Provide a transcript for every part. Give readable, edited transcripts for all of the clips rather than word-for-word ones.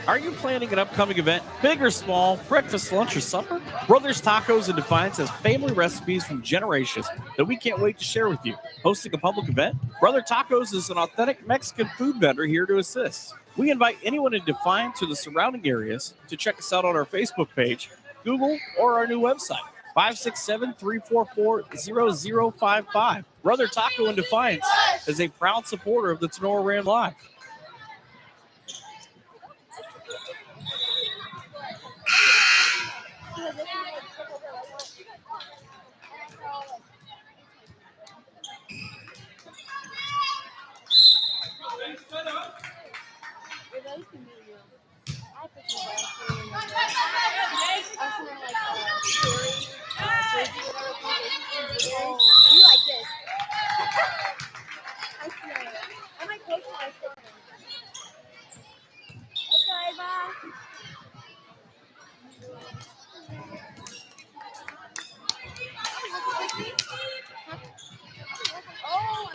Are you planning an upcoming event, big or small, breakfast, lunch, or supper? Brothers Tacos in Defiance has family recipes from generations that we can't wait to share with you. Hosting a public event? Brother Tacos is an authentic Mexican food vendor here to assist. We invite anyone in Defiance or the surrounding areas to check us out on our Facebook page, Google, or our new website. 567-344-0055. Brother Taco in Defiance is a proud supporter of the Tinora Ram Live. You like this? I might post it. Okay, bye. Oh,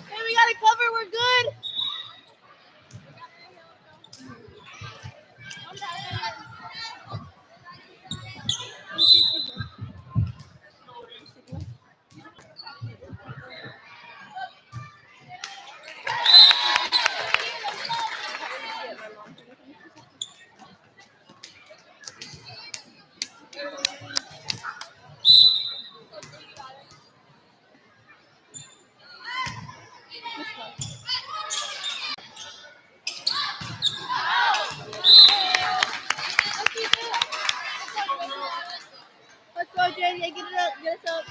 hey, we got it covered. We're good. Let's go, JD. Get it up. Get us up.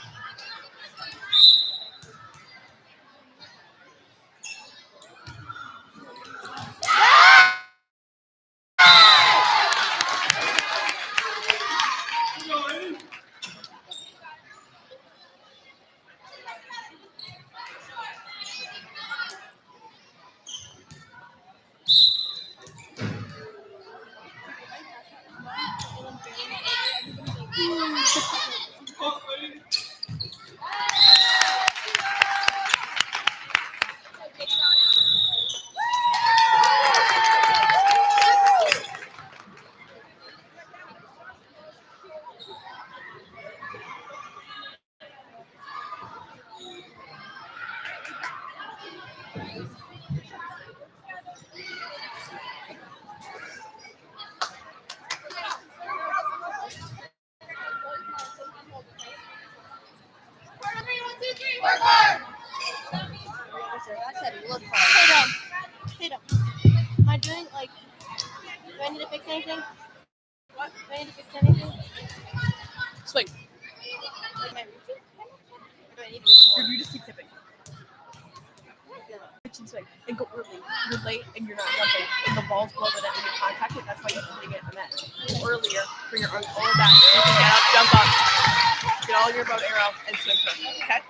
I said look hard. Hit him. Am I doing like? Do I need to fix anything? What? Do I need to fix anything? Swing. Like my routine? Or do I need to reach more? You just keep tipping. Pitch and swing. And go early. You're late and you're not jumping. And the ball's below the net and you contact it. That's why you're putting it in the net. Earlier for your lower back. You can get up, jump up, get all your bow arrow, and swing first. Okay?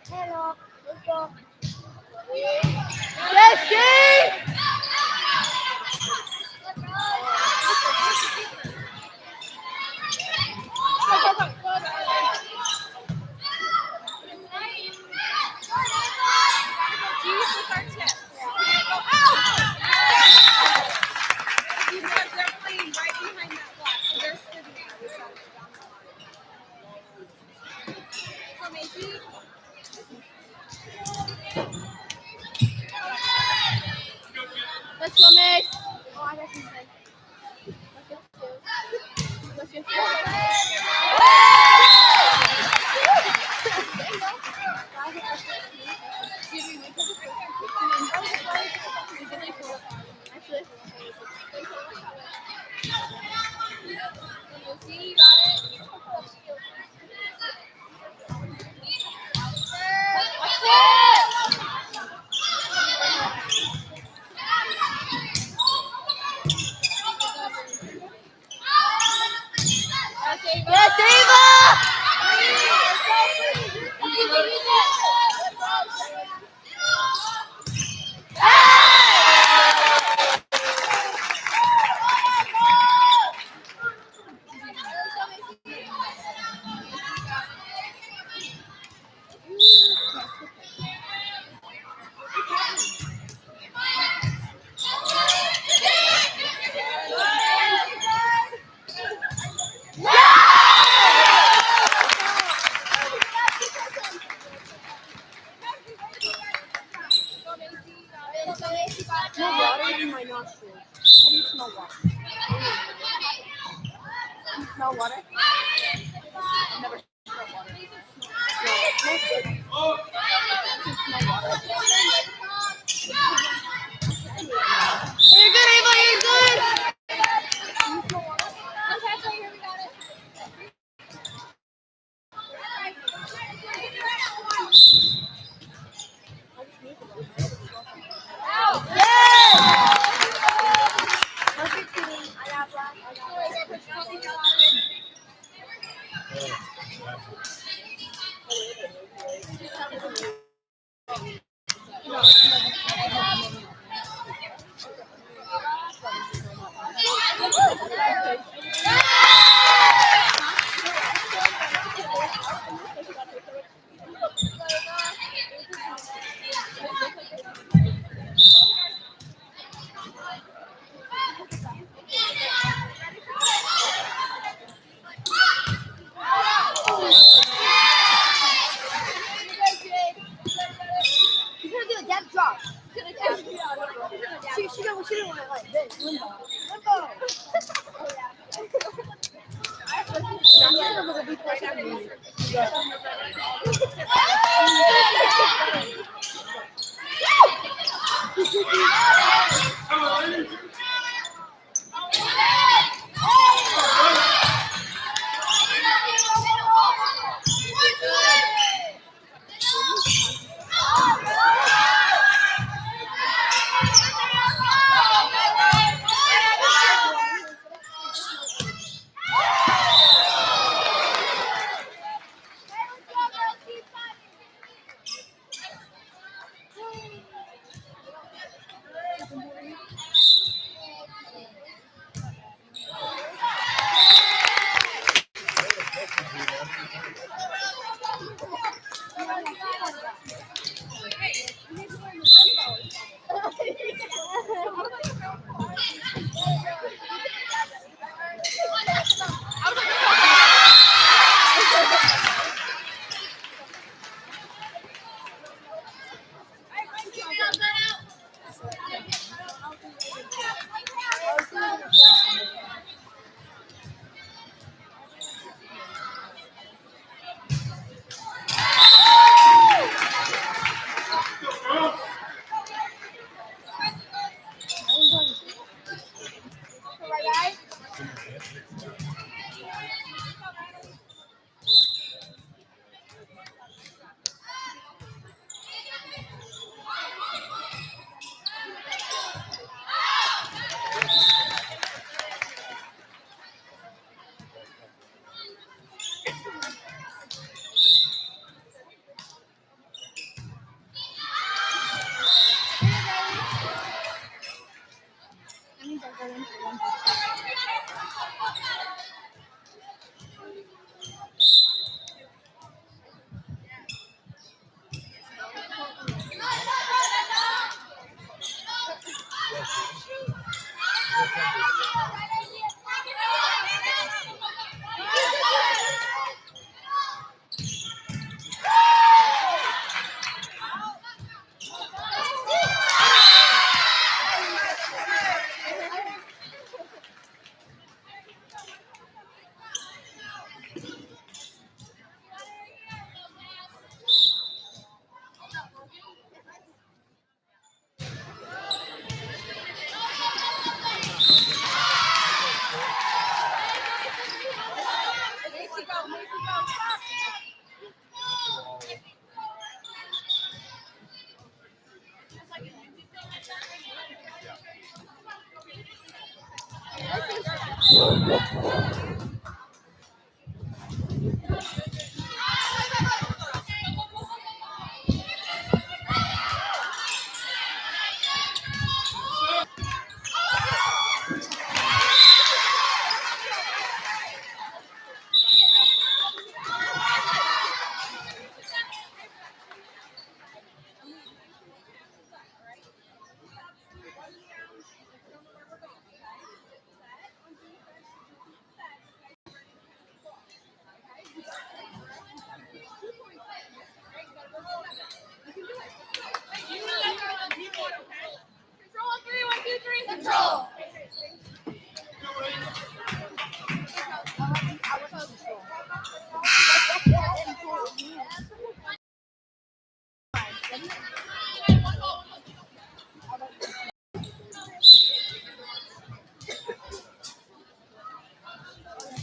Hello. Let's go. Jesse! Smell water? Never smell water. You're good, Ava. You're good. Okay, here we got it. You're gonna do a death drop. She didn't want it like this. Limbo.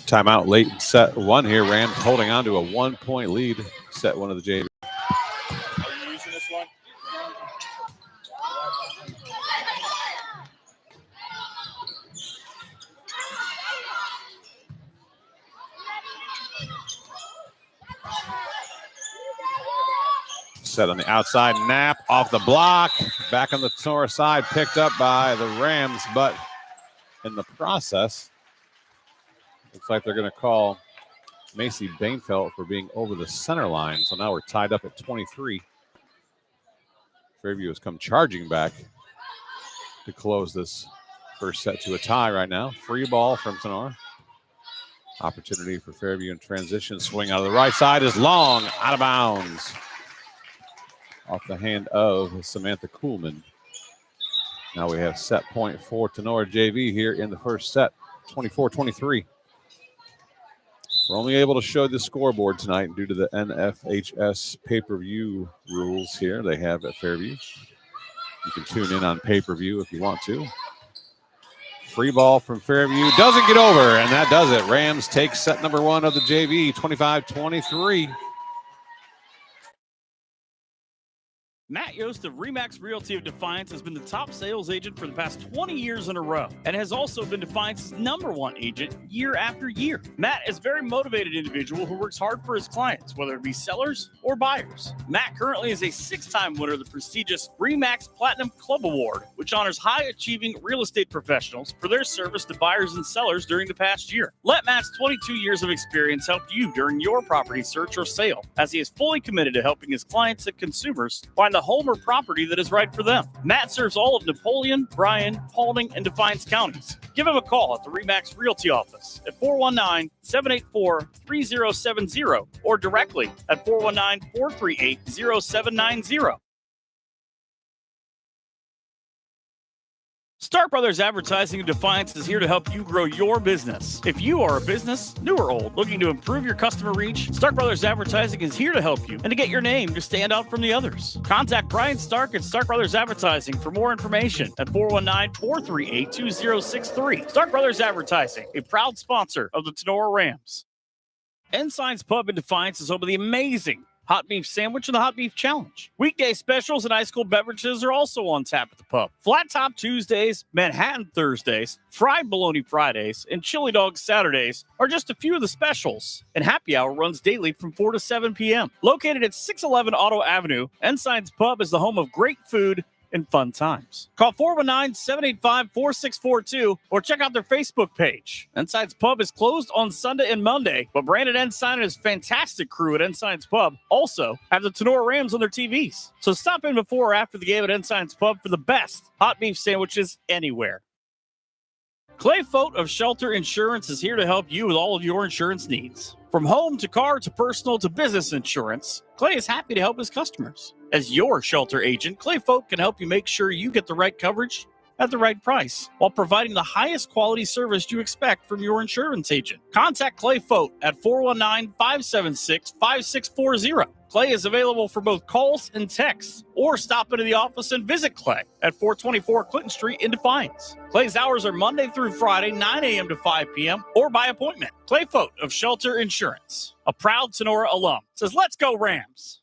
Timeout late in set one here. Rams holding on to a 1-point lead. Set one of the JV. Are you using this one? Set on the outside, Knapp off the block. Back on the Tinora side, picked up by the Rams, but in the process, looks like they're going to call Macy Bainfeld for being over the center line. So now we're tied up at 23. Fairview has come charging back to close this first set to a tie right now. Free ball from Tinora. Opportunity for Fairview in transition. Swing out of the right side is long, out of bounds. Off the hand of Samantha Kuhlman. Now we have set point for Tinora JV here in the first set, 24-23. We're only able to show the scoreboard tonight due to the NFHS pay-per-view rules here they have at Fairview. You can tune in on pay-per-view if you want to. Free ball from Fairview. Doesn't get over, and that does it. Rams take set number one of the JV, 25-23. Matt Yost of Remax Realty of Defiance has been the top sales agent for the past 20 years in a row and has also been Defiance's #1 agent year after year. Matt is a very motivated individual who works hard for his clients, whether it be sellers or buyers. Matt currently is a 6-time winner of the prestigious Remax Platinum Club Award, which honors high-achieving real estate professionals for their service to buyers and sellers during the past year. Let Matt's 22 years of experience help you during your property search or sale, as he is fully committed to helping his clients and consumers find the home or property that is right for them. Matt serves all of Napoleon, Bryan, Paulding, and Defiance counties. Give him a call at the Remax Realty office at 419-784-3070 or directly at 419-438-0790. Stark Brothers Advertising of Defiance is here to help you grow your business. If you are a business, new or old, looking to improve your customer reach, Stark Brothers Advertising is here to help you and to get your name to stand out from the others. Contact Brian Stark at Stark Brothers Advertising for more information at 419-438-2063. Stark Brothers Advertising, a proud sponsor of the Tinora Rams. Ensign's Pub in Defiance is home of the amazing Hot Beef Sandwich and the Hot Beef Challenge. Weekday specials and ice cold beverages are also on tap at the pub. Flat Top Tuesdays, Manhattan Thursdays, Fried Bologna Fridays, and Chili Dog Saturdays are just a few of the specials. And happy hour runs daily from 4 to 7 p.m. Located at 611 Auto Avenue, Ensign's Pub is the home of great food and fun times. Call 419-785-4642 or check out their Facebook page. Ensign's Pub is closed on Sunday and Monday, but Brandon Ensign and his fantastic crew at Ensign's Pub also have the Tinora Rams on their TVs. So stop in before or after the game at Ensign's Pub for the best hot beef sandwiches anywhere. Clay Fote of Shelter Insurance is here to help you with all of your insurance needs. From home to car to personal to business insurance, Clay is happy to help his customers. As your shelter agent, Clay Fote can help you make sure you get the right coverage at the right price while providing the highest quality service you expect from your insurance agent. Contact Clay Fote at 419-576-5640. Clay is available for both calls and texts, or stop into the office and visit Clay at 424 Clinton Street in Defiance. Clay's hours are Monday through Friday, 9 a.m. to 5 p.m., or by appointment. Clay Fote of Shelter Insurance, a proud Tinora alum, says, "Let's go Rams."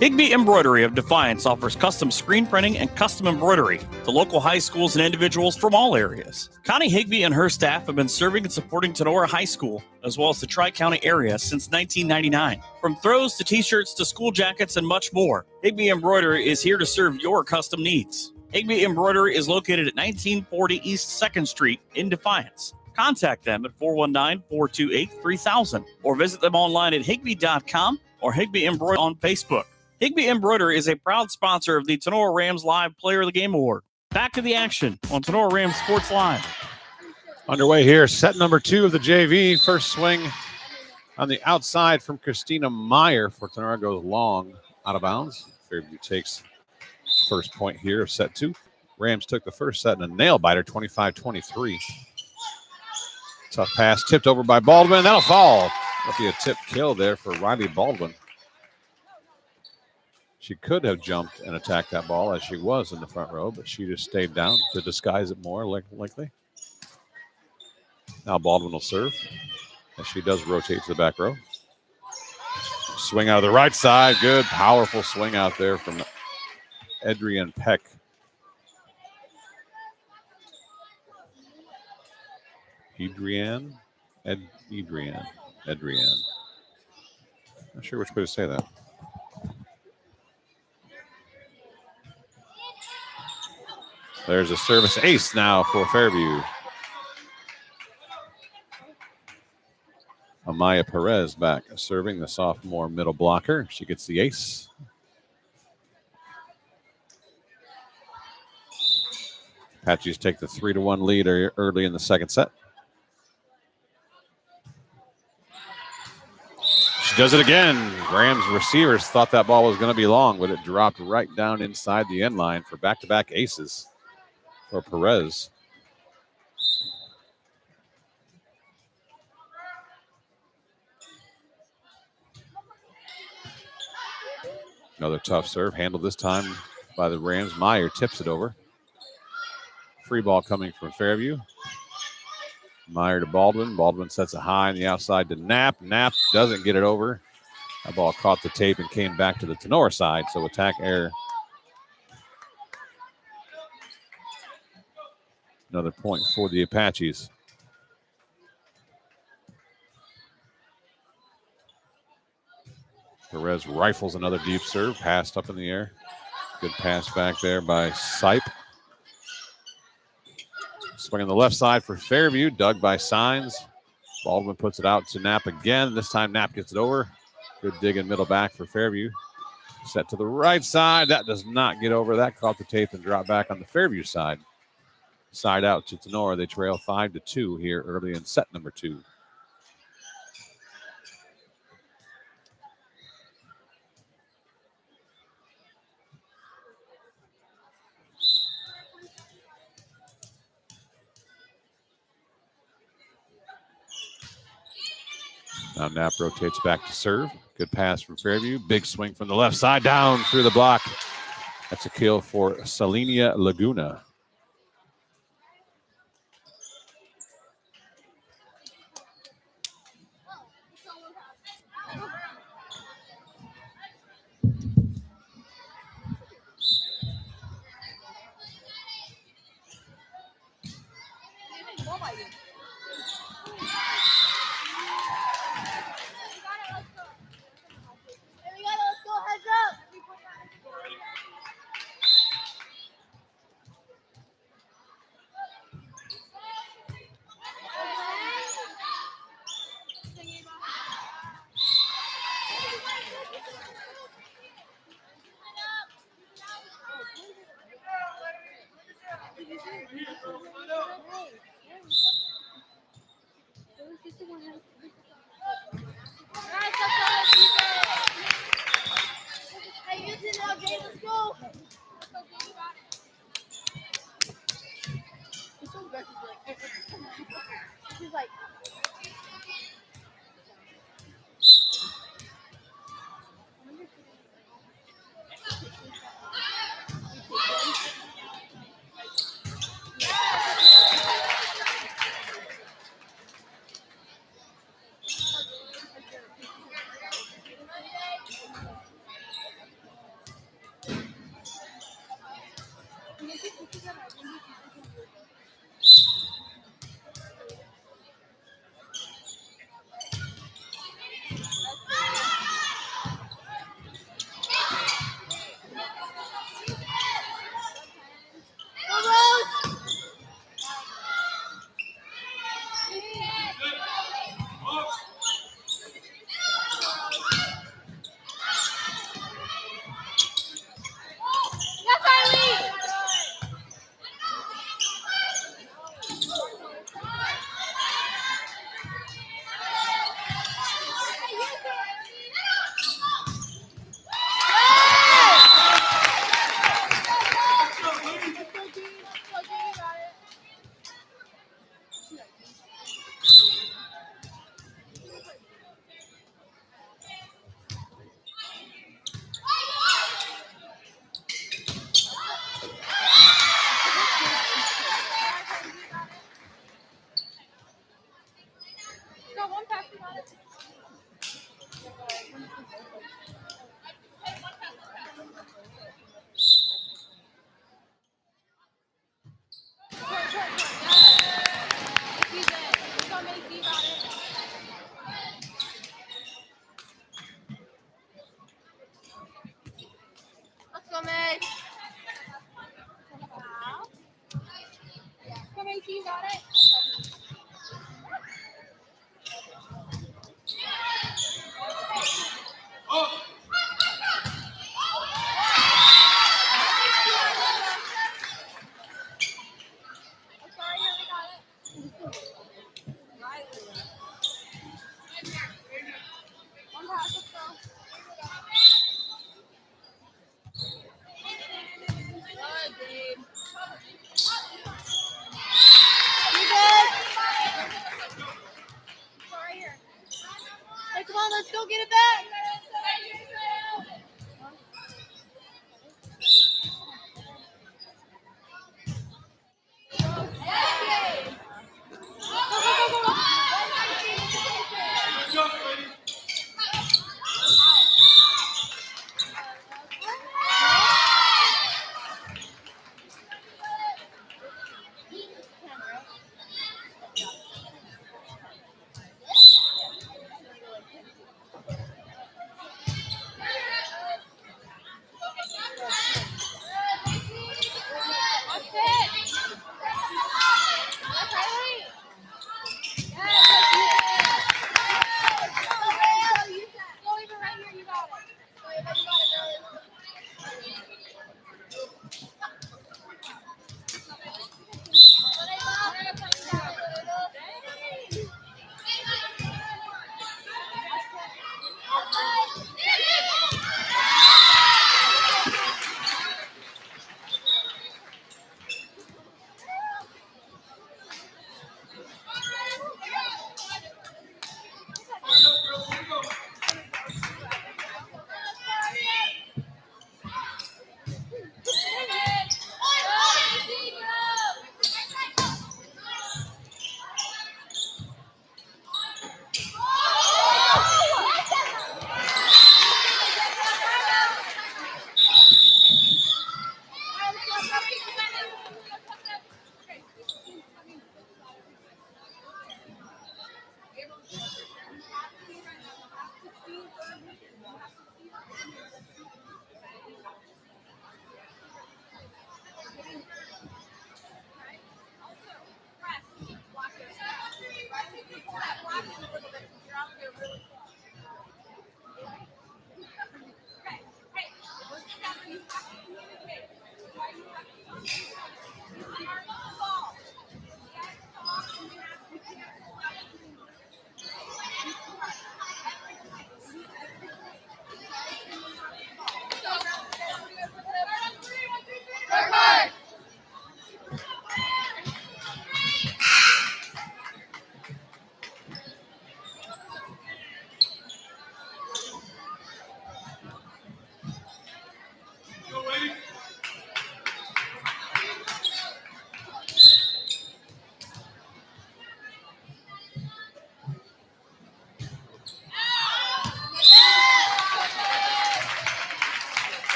Higby Embroidery of Defiance offers custom screen printing and custom embroidery to local high schools and individuals from all areas. Connie Higby and her staff have been serving and supporting Tinora High School, as well as the Tri-County area, since 1999. From throws to t-shirts to school jackets and much more, Higby Embroidery is here to serve your custom needs. Higby Embroidery is located at 1940 East 2nd Street in Defiance. Contact them at 419-428-3000 or visit them online at higby.com or Higby Embroidery on Facebook. Higby Embroidery is a proud sponsor of the Tinora Rams Live Player of the Game Award. Back to the action on Tinora Rams Sports Live. Underway here, set number 2 of the JV. First swing on the outside from Christina Meyer for Tinora goes long, out of bounds. Fairview takes first point here of set 2. Rams took the first set in a nail-biter, 25-23. Tough pass, tipped over by Baldwin. That'll fall. That'll be a tip kill there for Riley Baldwin. She could have jumped and attacked that ball as she was in the front row, but she just stayed down to disguise it more likely. Now Baldwin will serve as she does rotate to the back row. Swing out of the right side. Good, powerful swing out there from Adrienne Peck. Adrienne. Not sure which way to say that. There's a service ace now for Fairview. Amaya Perez back serving, the sophomore middle blocker. She gets the ace. Apaches take the 3-1 lead early in the second set. She does it again. Rams receivers thought that ball was going to be long, but it dropped right down inside the end line for back-to-back aces for Perez. Another tough serve, handled this time by the Rams. Meyer tips it over. Free ball coming from Fairview. Meyer to Baldwin. Baldwin sets it high on the outside to Knapp. Knapp doesn't get it over. That ball caught the tape and came back to the Tinora side, so attack error. Another point for the Apaches. Perez rifles another deep serve, passed up in the air. Good pass back there by Sipe. Swing on the left side for Fairview, dug by Signs. Baldwin puts it out to Knapp again. This time Knapp gets it over. Good dig in middle back for Fairview. Set to the right side. That does not get over. That caught the tape and dropped back on the Fairview side. Side out to Tinora. They trail 5-2 here early in set number 2. Now Knapp rotates back to serve. Good pass from Fairview. Big swing from the left side down through the block. That's a kill for Salenia Laguna. Yes, Riley! Go one pass, you got it. Let's go, Meg. Come on, you got it. I'm sorry, we got it. One pass, let's go. Good, babe. You good? Sorry, here. Hey, come on, let's go get it back. Yay! Go, go, go, go, go.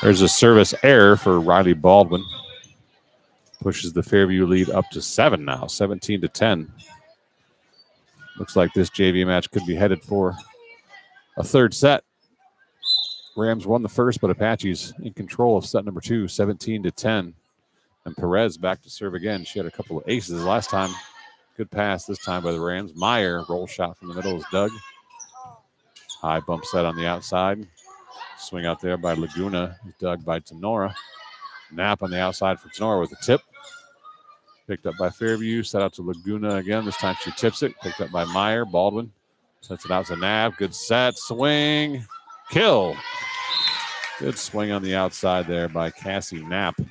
There's a service error for Riley Baldwin. Pushes the Fairview lead up to 7 now, 17-10. Looks like this JV match could be headed for a third set. Rams won the first, but Apaches in control of set number 2, 17-10. And Perez back to serve again. She had a couple of aces last time. Good pass this time by the Rams. Meyer, roll shot from the middle is dug. High bump set on the outside. Swing out there by Laguna, dug by Tinora. Knapp on the outside for Tinora with a tip. Picked up by Fairview, set out to Laguna again. This time she tips it. Picked up by Meyer. Baldwin sets it out to Knapp. Good set, swing, kill. Good swing on the outside there by Cassie Knapp. And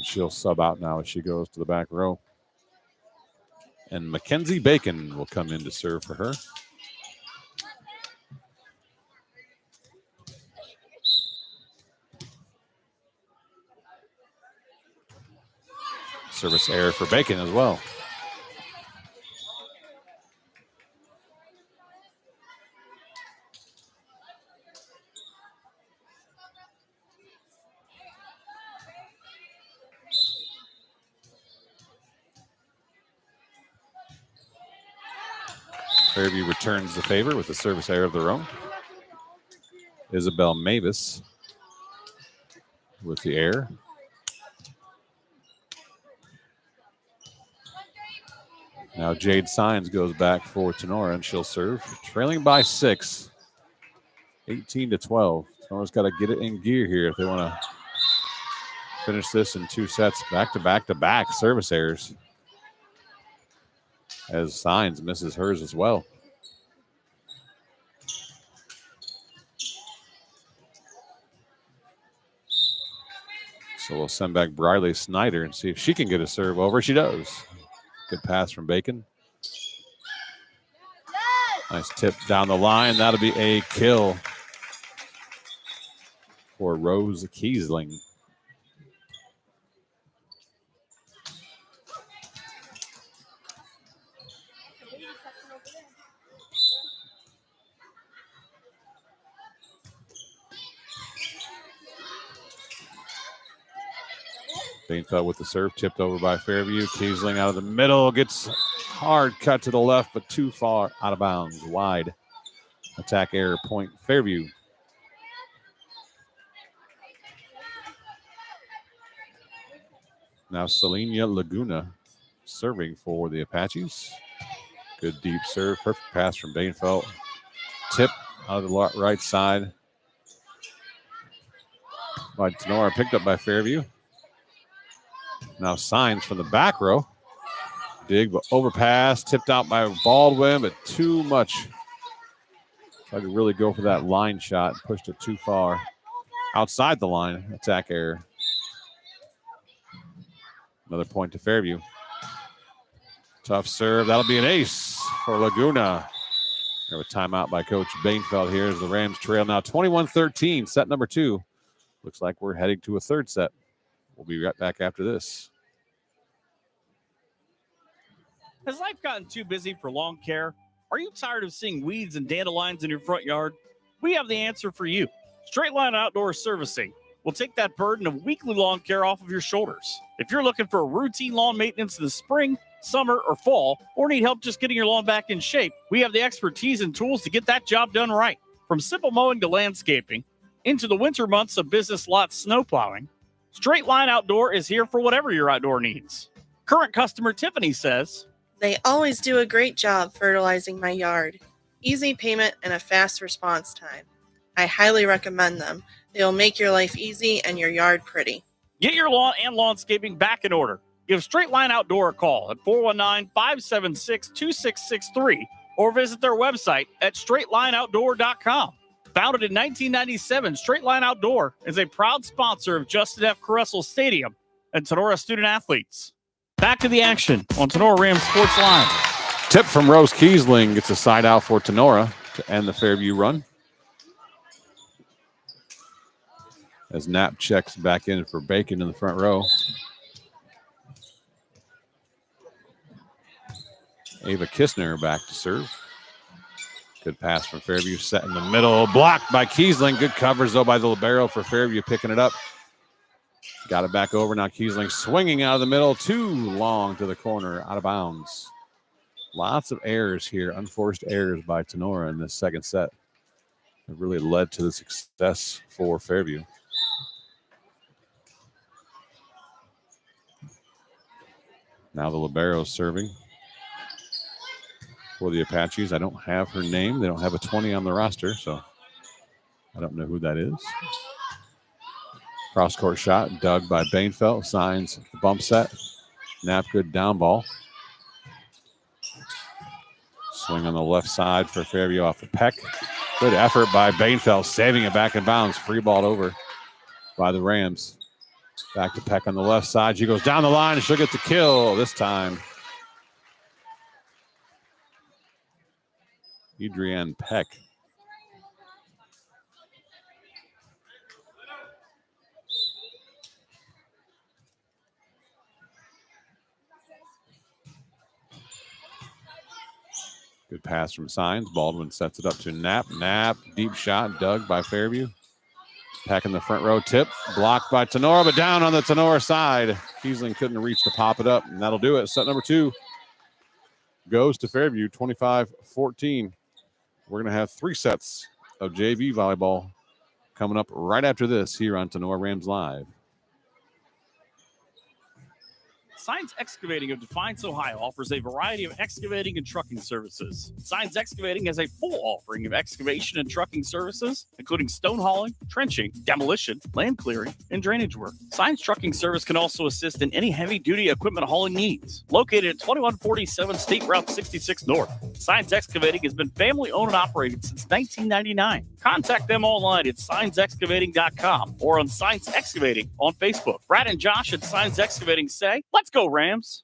she'll sub out now as she goes to the back row. And Mackenzie Bacon will come in to serve for her. Service error for Bacon as well. Fairview returns the favor with a service error of their own. Isabel Mavis with the error. Now Jade Signs goes back for Tinora, and she'll serve. Trailing by 6, 18-12. Tinora's got to get it in gear here if they want to finish this in 2 sets. Back-to-back service errors. As Signs misses hers as well. So we'll send back Briley Snyder and see if she can get a serve over. She does. Good pass from Bacon. Nice tip down the line. That'll be a kill for Rose Kiesling. Bainfeld with the serve, tipped over by Fairview. Kiesling out of the middle, gets hard cut to the left, but too far out of bounds, wide. Attack error, point Fairview. Now Selena Laguna serving for the Apaches. Good deep serve, perfect pass from Bainfeld. Tip out of the right side by Tinora, picked up by Fairview. Now Signs from the back row. Dig, but overpass, tipped out by Baldwin, but too much. Tried to really go for that line shot, pushed it too far. Outside the line, attack error. Another point to Fairview. Tough serve, that'll be an ace for Laguna. We have a timeout by Coach Bainfeld here as the Rams trail now 21-13, set number 2. Looks like we're heading to a third set. We'll be right back after this. Has life gotten too busy for lawn care? Are you tired of seeing weeds and dandelions in your front yard? We have the answer for you. Straight Line Outdoor Servicing will take that burden of weekly lawn care off of your shoulders. If you're looking for routine lawn maintenance in the spring, summer, or fall, or need help just getting your lawn back in shape, we have the expertise and tools to get that job done right. From simple mowing to landscaping, into the winter months of business lot snow plowing, Straight Line Outdoor is here for whatever your outdoor needs. Current customer Tiffany says, "They always do a great job fertilizing my yard. Easy payment and a fast response time. I highly recommend them. They will make your life easy and your yard pretty." Get your lawn and landscaping back in order. Give Straight Line Outdoor a call at 419-576-2663 or visit their website at straightlineoutdoor.com. Founded in 1997, Straight Line Outdoor is a proud sponsor of Justin F. Caressel Stadium and Tinora student athletes. Back to the action on Tinora Rams Sports Line. Tip from Rose Kiesling gets a side out for Tinora to end the Fairview run. As Knapp checks back in for Bacon in the front row. Ava Kistner back to serve. Good pass from Fairview, set in the middle, blocked by Kiesling. Good coverage, though, by the libero for Fairview, picking it up. Got it back over. Now Kiesling swinging out of the middle, too long to the corner, out of bounds. Lots of errors here, unforced errors by Tinora in this second set. It really led to the success for Fairview. Now the libero serving for the Apaches. I don't have her name. They don't have a 20 on the roster, so I don't know who that is. Cross-court shot, dug by Bainfeld. Signs the bump set. Knapp, good down ball. Swing on the left side for Fairview off the Peck. Good effort by Bainfeld, saving it back in bounds. Free ball over by the Rams. Back to Peck on the left side. She goes down the line, and she'll get the kill this time. Adrienne Peck. Good pass from Signs. Baldwin sets it up to Knapp. Knapp, deep shot, dug by Fairview. Peck in the front row tip. Blocked by Tinora, but down on the Tinora side. Kiesling couldn't reach to pop it up, and that'll do it. Set number 2 goes to Fairview, 25-14. We're going to have 3 sets of JV volleyball coming up right after this here on Tinora Rams Live. Signs Excavating of Defiance, Ohio offers a variety of excavating and trucking services. Signs Excavating has a full offering of excavation and trucking services, including stone hauling, trenching, demolition, land clearing, and drainage work. Signs Trucking Service can also assist in any heavy-duty equipment hauling needs. Located at 2147 State Route 66 North, Signs Excavating has been family-owned and operated since 1999. Contact them online at signsexcavating.com or on Signs Excavating on Facebook. Brad and Josh at Signs Excavating say, "Let's go, Rams."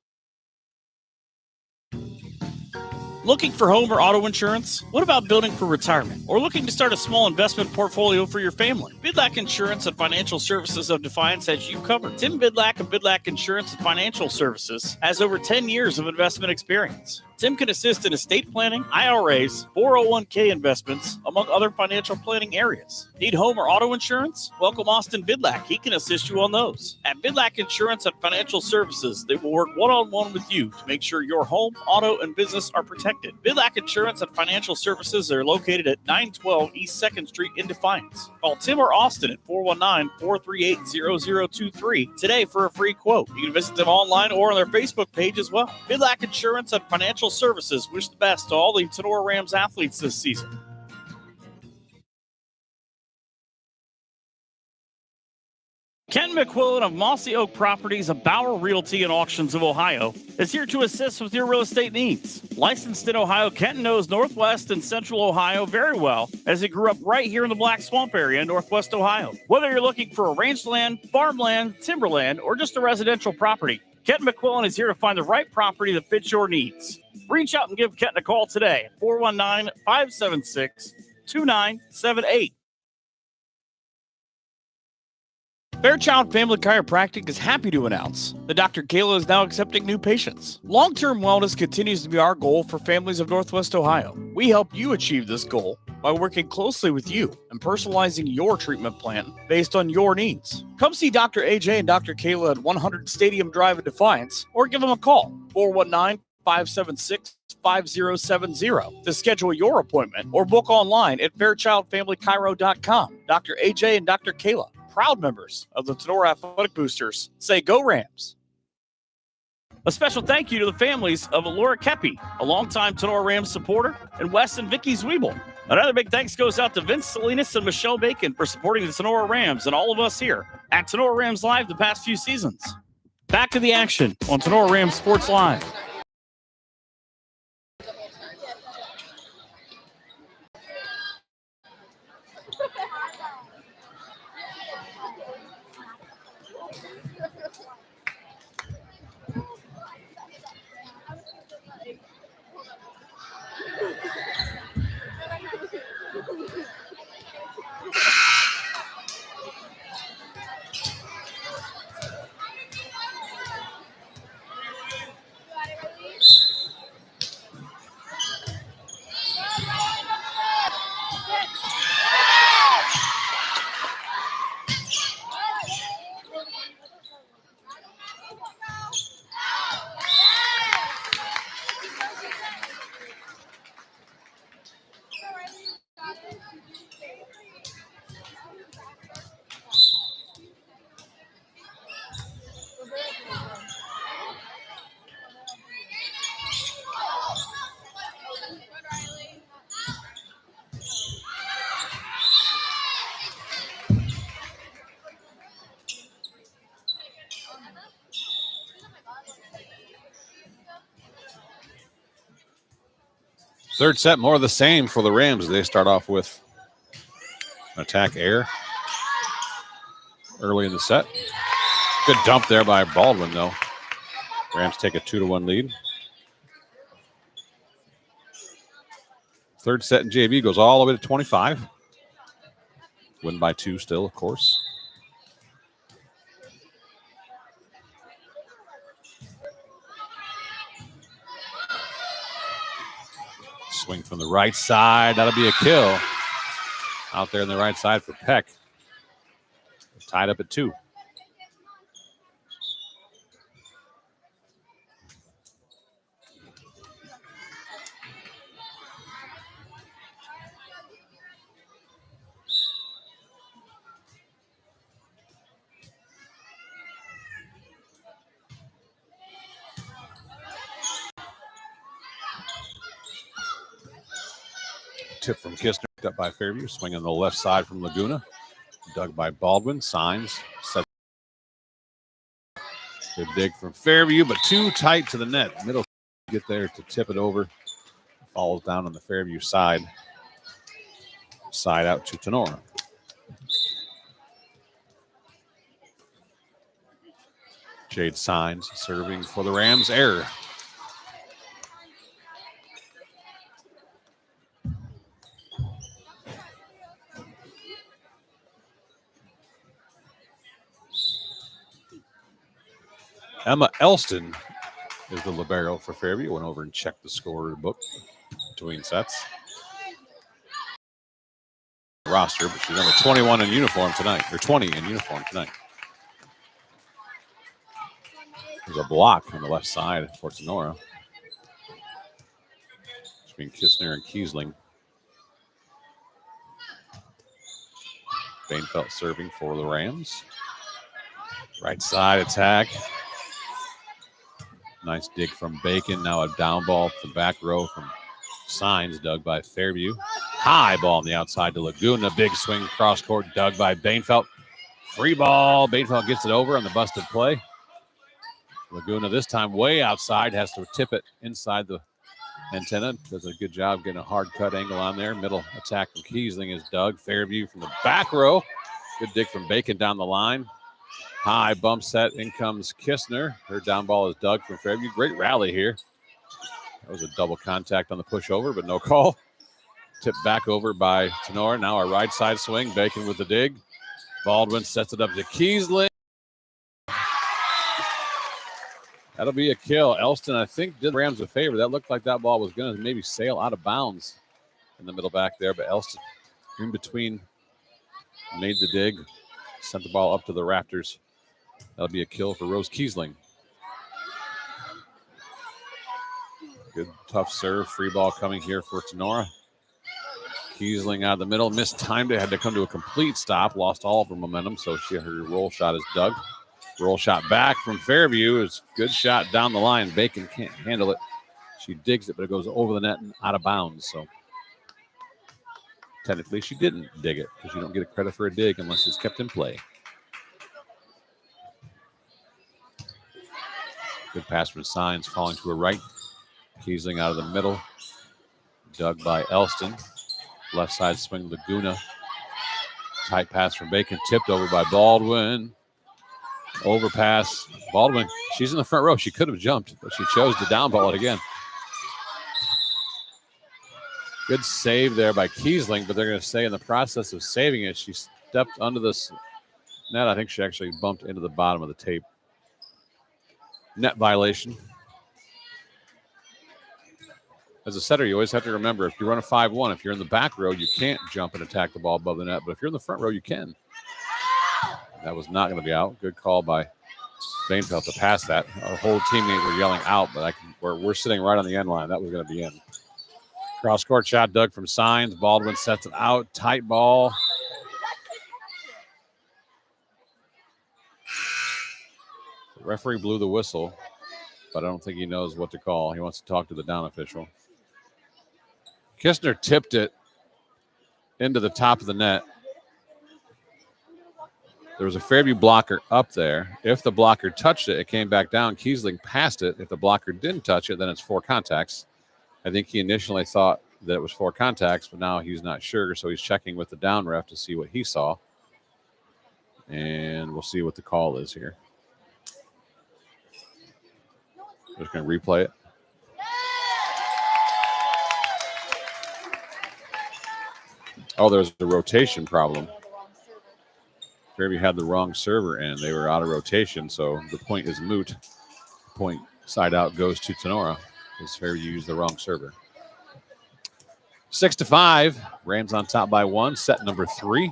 Looking for home or auto insurance? What about building for retirement? Or looking to start a small investment portfolio for your family? Bidlack Insurance and Financial Services of Defiance has you covered. Tim Bidlack of Bidlack Insurance and Financial Services has over 10 years of investment experience. Tim can assist in estate planning, IRAs, 401k investments, among other financial planning areas. Need home or auto insurance? Welcome Austin Bidlack. He can assist you on those. At Bidlack Insurance and Financial Services, they will work one-on-one with you to make sure your home, auto, and business are protected. Bidlack Insurance and Financial Services are located at 912 East 2nd Street in Defiance. Call Tim or Austin at 419-438-0023 today for a free quote. You can visit them online or on their Facebook page as well. Bidlack Insurance and Financial Services wish the best to all the Tinora Rams athletes this season. Ken McQuillan of Mossy Oak Properties of Bauer Realty and Auctions of Ohio is here to assist with your real estate needs. Licensed in Ohio, Ken knows Northwest and Central Ohio very well as he grew up right here in the Black Swamp area in Northwest Ohio. Whether you're looking for a rangeland, farmland, timberland, or just a residential property, Ken McQuillan is here to find the right property that fits your needs. Reach out and give Ken a call today at 419-576-2978. Fairchild Family Chiropractic is happy to announce that Dr. Kayla is now accepting new patients. Long-term wellness continues to be our goal for families of Northwest Ohio. We help you achieve this goal by working closely with you and personalizing your treatment plan based on your needs. Come see Dr. AJ and Dr. Kayla at 100 Stadium Drive in Defiance or give them a call, 419-576-5070 to schedule your appointment or book online at fairchildfamilychiro.com. Dr. AJ and Dr. Kayla, proud members of the Tinora Athletic Boosters, say go Rams. A special thank you to the families of Laura Kepi, a longtime Tinora Rams supporter, and Wes and Vicky Zwiebel. Another big thanks goes out to Vince Salinas and Michelle Bacon for supporting the Tinora Rams and all of us here at Tinora Rams Live the past few seasons. Back to the action on Tinora Rams Sports Live. Third set, more of the same for the Rams. They start off with an attack air early in the set. Good dump there by Baldwin, though. Rams take a 2-1 lead. Third set in JV goes all the way to 25. Win by 2 still, of course. Swing from the right side. That'll be a kill. Out there on the right side for Peck. Tied up at 2. Tip from Kistner, picked up by Fairview. Swing on the left side from Laguna. Dug by Baldwin. Signs. Set. Good dig from Fairview, but too tight to the net. Middle get there to tip it over. Falls down on the Fairview side. Side out to Tinora. Jade Signs serving for the Rams. Error. Emma Elston is the libero for Fairview. Went over and checked the score book between sets. Roster, but she's number 21 in uniform tonight, or 20 in uniform tonight. There's a block on the left side for Tinora between Kistner and Kiesling. Bainfeld serving for the Rams. Right side attack. Nice dig from Bacon. Now a down ball to the back row from Signs, dug by Fairview. High ball on the outside to Laguna. Big swing cross court, dug by Bainfeld. Free ball. Bainfeld gets it over on the busted play. Laguna this time way outside, has to tip it inside the antenna. Does a good job getting a hard cut angle on there. Middle attack from Kiesling is dug. Fairview from the back row. Good dig from Bacon down the line. High bump set. In comes Kistner. Her down ball is dug from Fairview. Great rally here. That was a double contact on the pushover, but no call. Tipped back over by Tinora. Now a right side swing. Bacon with the dig. Baldwin sets it up to Kiesling. That'll be a kill. Elston, I think, did the Rams a favor. That looked like that ball was going to maybe sail out of bounds in the middle back there, but Elston in between made the dig, sent the ball up to the rafters. That'll be a kill for Rose Kiesling. Good tough serve. Free ball coming here for Tinora. Kiesling out of the middle. Mistimed it. Had to come to a complete stop. Lost all of her momentum, so her roll shot is dug. Roll shot back from Fairview is good shot down the line. Bacon can't handle it. She digs it, but it goes over the net and out of bounds. So technically she didn't dig it because you don't get a credit for a dig unless it's kept in play. Good pass from Signs, falling to her right. Kiesling out of the middle. Dug by Elston. Left side swing Laguna. Tight pass from Bacon, tipped over by Baldwin. Overpass. Baldwin, she's in the front row. She could have jumped, but she chose to down ball it again. Good save there by Kiesling, but they're going to say in the process of saving it, she stepped under this net. I think she actually bumped into the bottom of the tape. Net violation. As a setter, you always have to remember, if you run a 5-1, if you're in the back row, you can't jump and attack the ball above the net. But if you're in the front row, you can. That was not going to be out. Good call by Bainfeld to pass that. Our whole teammates were yelling out, but we're sitting right on the end line. That was going to be in. Cross-court shot dug from Signs. Baldwin sets it out. Tight ball. The referee blew the whistle, but I don't think he knows what to call. He wants to talk to the down official. Kistner tipped it into the top of the net. There was a Fairview blocker up there. If the blocker touched it, it came back down. Kiesling passed it. If the blocker didn't touch it, then it's 4 contacts. I think he initially thought that it was 4 contacts, but now he's not sure, so he's checking with the down ref to see what he saw. And we'll see what the call is here. Just going to replay it. Oh, there's a rotation problem. Fairview had the wrong server in. They were out of rotation, so the point is moot. Point side out goes to Tinora because Fairview used the wrong server. 6-5. Rams on top by 1. Set number 3.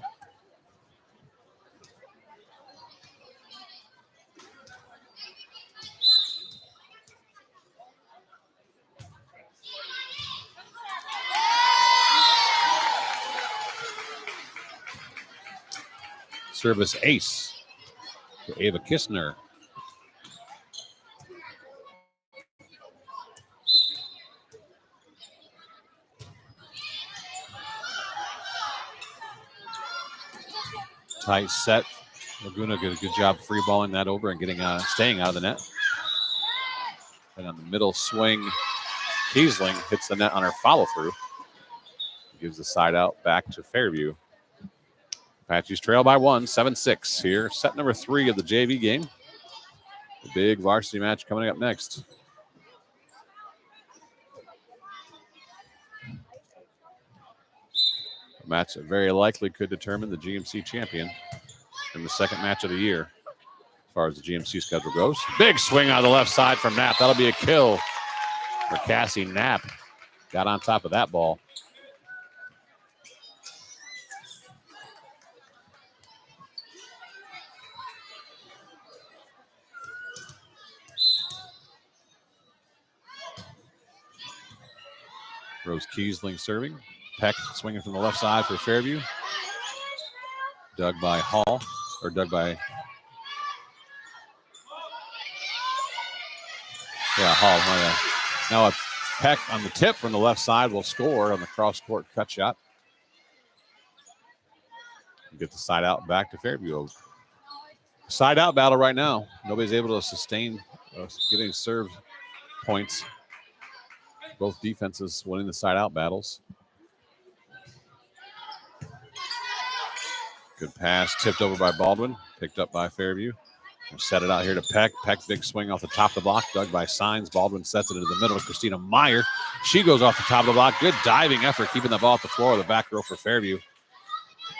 Service ace to Ava Kistner. Tight set. Laguna did a good job free balling that over and getting staying out of the net. And on the middle swing, Kiesling hits the net on her follow through. Gives the side out back to Fairview. Apaches trail by 1, 7-6 here. Set number 3 of the JV game. The big varsity match coming up next. A match that very likely could determine the GMC champion in the second match of the year as far as the GMC schedule goes. Big swing on the left side from Knapp. That'll be a kill for Cassie Knapp. Got on top of that ball. Rose Kiesling serving. Peck swinging from the left side for Fairview. Dug by Hall, or dug by, Hall. Now a Peck on the tip from the left side will score on the cross-court cut shot. Get the side out back to Fairview. Side out battle right now. Nobody's able to sustain getting served points. Both defenses winning the side out battles. Good pass, tipped over by Baldwin, picked up by Fairview. We'll set it out here to Peck. Peck, big swing off the top of the block, dug by Signs. Baldwin sets it into the middle of Christina Meyer. She goes off the top of the block. Good diving effort, keeping the ball off the floor of the back row for Fairview.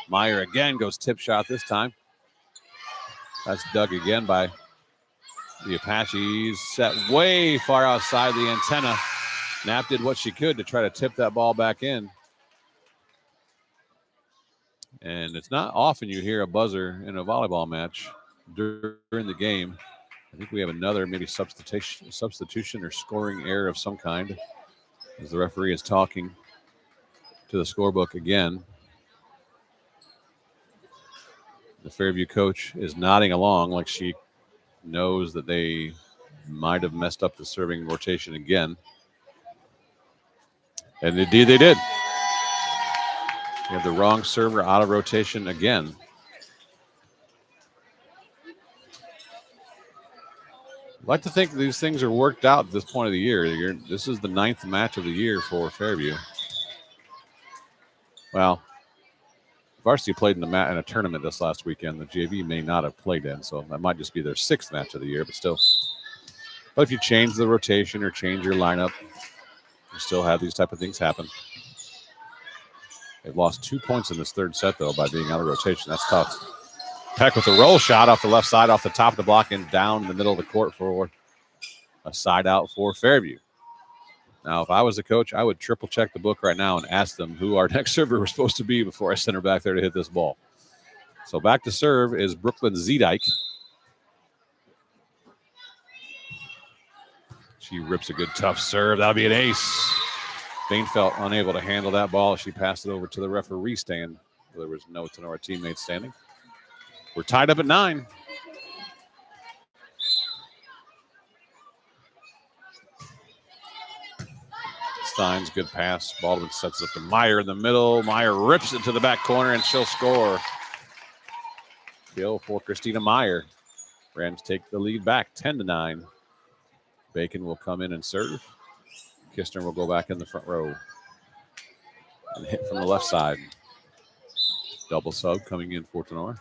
Meyer again goes tip shot this time. That's dug again by the Apaches. Set way far outside the antenna. Knapp did what she could to try to tip that ball back in. And it's not often you hear a buzzer in a volleyball match during the game. I think we have another maybe substitution or scoring error of some kind as the referee is talking to the scorebook again. The Fairview coach is nodding along like she knows that they might have messed up the serving rotation again. And indeed they did. We have the wrong server out of rotation again. I'd like to think these things are worked out at this point of the year. This is the 9th match of the year for Fairview. Well, Varsity played in a tournament this last weekend. The JV may not have played in, so that might just be their 6th match of the year, but still. But if you change the rotation or change your lineup, you still have these type of things happen. They've lost 2 points in this third set, though, by being out of rotation. That's tough. Peck with a roll shot off the left side, off the top of the block, and down the middle of the court for a side out for Fairview. Now, if I was the coach, I would triple check the book right now and ask them who our next server was supposed to be before I send her back there to hit this ball. So back to serve is Brooklyn Zedike. She rips a good tough serve. That'll be an ace. Bainfeld unable to handle that ball. She passed it over to the referee stand. There was no Tinora teammate standing. We're tied up at 9. Steins, good pass. Baldwin sets it up to Meyer in the middle. Meyer rips it to the back corner, and she'll score. Kill for Christina Meyer. Rams take the lead back, 10-9. Bacon will come in and serve. Kistner will go back in the front row. and hit from the left side. Double sub coming in for Tinora.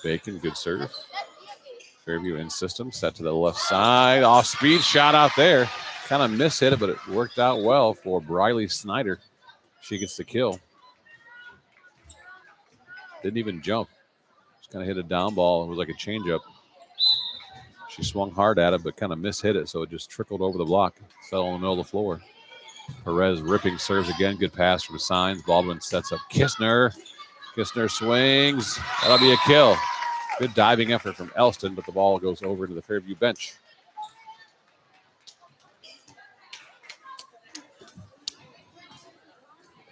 Bacon, good serve. Fairview in system, set to the left side. Off speed shot out there. Kind of mishit it, but it worked out well for Briley Snyder. She gets the kill. Didn't even jump. Just kind of hit a down ball. It was like a changeup. She swung hard at it, but kind of mishit it, so it just trickled over the block. Fell in the middle of the floor. Perez ripping serves again. Good pass from Signs. Baldwin sets up Kistner. Kistner swings. That'll be a kill. Good diving effort from Elston, but the ball goes over into the Fairview bench.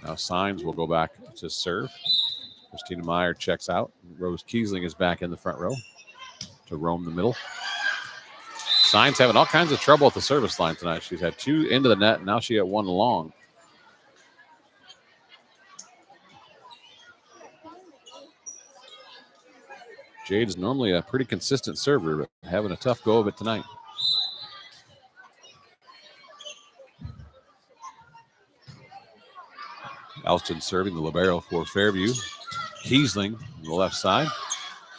Now Signs will go back to serve. Christina Meyer checks out. Rose Kiesling is back in the front row to roam the middle. Signs having all kinds of trouble at the service line tonight. She's had 2 into the net, and now she had 1 long. Jade is normally a pretty consistent server, but having a tough go of it tonight. Elston serving the libero for Fairview. Kiesling on the left side.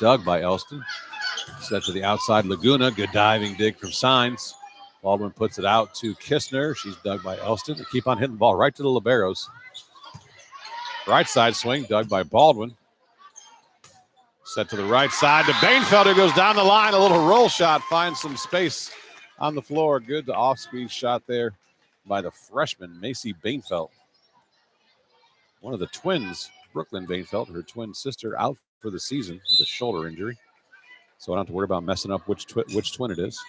Dug by Elston. Set to the outside, Laguna. Good diving dig from Signs. Baldwin puts it out to Kistner. She's dug by Elston. They keep on hitting the ball right to the liberos. Right side swing, dug by Baldwin. Set to the right side to Bainfelder, goes down the line. A little roll shot, finds some space on the floor. Good off-speed shot there by the freshman, Macy Bainfeld. One of the twins, Brooklyn Bainfeld, her twin sister, out for the season with a shoulder injury. So I don't have to worry about messing up which twin it is.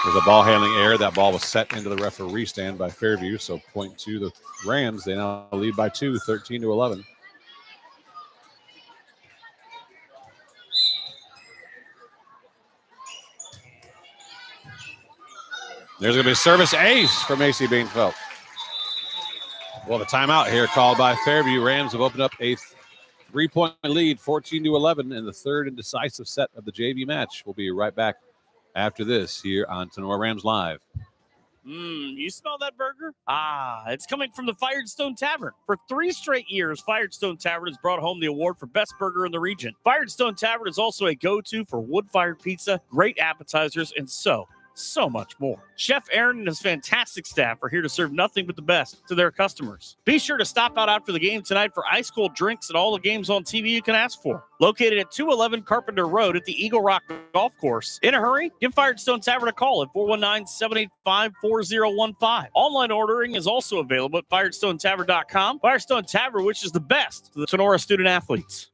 There's a ball handling error. That ball was set into the referee stand by Fairview. So point to the Rams. They now lead by 2, 13-11. There's going to be a service ace for Macy Bainfeld. Well, the timeout here called by Fairview. Rams have opened up a 3-point lead, 14-11, in the third and decisive set of the JV match. We'll be right back after this here on Tinora Rams Live. You smell that burger? It's coming from the Firestone Tavern. For 3 straight years, Firestone Tavern has brought home the award for best burger in the region. Firestone Tavern is also a go-to for wood-fired pizza, great appetizers, and so much more. Chef Aaron and his fantastic staff are here to serve nothing but the best to their customers. Be sure to stop out after the game tonight for ice cold drinks and all the games on TV you can ask for. Located at 211 Carpenter Road at the Eagle Rock Golf Course. In a hurry, give Firestone Tavern a call at 419-785-4015. Online ordering is also available at firestonetavern.com. Firestone Tavern wishes the best to the Tinora student athletes.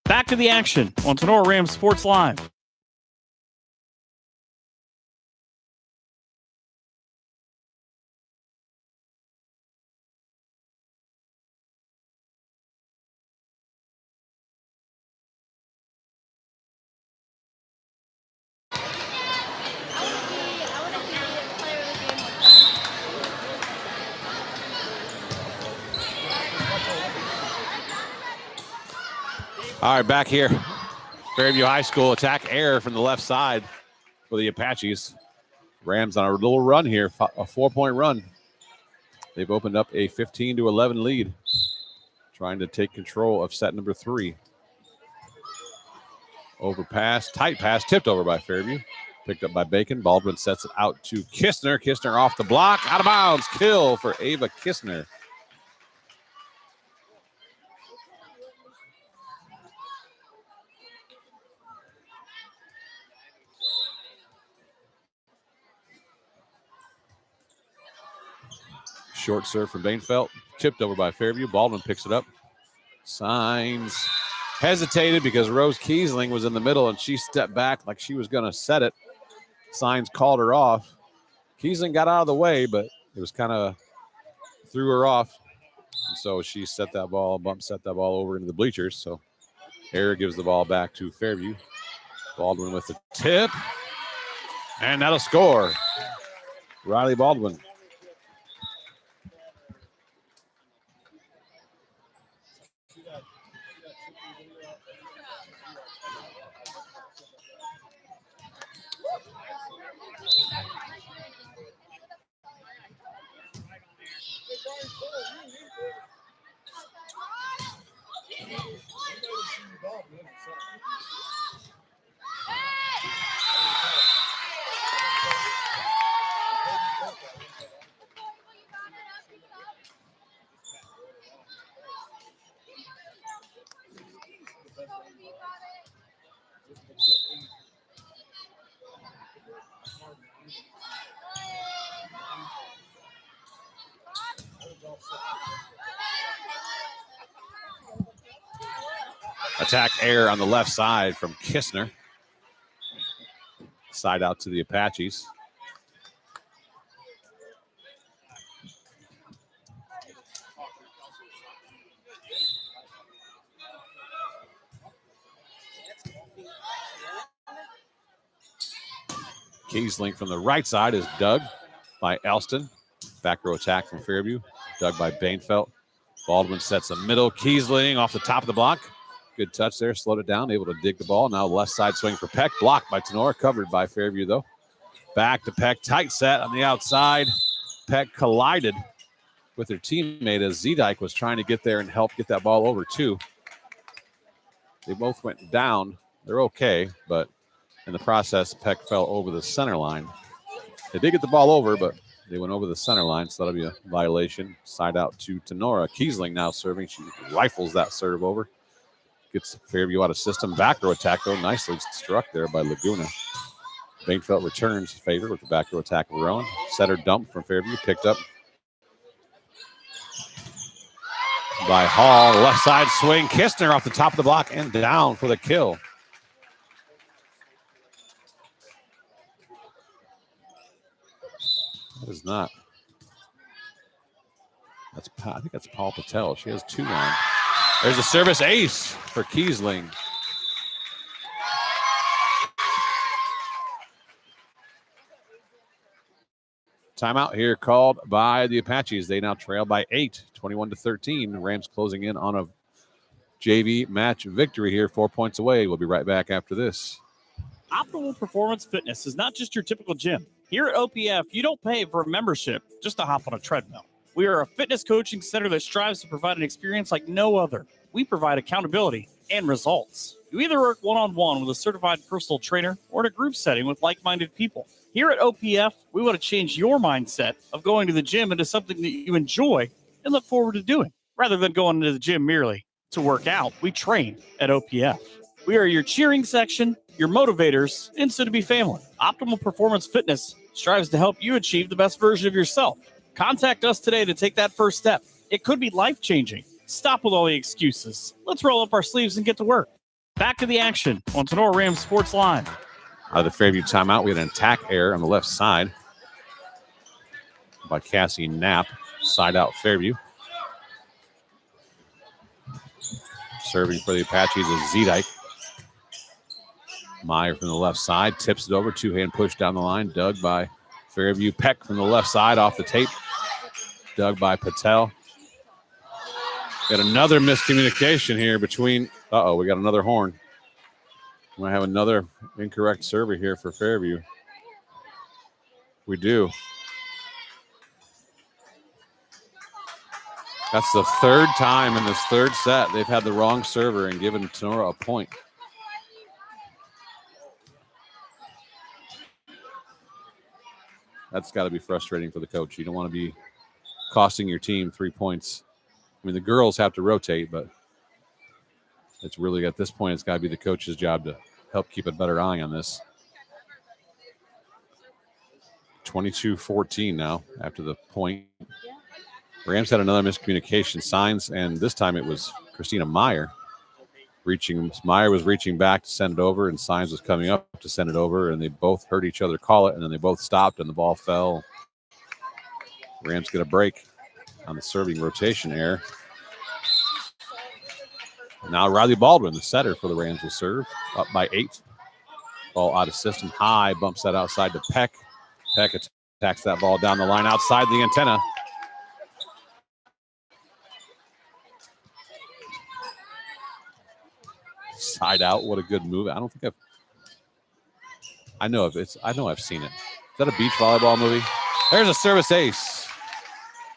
Back to the action on Tinora Rams Sports Live. All right, back here. Fairview High School attack air from the left side for the Apaches. Rams on a little run here, a 4-point run. They've opened up a 15-11 lead, trying to take control of set number 3. Overpass, tight pass, tipped over by Fairview. Picked up by Bacon. Baldwin sets it out to Kistner. Kistner off the block, out of bounds. Kill for Ava Kistner. Short serve from Bainfeld, tipped over by Fairview. Baldwin picks it up. Signs hesitated because Rose Kiesling was in the middle and she stepped back like she was going to set it. Signs called her off. Kiesling got out of the way, but it was kind of threw her off. And so she set that ball over into the bleachers. So Air gives the ball back to Fairview. Baldwin with the tip. And that'll score. Riley Baldwin. Attack air on the left side from Kistner. Side out to the Apaches. Kiesling from the right side is dug by Elston. Back row attack from Fairview. Dug by Bainfeld. Baldwin sets a middle. Kiesling off the top of the block. Good touch there. Slowed it down. Able to dig the ball. Now left side swing for Peck. Blocked by Tinora. Covered by Fairview, though. Back to Peck. Tight set on the outside. Peck collided with her teammate as Zedike was trying to get there and help get that ball over, too. They both went down. They're okay, but in the process, Peck fell over the center line. They did get the ball over, but they went over the center line, so that'll be a violation. Side out to Tinora. Kiesling now serving. She rifles that serve over. Gets Fairview out of system. Back row attack, though. Nicely struck there by Laguna. Bainfeld returns favor with the back row attack of Rowan. Setter dump from Fairview. Picked up by Hall. Left side swing. Kistner off the top of the block and down for the kill. That is not. I think that's Paul Patel. She has 2 on. There's a service ace for Kiesling. Timeout here called by the Apaches. They now trail by 8, 21-13. Rams closing in on a JV match victory here, 4 points away. We'll be right back after this. Optimal Performance Fitness is not just your typical gym. Here at OPF, you don't pay for a membership just to hop on a treadmill. We are a fitness coaching center that strives to provide an experience like no other. We provide accountability and results. You either work one-on-one with a certified personal trainer or in a group setting with like-minded people. Here at OPF, we want to change your mindset of going to the gym into something that you enjoy and look forward to doing. Rather than going to the gym merely to work out, we train at OPF. We are your cheering section, your motivators, and soon-to-be family. Optimal Performance Fitness strives to help you achieve the best version of yourself. Contact us today to take that first step. It could be life-changing. Stop with all the excuses. Let's roll up our sleeves and get to work. Back to the action on Tinora Rams Sports Live. Out of the Fairview timeout, we had an attack error on the left side by Cassie Knapp. Side out Fairview. Serving for the Apaches is Zedike. Meyer from the left side tips it over. 2-hand push down the line. Dug by Fairview. Peck from the left side off the tape. Dug by Patel. Got another miscommunication here between. We got another horn. We might have another incorrect server here for Fairview. We do. That's the third time in this third set they've had the wrong server and given Tinora a point. That's got to be frustrating for the coach. You don't want to be costing your team 3 points. I mean, the girls have to rotate, but it's really at this point, it's got to be the coach's job to help keep a better eye on this. 22-14 now after the point. Rams had another miscommunication. Signs, and this time it was Christina Meyer. Meyer was reaching back to send it over, and Signs was coming up to send it over, and they both heard each other call it, and then they both stopped, and the ball fell. Rams get a break on the serving rotation error. Now Riley Baldwin, the setter for the Rams, will serve. Up by 8. Ball out of system. High, bumps that outside to Peck. Peck attacks that ball down the line outside the antenna. side out. What a good move. I don't think I know I've seen it. Is that a beach volleyball movie? There's a service ace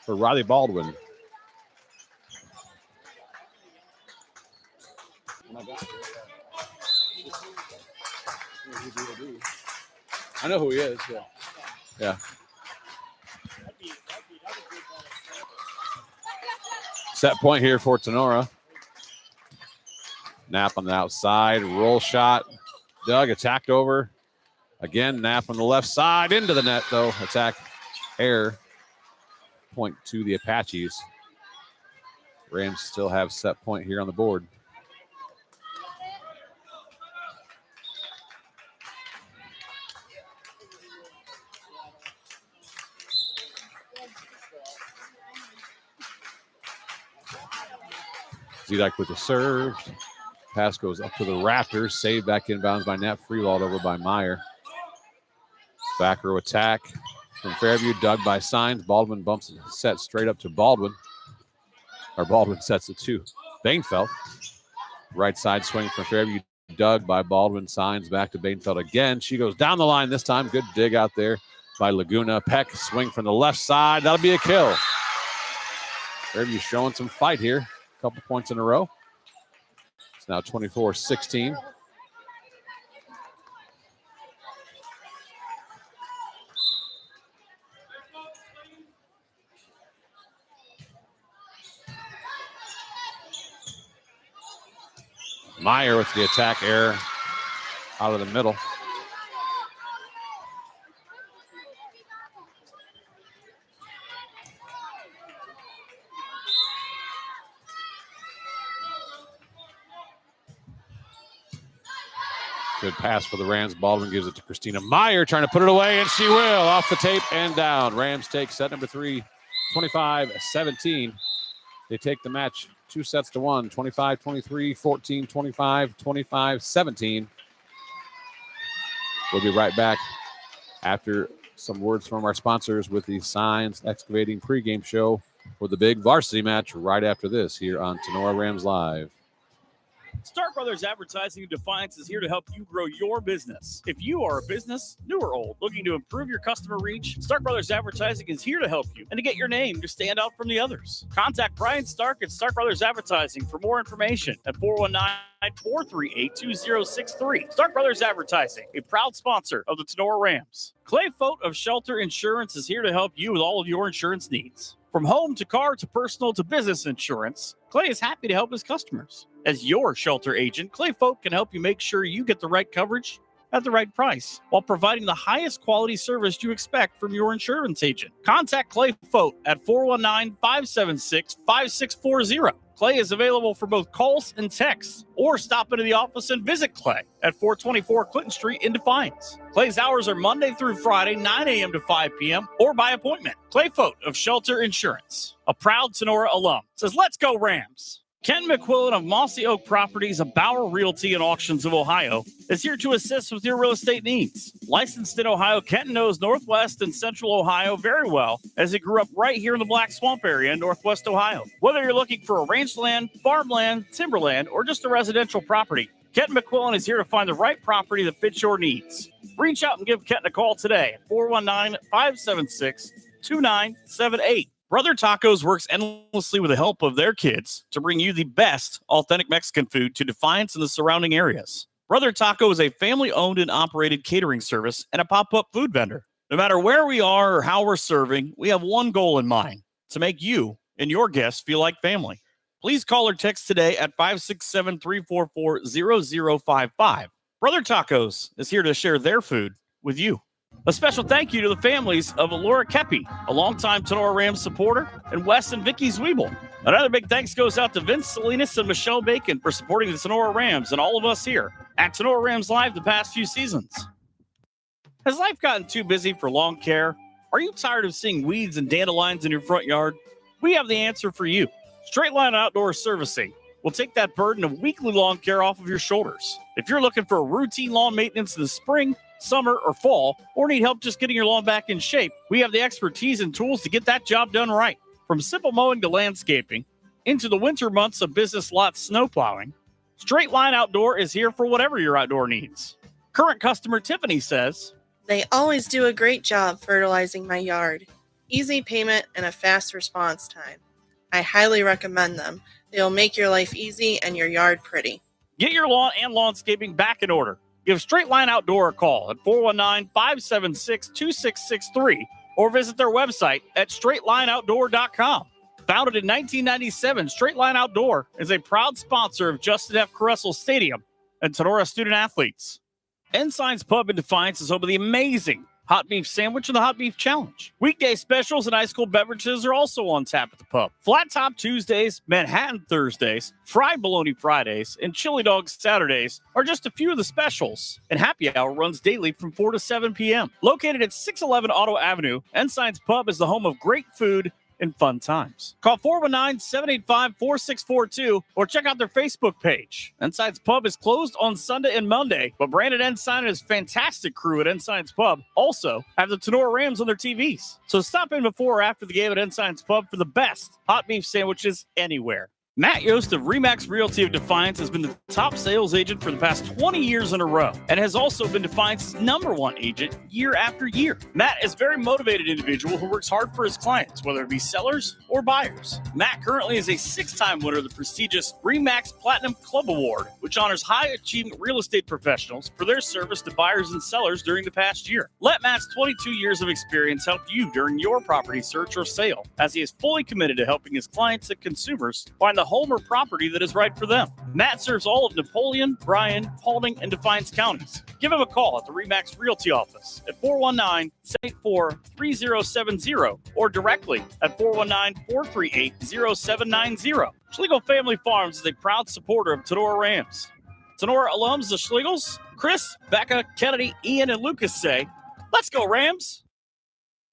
for Riley Baldwin. I know who he is. Yeah. Set point here for Tinora. Knapp on the outside, roll shot. Doug attacked over. Again, Knapp on the left side, into the net though. Attack error. Point to the Apaches. Rams still have set point here on the board. Zedek with the serve. Pass goes up to the rafters. Saved back inbounds by Knapp. Freewalled over by Meyer. Back row attack from Fairview. Dug by Signs. Baldwin bumps it set straight up to Baldwin. Or Baldwin sets it to Bainfeld. Right side swing from Fairview. Dug by Baldwin. Signs back to Bainfeld again. She goes down the line this time. Good dig out there by Laguna. Peck swing from the left side. That'll be a kill. Fairview showing some fight here. Couple points in a row. It's now 24-16. Meyer with the attack error out of the middle. Good pass for the Rams. Baldwin gives it to Christina Meyer, trying to put it away, and she will. Off the tape and down. Rams take set number 3, 25-17. They take the match 2 sets to 1, 25-23, 14-25, 25-17. We'll be right back after some words from our sponsors with the Signs Excavating pregame show for the big varsity match right after this here on Tinora Rams Live. Stark Brothers Advertising in Defiance is here to help you grow your business. If you are a business, new or old, looking to improve your customer reach, Stark Brothers Advertising is here to help you and to get your name to stand out from the others. Contact Brian Stark at Stark Brothers Advertising for more information at 419-438-2063. Stark Brothers Advertising, a proud sponsor of the Tinora Rams. Clay Fote of Shelter Insurance is here to help you with all of your insurance needs. From home to car to personal to business insurance, Clay is happy to help his customers. As your shelter agent, Clay Fote can help you make sure you get the right coverage at the right price while providing the highest quality service you expect from your insurance agent. Contact Clay Fote at 419-576-5640. Clay is available for both calls and texts, or stop into the office and visit Clay at 424 Clinton Street in Defiance. Clay's hours are Monday through Friday, 9 a.m. to 5 p.m. or by appointment. Clay Fote of Shelter Insurance, a proud Tinora alum, says, "Let's go Rams." Ken McQuillan of Mossy Oak Properties of Bauer Realty and Auctions of Ohio is here to assist with your real estate needs. Licensed in Ohio, Ken knows Northwest and Central Ohio very well, as he grew up right here in the Black Swamp area in Northwest Ohio. Whether you're looking for a ranchland, farmland, timberland, or just a residential property, Ken McQuillan is here to find the right property that fits your needs. Reach out and give Ken a call today at 419-576-2978. Brother Tacos works endlessly with the help of their kids to bring you the best authentic Mexican food to Defiance and the surrounding areas. Brother Taco is a family-owned and operated catering service and a pop-up food vendor. No matter where we are or how we're serving, we have one goal in mind: to make you and your guests feel like family. Please call or text today at 567-344-0055. Brother Tacos is here to share their food with you. A special thank you to the families of Laura Kepi, a longtime Tinora Rams supporter, and Wes and Vicky Zwiebel. Another big thanks goes out to Vince Salinas and Michelle Bacon for supporting the Tinora Rams and all of us here at Tinora Rams Live the past few seasons. Has life gotten too busy for lawn care? Are you tired of seeing weeds and dandelions in your front yard? We have the answer for you. Straight Line Outdoor Servicing will take that burden of weekly lawn care off of your shoulders. If you're looking for routine lawn maintenance in the spring, summer, or fall, or need help just getting your lawn back in shape, we have the expertise and tools to get that job done right. From simple mowing to landscaping, into the winter months of business lot snow plowing, Straight Line Outdoor is here for whatever your outdoor needs. Current customer Tiffany says, They always do a great job fertilizing my yard. Easy payment and a fast response time. I highly recommend them. They'll make your life easy and your yard pretty. get your lawn and landscaping back in order. Give Straight Line Outdoor a call at 419-576-2663 or visit their website at straightlineoutdoor.com. Founded in 1997, Straight Line Outdoor is a proud sponsor of Justin F. Caressel Stadium and Tinora student athletes. Ensign's Pub in Defiance is home of the amazing Hot Beef Sandwich and the Hot Beef Challenge. Weekday specials and ice cold beverages are also on tap at the pub. Flat Top Tuesdays, Manhattan Thursdays, Fried Bologna Fridays, and Chili Dogs Saturdays are just a few of the specials. And happy hour runs daily from 4 to 7 p.m. Located at 611 Auto Avenue, Ensign's Pub is the home of great food and fun times. Call 419-785-4642 or check out their Facebook page. Ensign's Pub is closed on Sunday and Monday, but Brandon Ensign and his fantastic crew at Ensign's Pub also have the Tinora Rams on their TVs. So stop in before or after the game at Ensign's Pub for the best hot beef sandwiches anywhere. Matt Yost of Remax Realty of Defiance has been the top sales agent for the past 20 years in a row and has also been Defiance's #1 agent year after year. Matt is a very motivated individual who works hard for his clients, whether it be sellers or buyers. Matt currently is a 6-time winner of the prestigious Remax Platinum Club Award, which honors high achievement real estate professionals for their service to buyers and sellers during the past year. Let Matt's 22 years of experience help you during your property search or sale, as he is fully committed to helping his clients and consumers find the home or property that is right for them. Matt serves all of Napoleon, Bryan, Paulding, and Defiance counties. Give him a call at the Remax Realty office at 419-784-3070 or directly at 419-438-0790. Schlegel Family Farms is a proud supporter of Tinora Rams. Tinora alums, the Schlegels, Chris, Becca, Kennedy, Ian, and Lucas say, "Let's go Rams!"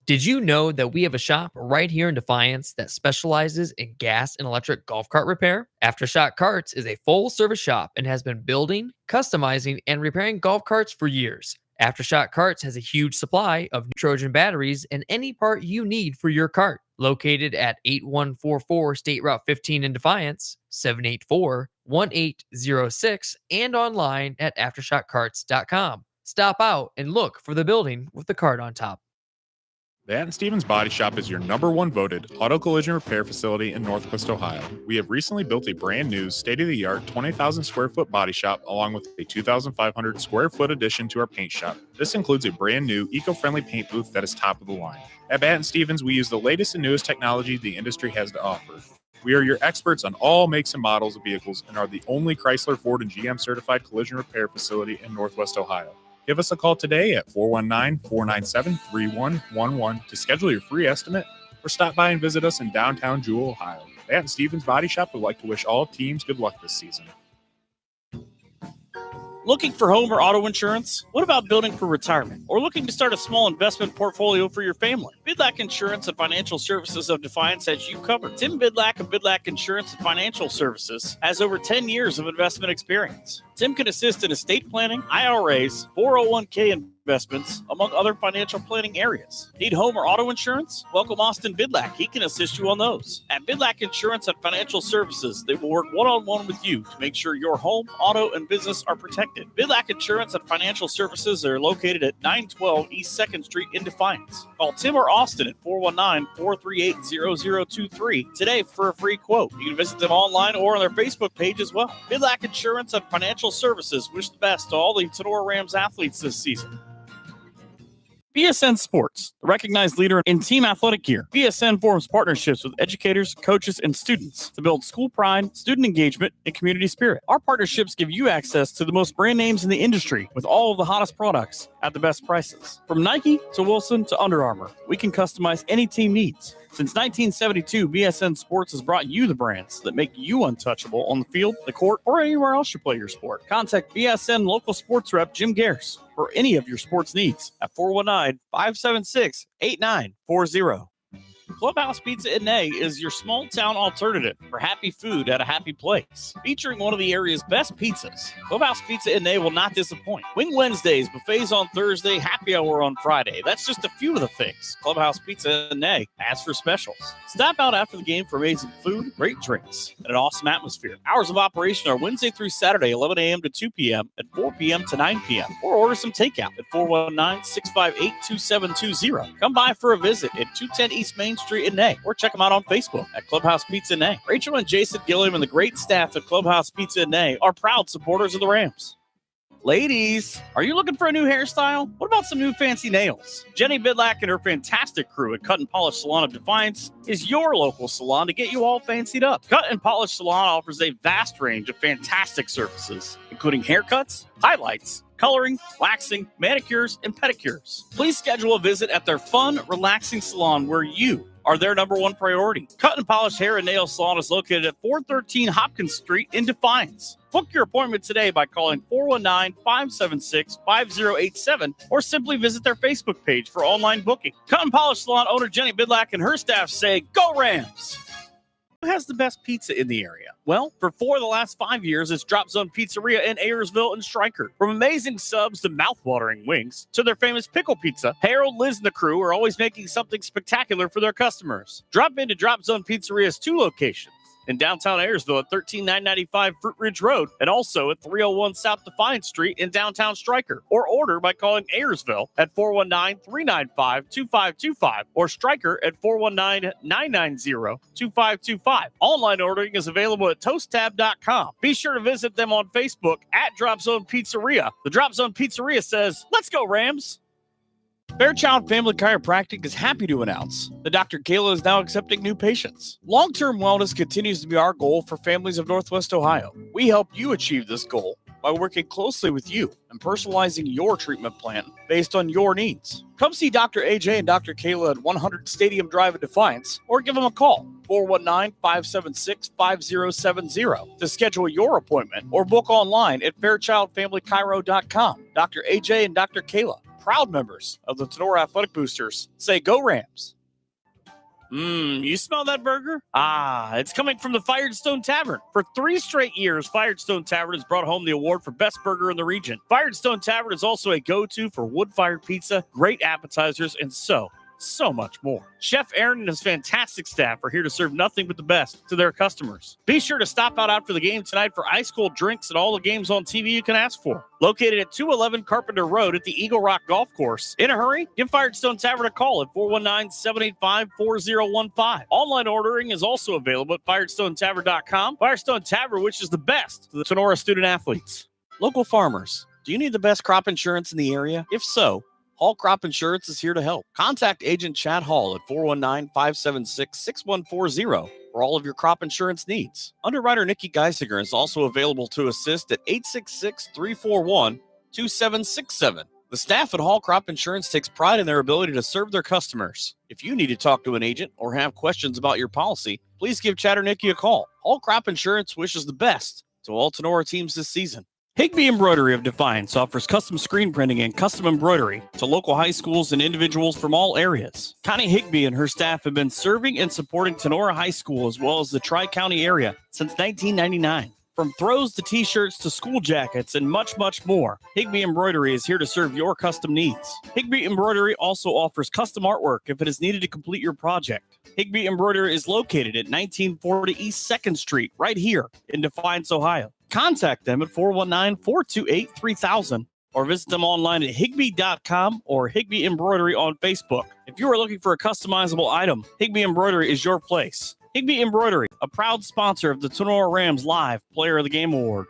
Did you know that we have a shop right here in Defiance that specializes in gas and electric golf cart repair? Aftershock Carts is a full-service shop and has been building, customizing, and repairing golf carts for years. Aftershock Carts has a huge supply of Trojan batteries and any part you need for your cart. Located at 8144 State Route 15 in Defiance, 784-1806, and online at aftershockcarts.com. Stop out and look for the building with the cart on top. That & Stevens Body Shop is your #1 voted auto collision repair facility in Northwest Ohio. We have recently built a brand new state-of-the-art 20,000 square foot body shop along with a 2,500 square foot addition to our paint shop. This includes a brand new eco-friendly paint booth that is top of the line. At Batt & Stevens, we use the latest and newest technology the industry has to offer. We are your experts on all makes and models of vehicles and are the only Chrysler, Ford, and GM certified collision repair facility in Northwest Ohio. Give us a call today at 419-497-3111 to schedule your free estimate or stop by and visit us in downtown Jewell, Ohio. Batt & Stevens Body Shop would like to wish all teams good luck this season. Looking for home or auto insurance? What about building for retirement? Or looking to start a small investment portfolio for your family? Bidlack Insurance and Financial Services of Defiance has you covered. Tim Bidlack of Bidlack Insurance and Financial Services has over 10 years of investment experience. Tim can assist in estate planning, IRAs, 401k investments, among other financial planning areas. Need home or auto insurance? Welcome Austin Bidlack. He can assist you on those. At Bidlack Insurance and Financial Services, they will work one-on-one with you to make sure your home, auto, and business are protected. Bidlack Insurance and Financial Services are located at 912 East 2nd Street in Defiance. Call Tim or Austin at 419-438-0023 today for a free quote. You can visit them online or on their Facebook page as well. Bidlack Insurance and Financial Services wish the best to all the Tinora Rams athletes this season. BSN Sports, the recognized leader in team athletic gear. BSN forms partnerships with educators, coaches, and students to build school pride, student engagement, and community spirit. Our partnerships give you access to the most brand names in the industry with all of the hottest products at the best prices. From Nike to Wilson to Under Armour, we can customize any team needs. Since 1972, BSN Sports has brought you the brands that make you untouchable on the field, the court, or anywhere else you play your sport. Contact BSN local sports rep Jim Garris for any of your sports needs at 419-576-8940. Clubhouse Pizza in A is your small town alternative for happy food at a happy place. Featuring one of the area's best pizzas, Clubhouse Pizza in A will not disappoint. Wing Wednesdays, buffets on Thursday, happy hour on Friday. That's just a few of the things Clubhouse Pizza in A has for specials. Stop out after the game for amazing food, great drinks, and an awesome atmosphere. Hours of operation are Wednesday through Saturday, 11 a.m. to 2 p.m. and 4 p.m. to 9 p.m. Or order some takeout at 419-658-2720. Come by for a visit at 210 East Main Street in A, or check them out on Facebook at Clubhouse Pizza in A. Rachel and Jason Gilliam and the great staff at Clubhouse Pizza in A are proud supporters of the Rams. Ladies, are you looking for a new hairstyle? What about some new fancy nails? Jenny Bidlack and her fantastic crew at Cut and Polish Salon of Defiance is your local salon to get you all fancied up. Cut and Polish Salon offers a vast range of fantastic services, including haircuts, highlights, coloring, waxing, manicures, and pedicures. Please schedule a visit at their fun, relaxing salon where you are their number one priority. Cut and Polish Hair and Nail Salon is located at 413 Hopkins Street in Defiance. Book your appointment today by calling 419-576-5087 or simply visit their Facebook page for online booking. Cut and Polish Salon owner Jenny Bidlack and her staff say, "Go Rams!" Who has the best pizza in the area? Well, for 4 of the last 5 years, it's Drop Zone Pizzeria in Ayersville and Stryker. From amazing subs to mouth-watering wings to their famous pickle pizza, Harold, Liz, and the crew are always making something spectacular for their customers. Drop into Drop Zone Pizzeria's 2 locations. In downtown Ayersville at 13995 Fruit Ridge Road, and also at 301 South Defiance Street in downtown Stryker. Or order by calling Ayersville at 419-395-2525 or Stryker at 419-990-2525. Online ordering is available at toasttab.com. Be sure to visit them on Facebook at Drop Zone Pizzeria. The Drop Zone Pizzeria says, "Let's go Rams!" Fairchild Family Chiropractic is happy to announce that Dr. Kayla is now accepting new patients. Long-term wellness continues to be our goal for families of Northwest Ohio. We help you achieve this goal by working closely with you and personalizing your treatment plan based on your needs. Come see Dr. AJ and Dr. Kayla at 100 Stadium Drive in Defiance or give them a call, 419-576-5070 to schedule your appointment or book online at fairchildfamilychiro.com. Dr. AJ and Dr. Kayla, proud members of the Tinora Athletic Boosters, say go Rams. You smell that burger? It's coming from the Firestone Tavern. For 3 straight years, Firestone Tavern has brought home the award for best burger in the region. Firestone Tavern is also a go-to for wood-fired pizza, great appetizers, and so much more. Chef Aaron and his fantastic staff are here to serve nothing but the best to their customers. Be sure to stop out after the game tonight for ice cold drinks and all the games on TV you can ask for. Located at 211 Carpenter Road at the Eagle Rock Golf Course. In a hurry, give Firestone Tavern a call at 419-785-4015. Online ordering is also available at firestonetavern.com. Firestone Tavern wishes the best to the Tinora student athletes. Local farmers, do you need the best crop insurance in the area? If so, Hall Crop Insurance is here to help. Contact Agent Chad Hall at 419-576-6140 for all of your crop insurance needs. Underwriter Nikki Geisinger is also available to assist at 866-341-2767. The staff at Hall Crop Insurance takes pride in their ability to serve their customers. If you need to talk to an agent or have questions about your policy, please give Chad or Nikki a call. Hall Crop Insurance wishes the best to all Tinora teams this season. Higby Embroidery of Defiance offers custom screen printing and custom embroidery to local high schools and individuals from all areas. Connie Higby and her staff have been serving and supporting Tinora High School as well as the Tri-County area since 1999. From throws to t-shirts to school jackets and much, much more, Higby Embroidery is here to serve your custom needs. Higby Embroidery also offers custom artwork if it is needed to complete your project. Higby Embroidery is located at 1940 East 2nd Street, right here in Defiance, Ohio. Contact them at 419-428-3000 or visit them online at higby.com or Higby Embroidery on Facebook. If you are looking for a customizable item, Higby Embroidery is your place. Higby Embroidery, a proud sponsor of the Tinora Rams Live Player of the Game Award.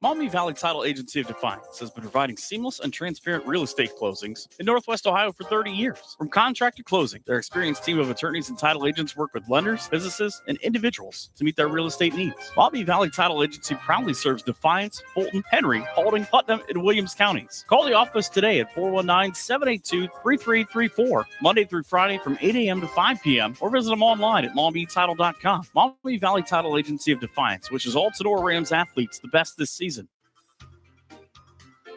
Maumee Valley Title Agency of Defiance has been providing seamless and transparent real estate closings in Northwest Ohio for 30 years. From contract to closing, their experienced team of attorneys and title agents work with lenders, businesses, and individuals to meet their real estate needs. Maumee Valley Title Agency proudly serves Defiance, Fulton, Henry, Paulding, Putnam, and Williams counties. Call the office today at 419-782-3334, Monday through Friday from 8 a.m. to 5 p.m., or visit them online at maumeetitle.com. Maumee Valley Title Agency of Defiance, which is all Tinora Rams athletes the best this season.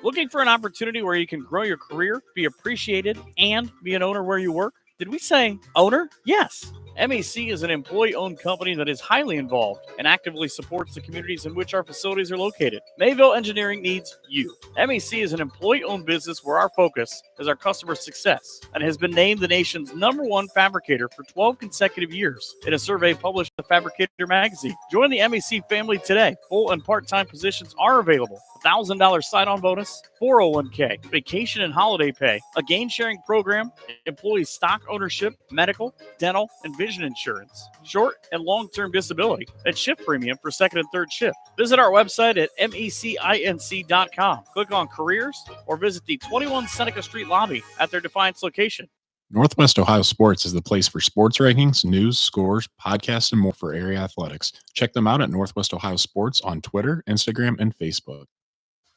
Looking for an opportunity where you can grow your career, be appreciated, and be an owner where you work? Did we say owner? Yes. MEC is an employee-owned company that is highly involved and actively supports the communities in which our facilities are located. Mayville Engineering needs you. MEC is an employee-owned business where our focus is our customer success and has been named the nation's #1 fabricator for 12 consecutive years in a survey published in the Fabricator magazine. Join the MEC family today. Full and part-time positions are available. $1,000 sign-on bonus, 401k, vacation and holiday pay, a gain-sharing program, employee stock ownership, medical, dental, and vision insurance, short and long-term disability, and shift premium for second and third shift. Visit our website at mecinc.com. Click on careers or visit the 21 Seneca Street lobby at their Defiance location. Northwest Ohio Sports is the place for sports rankings, news, scores, podcasts, and more for area athletics. Check them out at Northwest Ohio Sports on Twitter, Instagram, and Facebook.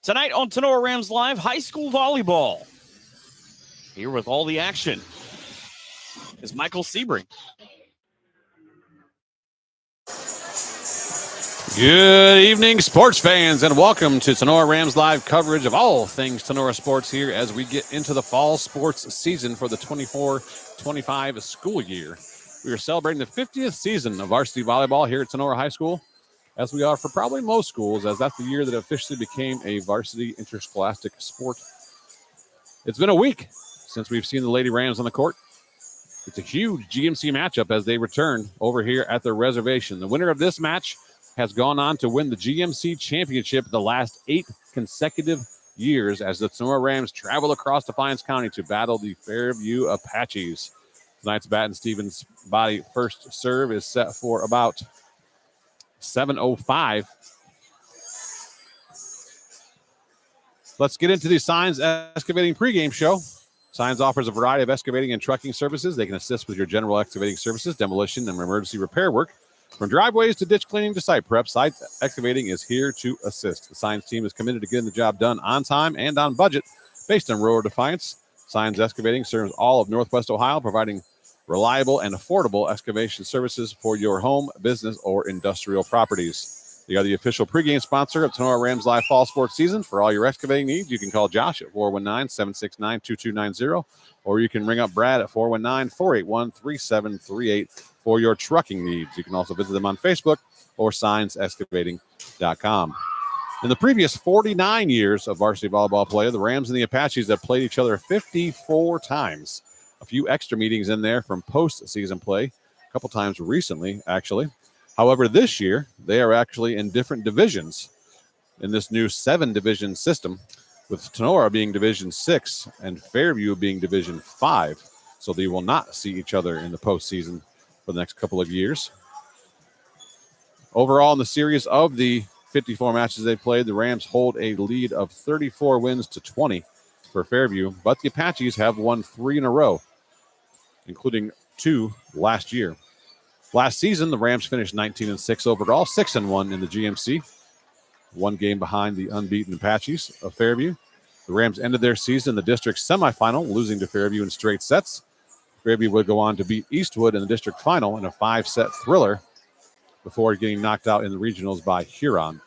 Tonight on Tinora Rams Live, high school volleyball. Here with all the action is Michael Sebring. Good evening, sports fans, and welcome to Tinora Rams Live coverage of all things Tinora sports here as we get into the fall sports season for the 24-25 school year. We are celebrating the 50th season of varsity volleyball here at Tinora High School, as we are for probably most schools, as that's the year that officially became a varsity interscholastic sport. It's been a week since we've seen the Lady Rams on the court. It's a huge GMC matchup as they return over here at their reservation. The winner of this match has gone on to win the GMC championship the last 8 consecutive years as the Tinora Rams travel across Defiance County to battle the Fairview Apaches. Tonight's Baton Stevens body first serve is set for about 7:05. Let's get into the Signs Excavating pregame show. Signs offers a variety of excavating and trucking services. They can assist with your general excavating services, demolition, and emergency repair work. From driveways to ditch cleaning to site prep, Signs Excavating is here to assist. The Signs team is committed to getting the job done on time and on budget. Based in rural Defiance, Signs Excavating serves all of Northwest Ohio, providing reliable and affordable excavation services for your home, business, or industrial properties. They are the official pregame sponsor of Tinora Rams Live Fall Sports Season. For all your excavating needs, you can call Josh at 419-769-2290, or you can ring up Brad at 419-481-3738 for your trucking needs. You can also visit them on Facebook or signsexcavating.com. In the previous 49 years of varsity volleyball play, the Rams and the Apaches have played each other 54 times. A few extra meetings in there from postseason play, a couple times recently, actually. However, this year, they are actually in different divisions in this new 7-division system, with Tinora being Division 6 and Fairview being Division 5. So they will not see each other in the postseason for the next couple of years. Overall, in the series of the 54 matches they played, the Rams hold a lead of 34 wins to 20 for Fairview, but the Apaches have won 3 in a row, including 2 last year. Last season, the Rams finished 19-6 overall, 6-1 in the GMC, 1 game behind the unbeaten Apaches of Fairview. The Rams ended their season in the district semifinal, losing to Fairview in straight sets. Fairview would go on to beat Eastwood in the district final in a 5-set thriller before getting knocked out in the regionals by Huron.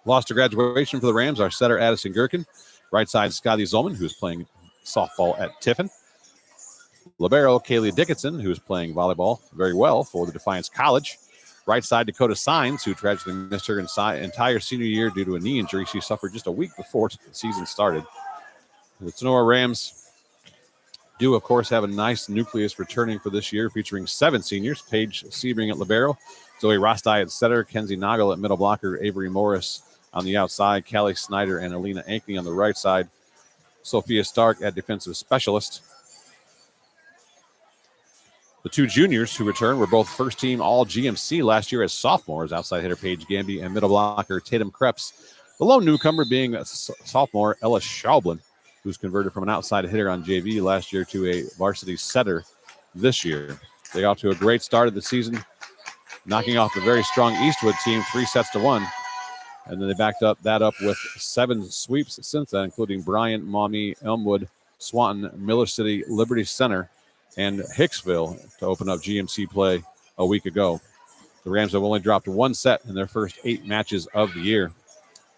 Lost to graduation for the Rams are setter Addison Gherkin, right side Scotty Zolman, who is playing softball at Tiffin. Libero Kaylee Dickinson, who is playing volleyball very well for the Defiance College. Right side Dakota Signs, who tragically missed her entire senior year due to a knee injury she suffered just a week before the season started. The Tinora Rams do, of course, have a nice nucleus returning for this year, featuring 7 seniors: Paige Sebring at libero, Zoe Rostai at setter, Kenzie Nagel at middle blocker, Avery Morris on the outside, Callie Snyder and Alina Ankney on the right side, Sophia Stark at defensive specialist. The 2 juniors who returned were both first-team All-GMC last year as sophomores, outside hitter Paige Gamby and middle blocker Tatum Krebs. The lone newcomer being sophomore Ella Schaublin, who's converted from an outside hitter on JV last year to a varsity setter this year. They got to a great start of the season, knocking off the very strong Eastwood team 3-1. And then they backed that up with 7 sweeps since then, including Bryant, Maumee, Elmwood, Swanton, Miller City, Liberty Center, and Hicksville to open up GMC play a week ago. The Rams have only dropped 1 set in their first 8 matches of the year.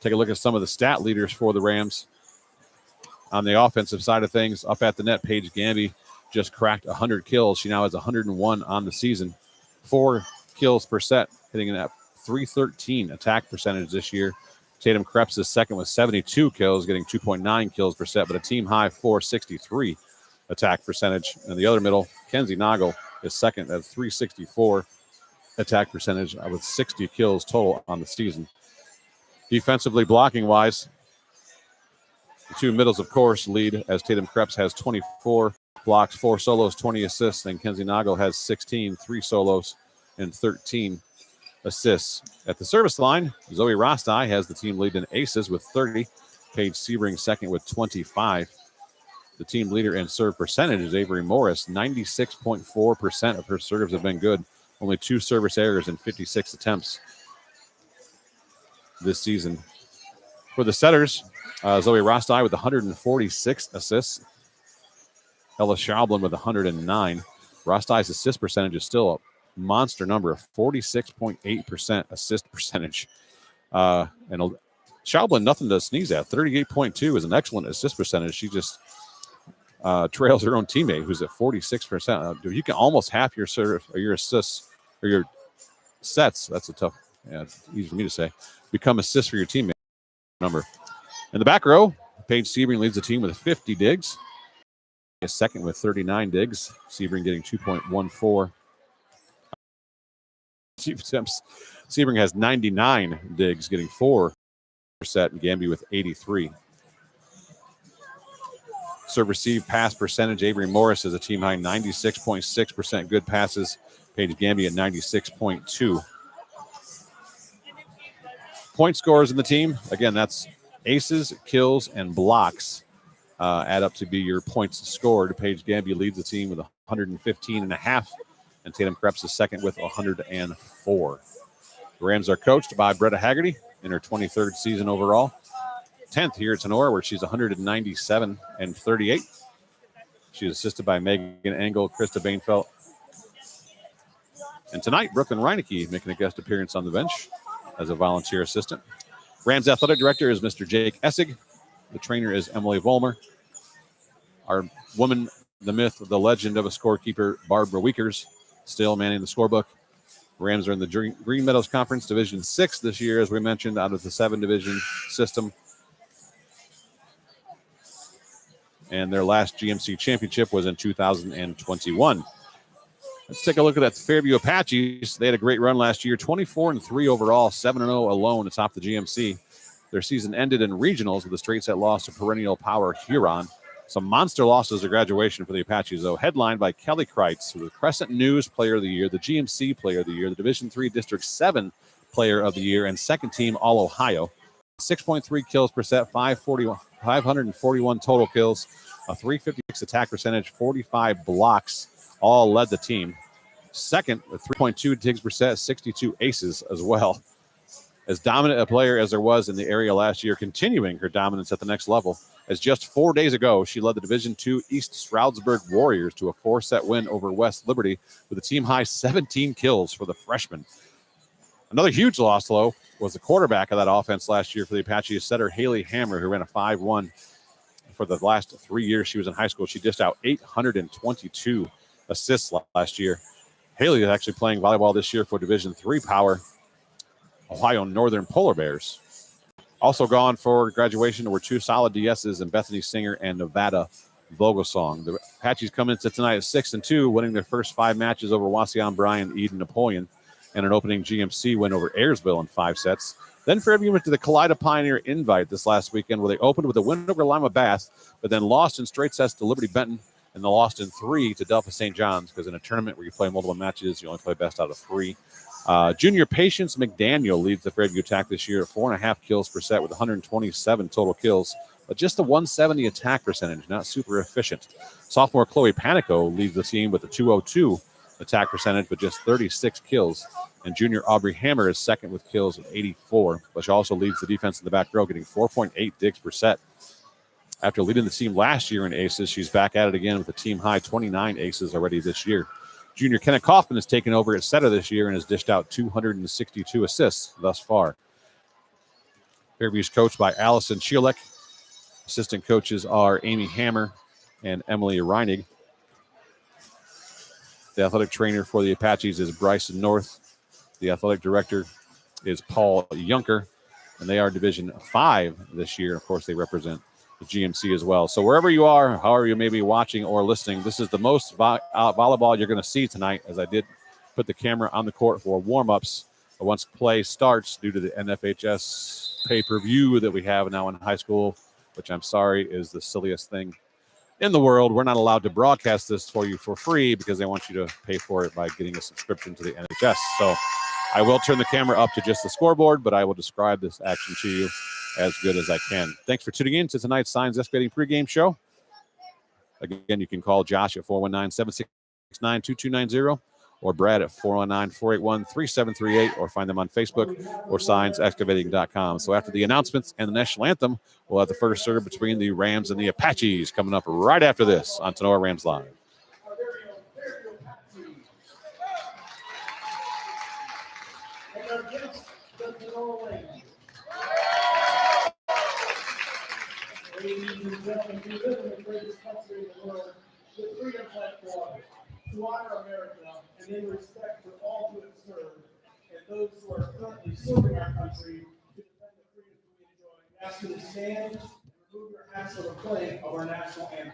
Take a look at some of the stat leaders for the Rams. On the offensive side of things, up at the net, Paige Gamby just cracked 100 kills. She now has 101 on the season. 4 kills per set, hitting at 313 attack percentage this year. Tatum Krebs is second with 72 kills, getting 2.9 kills per set, but a team high 463 attack percentage. And the other middle, Kenzie Nagel, is second at 364 attack percentage with 60 kills total on the season. Defensively, blocking-wise, the two middles, of course, lead as Tatum Krebs has 24 blocks, 4 solos, 20 assists, and Kenzie Nagel has 16, 3 solos, and 13 assists. At the service line, Zoe Rostai has the team lead in aces with 30. Paige Sebring second with 25. The team leader in serve percentage is Avery Morris. 96.4% of her serves have been good. Only 2 service errors in 56 attempts this season. For the setters, Zoe Rostai with 146 assists. Ella Schaublin with 109. Rostai's assist percentage is still a monster number of 46.8% assist percentage. And Schaublin, nothing to sneeze at. 38.2 is an excellent assist percentage. She just trails her own teammate, who's at 46%. You can almost half your serve or your assists or your sets. That's a tough, it's easy for me to say. Become assists for your teammate number. In the back row, Paige Sebring leads the team with 50 digs. Is second with 39 digs. Sebring getting 2.14 attempts. Sebring has 99 digs, getting 4 per set, and Gamby with 83. Serve receive pass percentage, Avery Morris is a team high 96.6% good passes. Paige Gamby at 96.2. Point scorers in the team, again, that's aces, kills, and blocks. Add up to be your points scored. Paige Gamby leads the team with 115.5, and Tatum Krebs is second with 104. The Rams are coached by Bretta Haggerty in her 23rd season overall. 10th here at Tinora, where she's 197 and 38. She's assisted by Megan Engel, Krista Bainfeld. And tonight, Brooklyn Reinecke making a guest appearance on the bench as a volunteer assistant. Rams athletic director is Mr. Jake Essig. The trainer is Emily Vollmer. Our woman, the myth, the legend of a scorekeeper, Barbara Weekers, still manning the scorebook. Rams are in the Green Meadows Conference Division 6 this year, as we mentioned, out of the 7-division system. And their last GMC championship was in 2021. Let's take a look at that Fairview Apaches. They had a great run last year, 24-3 overall, 7-0 alone atop the GMC. Their season ended in regionals with a straight set loss to perennial power Huron. Some monster losses at graduation for the Apaches, though, headlined by Kelly Kreitz, who was the Crescent News Player of the Year, the GMC Player of the Year, the Division III District 7 Player of the Year, and second team All-Ohio. 6.3 kills per set, 541 total kills, a 356 attack percentage, 45 blocks, all led the team. Second with 3.2 digs per set, 62 aces as well. As dominant a player as there was in the area last year, continuing her dominance at the next level. As just 4 days ago, she led the Division II East Stroudsburg Warriors to a 4-set win over West Liberty with a team-high 17 kills for the freshman. Another huge loss, though, was the quarterback of that offense last year for the Apaches, setter Haley Hammer, who ran a 5-1 for the last 3 years she was in high school. She dished out 822 assists last year. Haley is actually playing volleyball this year for Division III Power Ohio Northern Polar Bears. Also gone for graduation were 2 solid DSs in Bethany Singer and Nevada Vogelsong. The Apaches come into tonight at 6-2, winning their first 5 matches over Wasion Bryan, Eden, Napoleon, and an opening GMC win over Ayersville in 5 sets. Then Fairview went to the Kalida Pioneer Invite this last weekend, where they opened with a win over Lima Bath, but then lost in straight sets to Liberty Benton, and they lost in 3 to Delta St. John's, because in a tournament where you play multiple matches, you only play best out of 3. Junior Patience McDaniel leads the Fairview attack this year at 4.5 kills per set with 127 total kills, but just a 170 attack percentage, not super efficient. Sophomore Chloe Panico leads the team with a 202 attack percentage, but just 36 kills. And junior Aubrey Hammer is second with kills of 84, but she also leads the defense in the back row, getting 4.8 digs per set. After leading the team last year in aces, she's back at it again with a team-high 29 aces already this year. Junior Kenneth Kaufman has taken over at setter this year and has dished out 262 assists thus far. Fairview's coached by Allison Chielek. Assistant coaches are Amy Hammer and Emily Reinig. The athletic trainer for the Apaches is Bryson North. The athletic director is Paul Yunker, and they are Division 5 this year. Of course, they represent the GMC as well. So wherever you are, however you may be watching or listening, this is the most volleyball you're going to see tonight, as I did put the camera on the court for warm-ups once play starts due to the NFHS pay-per-view that we have now in high school, which I'm sorry is the silliest thing in the world. We're not allowed to broadcast this for you for free because they want you to pay for it by getting a subscription to the NHS. So I will turn the camera up to just the scoreboard, but I will describe this action to you as good as I can. Thanks for tuning in to tonight's Signs Excavating pregame show. Again, you can call Josh at 419-769-2290 or Brad at 419-481-3738 or find them on Facebook or signsexcavating.com. So after the announcements and the national anthem, we'll have the first serve between the Rams and the Apaches coming up right after this on Tinora Rams Live. Ladies and gentlemen, we live in the greatest country in the world, with freedom like water, to honor America and in respect for all who have served, and those who are currently serving our country to defend the freedoms we enjoy. I ask you to stand and remove your hats for the playing of our national anthem.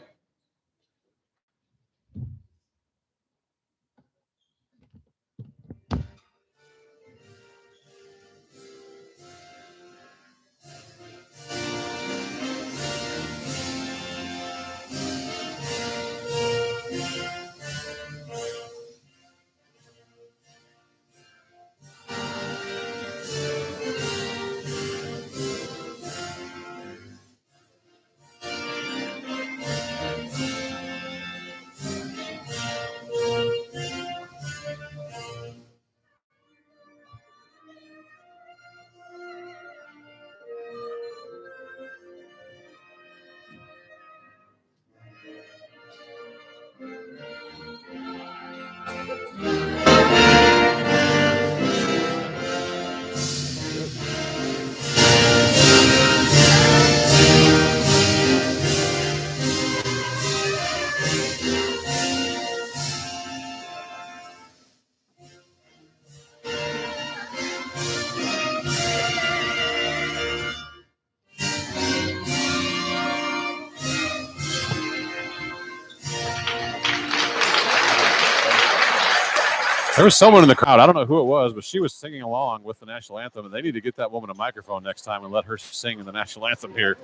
There was someone in the crowd, I don't know who it was, but she was singing along with the national anthem, and they need to get that woman a microphone next time and let her sing in the national anthem here,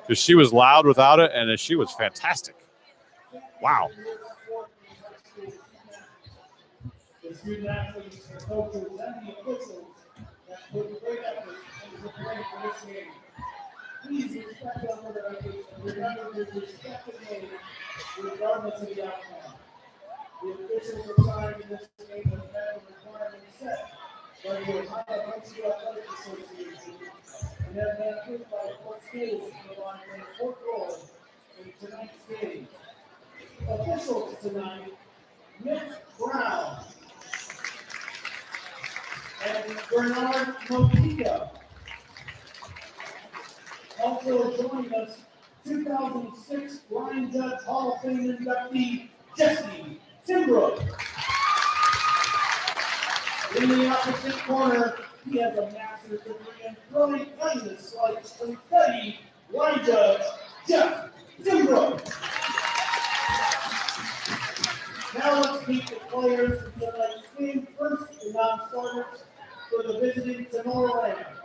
because she was loud without it, and she was fantastic. Wow. The student athletes, the coaches, and the officials that put great effort into preparing for this game. Please respect our other athletes and remember to respect the game regardless of the outcome. The officials are signed in this game with medical requirements set by the Ohio High School Athletic Association and have been approved by the court schools to provide an important role in tonight's game. Officials tonight, Nick Brown and Bernard Motika. Also joining us, 2006 Blind Judge Hall of Fame inductee Jesse Timbrook. In the opposite corner, he has a master's degree in throwing kindness like confetti. Blind Judge Jeff Timbrook. Now let's meet the players for tonight's game. First, the non-starters for the visiting Tinora Rams.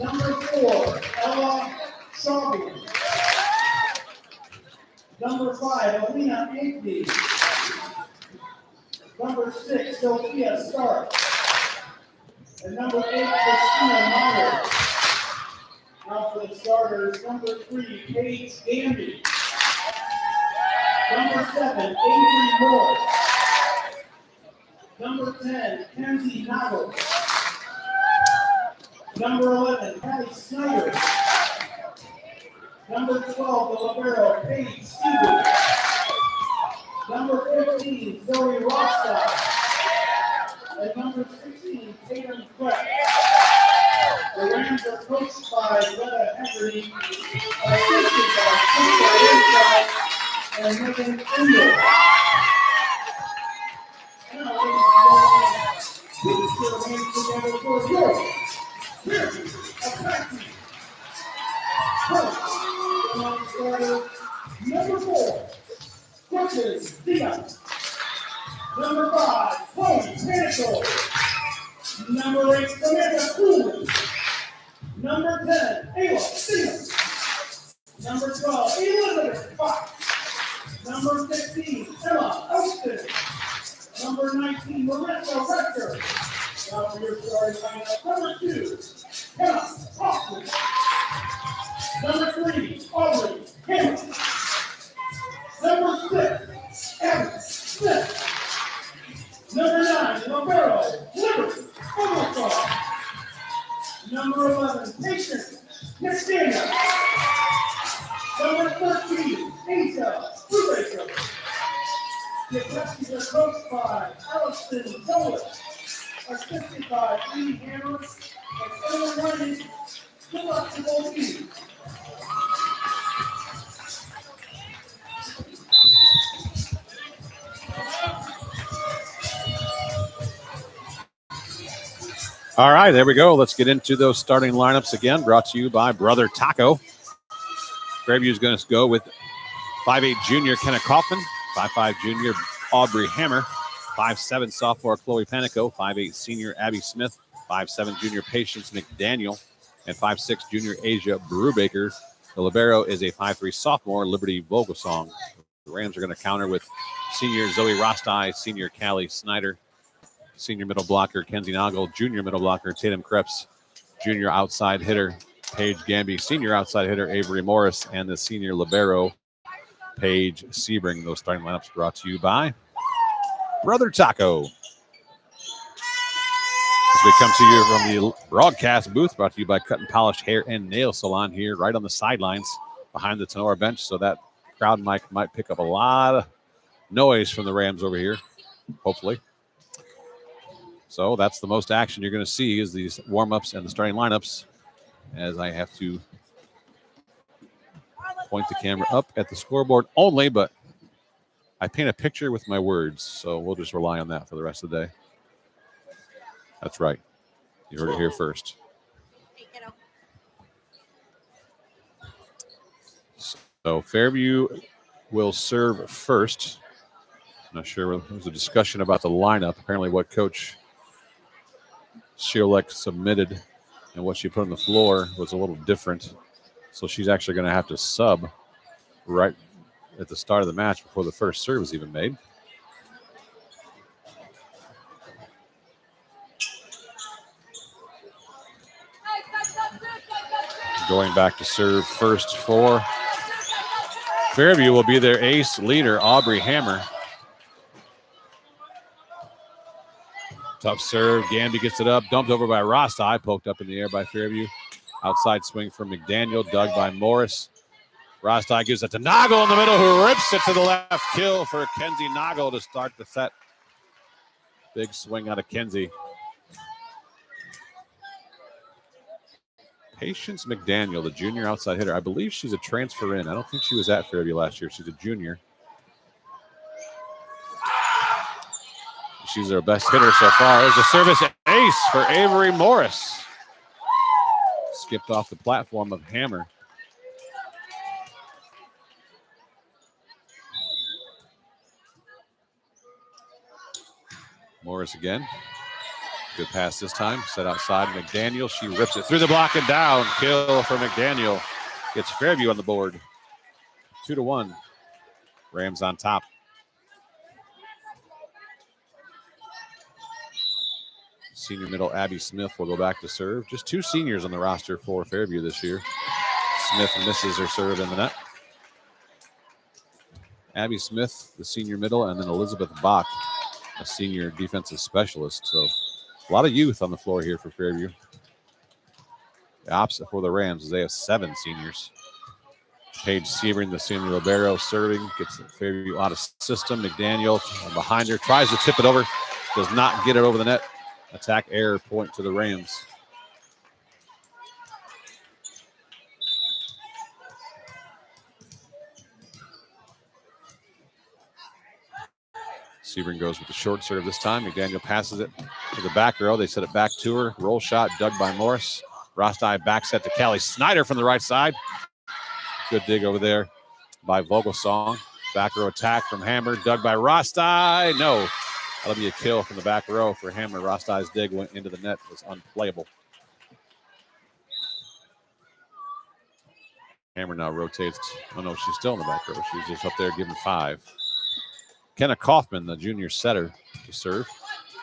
Number 4, Ella Schaubing. Number 5, Alina Ankney. Number 6, Sophia Stark. And number 8, Christina Meyer. Now for the starters, number 3, Paige Gandy. Number 7, Avery Moore. Number 10, Kenzie Nagel. Number 11, Patty Snyder. Number 12, the libero, Paige Stevens. Number 15, Zoe Rostock. And number 16, Tatum Brett. The Rams are coached by Greta Henry, assisted by Cynthia Inside and Megan Engel. their hands together for your Fairview attack team. First, on starter, number 4, Brooklyn Diaz. Number 5, Chloe Pinnacle. Number 8, Samantha Cooley. Number 10, Ayla Stevens. Number 12, Elizabeth Fox. Number 16, Emma Austin. Number 19, Marissa Rector. Now for your starting lineup, number 2, Hannah Hoffman. Number 3, Aubrey Hammond. Number 6, Evan Smith. Number 9, Roberto Liberty Oglestar. Number 11, Patience Christina. Number 13, Asa Brubaker. The Texans are coached by Allison Dolan, assisted by Lee Hammer, and early running, Delectable E. All right, there we go. Let's get into those starting lineups again, brought to you by Brother Taco. Fairview is going to go with 5'8" junior Kenneth Kaufman, 5'5" junior Aubrey Hammer, 5'7" sophomore Chloe Panico, 5'8" senior Abby Smith, 5'7" junior Patience McDaniel, and 5'6" junior Asia Brubaker. The libero is a 5'3" sophomore Liberty Vogelsong. The Rams are going to counter with senior Zoe Rostai, senior Callie Snyder, senior middle blocker Kenzie Noggle, junior middle blocker Tatum Krebs, junior outside hitter Paige Gamby, senior outside hitter Avery Morris, and the senior libero Paige Sebring. Those starting lineups brought to you by Brother Taco. As we come to you from the broadcast booth, brought to you by Cut and Polish Hair and Nail Salon here right on the sidelines behind the Tinora bench, so that crowd mic might pick up a lot of noise from the Rams over here, hopefully. So that's the most action you're going to see is these warm-ups and the starting lineups, as I have to point the camera up at the scoreboard only, but I paint a picture with my words, so we'll just rely on that for the rest of the day. That's right. You heard it here first. So Fairview will serve first. I'm not sure. There was a discussion about the lineup. Apparently what Coach Shiolek submitted and what she put on the floor was a little different. So she's actually going to have to sub right at the start of the match before the first serve is even made. Going back to serve first for Fairview will be their ace leader, Aubrey Hammer. Tough serve. Gamby gets it up. Dumped over by Rostai. Poked up in the air by Fairview. Outside swing from McDaniel. Dug by Morris. Rostai gives it to Noggle in the middle, who rips it to the left. Kill for Kenzie Noggle to start the set. Big swing out of Kenzie. Patience McDaniel, the junior outside hitter. I believe she's a transfer in. I don't think she was at Fairview last year. She's a junior. She's their best hitter so far. There's a service ace for Avery Morris. Skipped off the platform of Hammer. Morris again. Good pass this time. Set outside McDaniel. She rips it through the block and down. Kill for McDaniel. Gets Fairview on the board. 2-1. Rams on top. Senior middle Abby Smith will go back to serve. Just two seniors on the roster for Fairview this year. Smith misses her serve in the net. Abby Smith, the senior middle, and then Elizabeth Bach, a senior defensive specialist. So a lot of youth on the floor here for Fairview. The opposite for the Rams is they have 7 seniors. Paige Sebring, the senior libero, serving, gets Fairview out of system. McDaniel behind her, tries to tip it over, does not get it over the net. Attack error, point to the Rams. Sebring goes with the short serve this time. McDaniel passes it To the back row, they set it back to her. Roll shot dug by Morris. Rosti back set to Callie Snyder from the right side. Good dig over there by Vogelsong. Back row attack from Hammer, dug by Rosti. No, that'll be a kill from the back row for Hammer. Rosti's dig went into the net. It was unplayable. Hammer now rotates. Oh, no, she's still in the back row. She's just up there giving 5. Kenna Kaufman, the junior setter, to serve.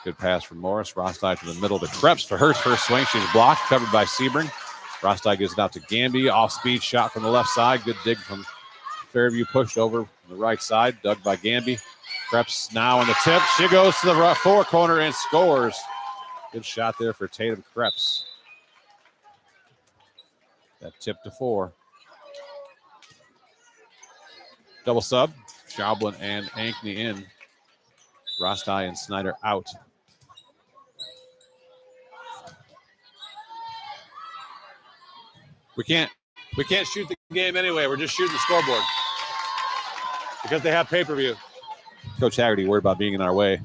Good pass from Morris. Rosti to the middle to Krebs for her first swing. She's blocked, covered by Sebring. Rosti gives it out to Gamby. Off-speed shot from the left side. Good dig from Fairview, pushed over on the right side. Dug by Gamby. Krebs now on the tip. She goes to the 4 corner and scores. Good shot there for Tatum Krebs. That tip to 4. Double sub. Schaublin and Ankney in. Rosti and Snyder out. We can't shoot the game anyway. We're just shooting the scoreboard because they have pay-per-view. Coach Haggerty worried about being in our way.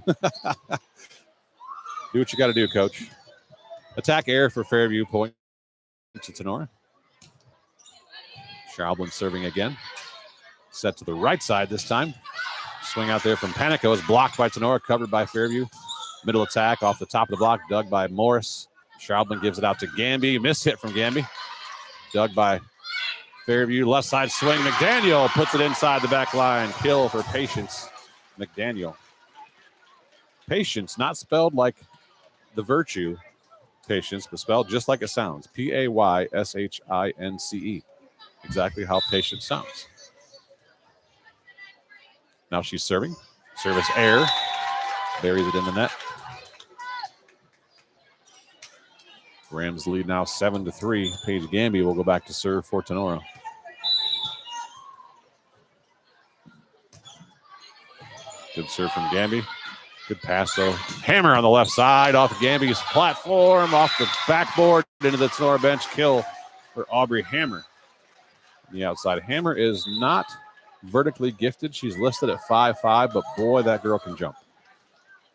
Do what you got to do, Coach. Attack air for Fairview, point to Tinora. Schaublin serving again. Set to the right side this time. Swing out there from Panico is blocked by Tinora, covered by Fairview. Middle attack off the top of the block, dug by Morris. Schaublin gives it out to Gamby. Missed hit from Gamby. Dug by Fairview. Left side swing. McDaniel puts it inside the back line. Kill for Patience. McDaniel. Patience, not spelled like the virtue Patience, but spelled just like it sounds. Payshintce. Exactly how Patience sounds. Now she's serving. Service air. Buries it in the net. Rams lead now 7-3. Paige Gamby will go back to serve for Tinora. Good serve from Gamby. Good pass, though. Hammer on the left side off of Gamby's platform, off the backboard, into the Tinora bench. Kill for Aubrey Hammer. On the outside, Hammer is not vertically gifted. She's listed at 5'5", but boy, that girl can jump.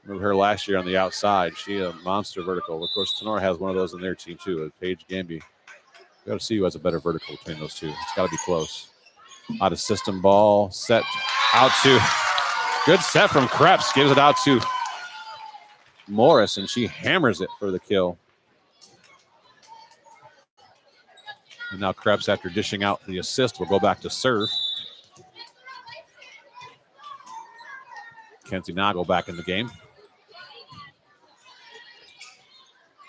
Remember her last year on the outside. She a monster vertical. Of course, Tinora has one of those in their team, too. Paige Gamby. Got to see who has a better vertical between those two. It's got to be close. Out of system ball. Set out to... Good set from Krebs. Gives it out to Morris, and she hammers it for the kill. And now Krebs, after dishing out the assist, will go back to serve. Kenzie Nagle back in the game.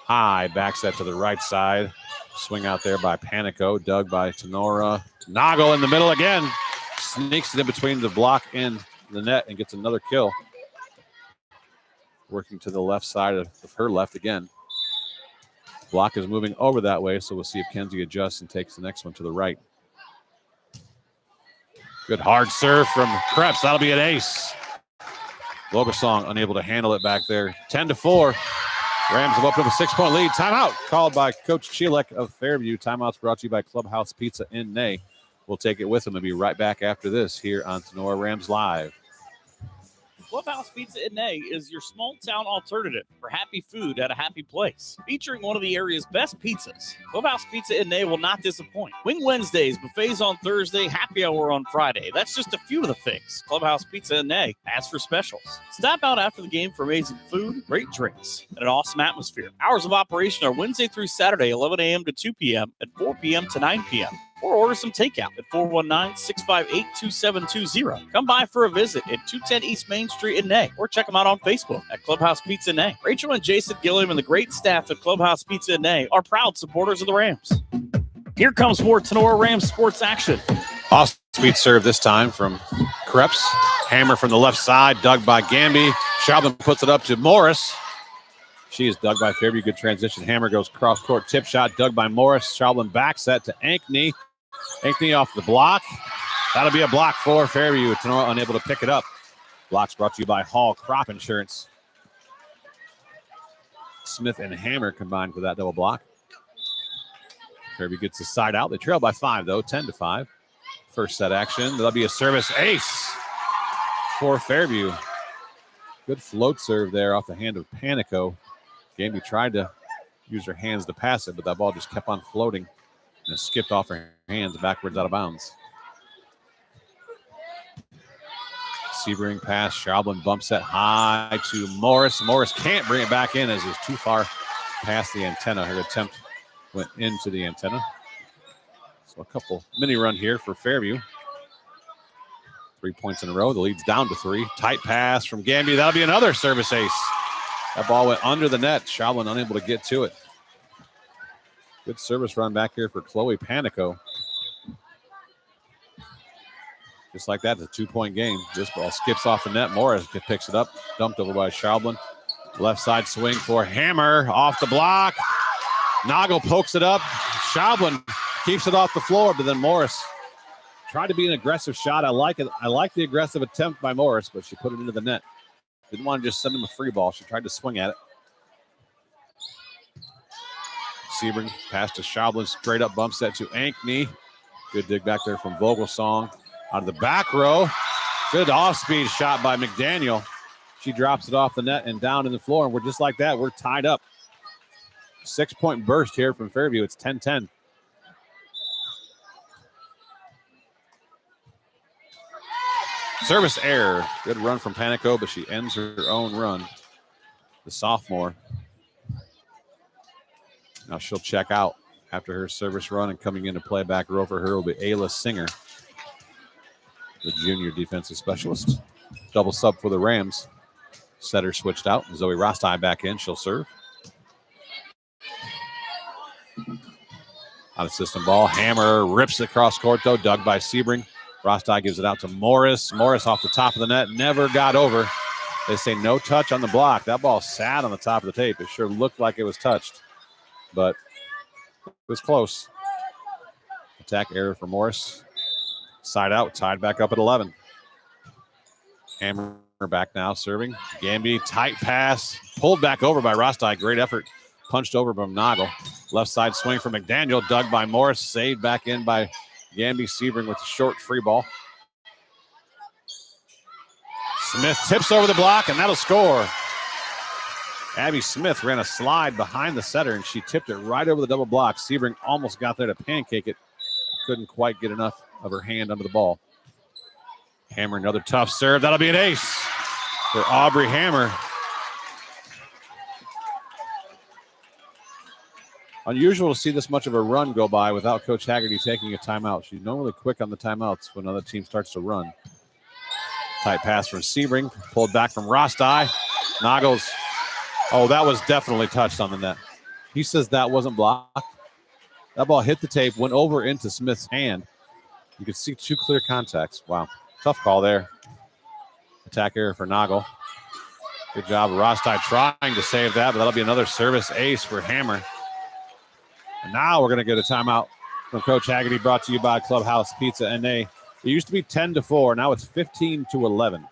High back set to the right side. Swing out there by Panico. Dug by Tinora. Nagle in the middle again. Sneaks it in between the block and the net and gets another kill. Working to the left side of her left again. Block is moving over that way, so we'll see if Kenzie adjusts and takes the next one to the right. Good hard serve from Krebs. That'll be an ace. Vogelsong unable to handle it back there. 10-4. Rams have opened up a 6-point lead. Timeout called by Coach Chielek of Fairview. Timeout's brought to you by Clubhouse Pizza in Nay. We'll take it with them and be right back after this here on Tinora Rams Live. Clubhouse Pizza in Nay is your small town alternative for happy food at a happy place. Featuring one of the area's best pizzas, Clubhouse Pizza in Nay will not disappoint. Wing Wednesdays, buffets on Thursday, happy hour on Friday. That's just a few of the things Clubhouse Pizza in Nay has for specials. Stop out after the game for amazing food, great drinks, and an awesome atmosphere. Hours of operation are Wednesday through Saturday, 11 a.m. to 2 p.m. and 4 p.m. to 9 p.m. Or order some takeout at 419-658-2720. Come by for a visit at 210 East Main Street in Nay, or check them out on Facebook at Clubhouse Pizza Nay. Rachel and Jason Gilliam and the great staff at Clubhouse Pizza Nay are proud supporters of the Rams. Here comes more Tinora Rams sports action. Awesome speed serve this time from Krebs. Hammer from the left side, dug by Gamby. Schaublin puts it up to Morris. She is dug by Fairview. Good transition. Hammer goes cross court tip shot, dug by Morris. Schaublin back set to Ankney. Ankney off the block. That'll be a block for Fairview. Tinora unable to pick it up. Blocks brought to you by Hall Crop Insurance. Smith and Hammer combined for that double block. Fairview gets the side out. They trail by 5, though, 10-5. First set action. That'll be a service ace for Fairview. Good float serve there off the hand of Panico. Gamby tried to use her hands to pass it, but that ball just kept on floating and it skipped off her hands backwards out of bounds. Sebring pass. Schaublin bumps it high to Morris. Morris can't bring it back in as it's too far past the antenna. Her attempt went into the antenna. So a couple mini run here for Fairview. 3 points in a row. The lead's down to 3. Tight pass from Gamby. That'll be another service ace. That ball went under the net. Schaublin unable to get to it. Good service run back here for Chloe Panico. Just like that, it's a 2-point game. This ball skips off the net. Morris picks it up. Dumped over by Schaublin. Left side swing for Hammer. Off the block. Noggle pokes it up. Schaublin keeps it off the floor, but then Morris tried to be an aggressive shot. I like it. I like the aggressive attempt by Morris, but she put it into the net. Didn't want to just send him a free ball. She tried to swing at it. Sebring pass to Schaublin. Straight up bump set to Ankney. Good dig back there from Vogelsong. Out of the back row. Good off-speed shot by McDaniel. She drops it off the net and down to the floor, and we're just like that. We're tied up. 6-point burst here from Fairview. It's 10-10. Service error. Good run from Panico, but she ends her own run. The sophomore. Now she'll check out after her service run, and coming in to play back row for her will be Ayla Singer, the junior defensive specialist. Double sub for the Rams. Setter switched out. Zoe Rostai back in. She'll serve. Out of system ball. Hammer rips it across court, though. Dug by Sebring. Rostai gives it out to Morris. Morris off the top of the net. Never got over. They say no touch on the block. That ball sat on the top of the tape. It sure looked like it was touched, but it was close. Attack error for Morris. Side out, tied back up at 11. Hammer back now, serving. Gamby, tight pass, pulled back over by Rostai. Great effort, punched over from Noggle. Left side swing for McDaniel, dug by Morris, saved back in by Gamby. Sebring with the short free ball. Smith tips over the block, and that'll score. Abby Smith ran a slide behind the setter, and she tipped it right over the double block. Sebring almost got there to pancake it. Couldn't quite get enough of her hand under the ball. Hammer, another tough serve. That'll be an ace for Aubrey Hammer. Unusual to see this much of a run go by without Coach Haggerty taking a timeout. She's normally quick on the timeouts when another team starts to run. Tight pass from Sebring, pulled back from Rostai. Noggles. Oh, that was definitely touched on the net. He says that wasn't blocked. That ball hit the tape, went over into Smith's hand. You could see 2 clear contacts. Wow. Tough call there. Attack error for Noggle. Good job, Rostai trying to save that, but that'll be another service ace for Hammer. And now we're going to get a timeout from Coach Haggerty, brought to you by Clubhouse Pizza NA. It used to be 10-4. Now it's 15-11.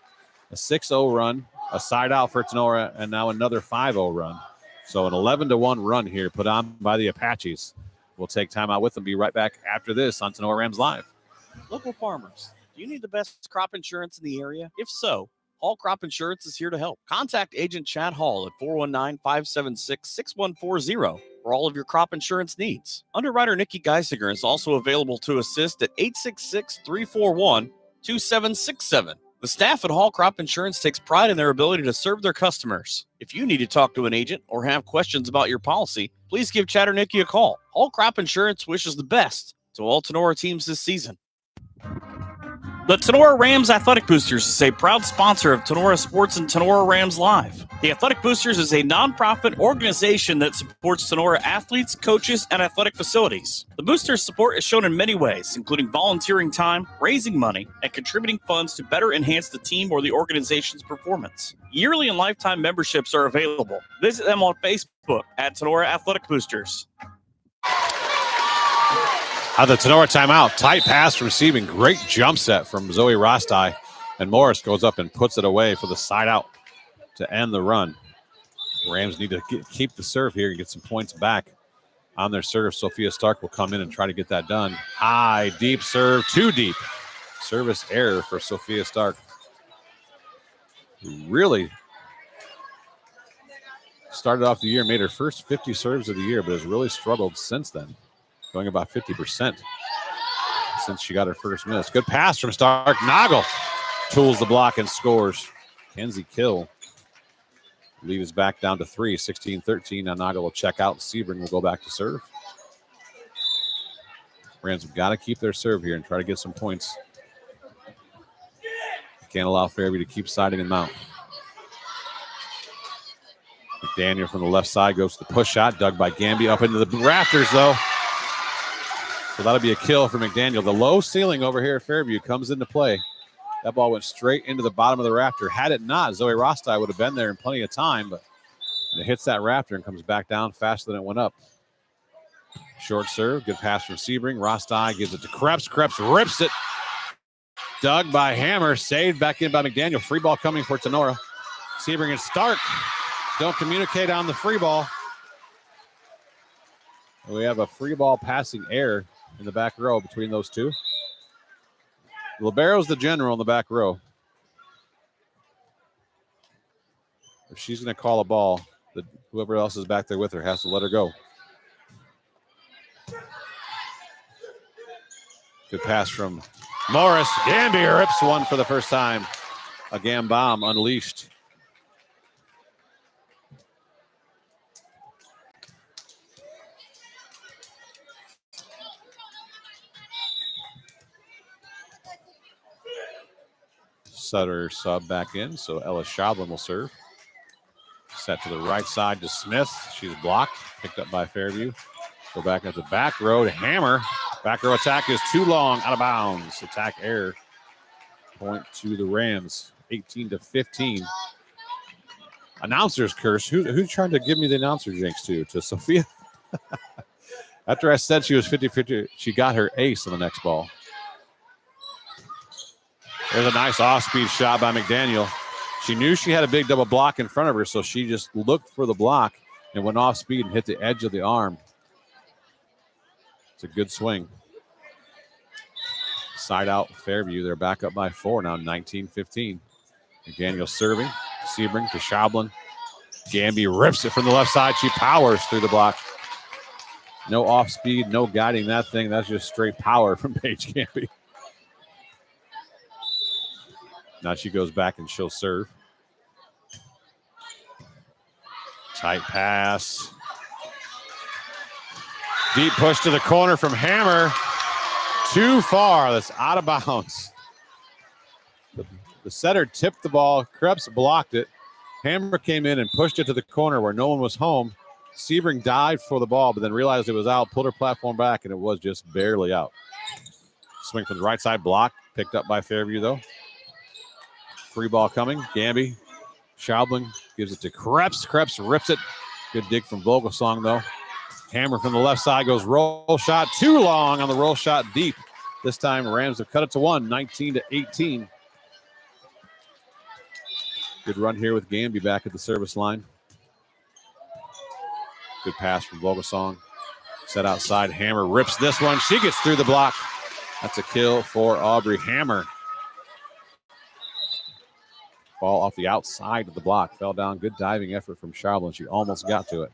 A 6-0 run, a side out for Tinora, and now another 5-0 run. So an 11-1 run here put on by the Apaches. We'll take timeout with them. Be right back after this on Tinora Rams Live. Local farmers, do you need the best crop insurance in the area? If so, Hall Crop Insurance is here to help. Contact Agent Chad Hall at 419-576-6140 for all of your crop insurance needs. Underwriter Nikki Geisinger is also available to assist at 866-341-2767. The staff at Hall Crop Insurance takes pride in their ability to serve their customers. If you need to talk to an agent or have questions about your policy, please give Chad or Nikki a call. Hall Crop Insurance wishes the best to all Tinora teams this season. The Tinora Rams Athletic Boosters is a proud sponsor of Tinora Sports and Tinora Rams Live. The Athletic Boosters is a nonprofit organization that supports Tinora athletes, coaches, and athletic facilities. The Boosters' support is shown in many ways, including volunteering time, raising money, and contributing funds to better enhance the team or the organization's performance. Yearly and lifetime memberships are available. Visit them on Facebook at Tinora Athletic Boosters. Out of the Tinora timeout, tight pass from receiving. Great jump set from Zoe Rostai. And Morris goes up and puts it away for the side out to end the run. Rams need to keep the serve here and get some points back on their serve. Sophia Stark will come in and try to get that done. High, deep serve, too deep. Service error for Sophia Stark. Really started off the year, made her first 50 serves of the year, but has really struggled since then, going about 50% since she got her first miss. Good pass from Stark. Noggle tools the block and scores. Kenzie Kill leaves back down to 3, 16-13. Now Noggle will check out. Sebring will go back to serve. Rams have got to keep their serve here and try to get some points. Can't allow Fairview to keep siding them out. McDaniel from the left side goes to the push shot. Dug by Gamby up into the rafters, though. So that'll be a kill for McDaniel. The low ceiling over here at Fairview comes into play. That ball went straight into the bottom of the rafter. Had it not, Zoe Rostai would have been there in plenty of time, but it hits that rafter and comes back down faster than it went up. Short serve, good pass from Sebring. Rostai gives it to Krebs. Krebs rips it. Dug by Hammer, saved back in by McDaniel. Free ball coming for Tinora. Sebring and Stark don't communicate on the free ball. We have a free ball passing error in the back row between those two. Libero's the general in the back row. If she's going to call a ball, whoever else is back there with her has to let her go. Good pass from Morris. Gamby rips one for the first time. A Gam bomb unleashed. Sutter sub back in, so Ella Schablin will serve. Set to the right side to Smith. She's blocked, picked up by Fairview. Go back at the back row to Hammer. Back row attack is too long, out of bounds. Attack error. Point to the Rams, 18-15. Announcer's curse. Who's trying to give me the announcer jinx to Sophia? After I said she was 50-50, she got her ace on the next ball. There's a nice off-speed shot by McDaniel. She knew she had a big double block in front of her, so she just looked for the block and went off speed and hit the edge of the arm. It's a good swing. Side out Fairview. They're back up by 4 now, 19-15. McDaniel serving. Sebring to Schablin. Gamby rips it from the left side. She powers through the block. No off speed, no guiding that thing. That's just straight power from Paige Gamby. Now she goes back and she'll serve. Tight pass. Deep push to the corner from Hammer. Too far. That's out of bounds. The setter tipped the ball. Krebs blocked it. Hammer came in and pushed it to the corner where no one was home. Sebring dived for the ball, but then realized it was out, pulled her platform back, and it was just barely out. Swing from the right side, blocked. Picked up by Fairview, though. Free ball coming. Gamby. Schablin gives it to Krebs. Krebs rips it. Good dig from Vogelsong, though. Hammer from the left side goes roll shot. Too long on the roll shot deep. This time, Rams have cut it to 1, 19-18. Good run here with Gamby back at the service line. Good pass from Vogelsong. Set outside. Hammer rips this one. She gets through the block. That's a kill for Aubrey Hammer. Ball off the outside of the block. Fell down. Good diving effort from Schablin. She almost got to it.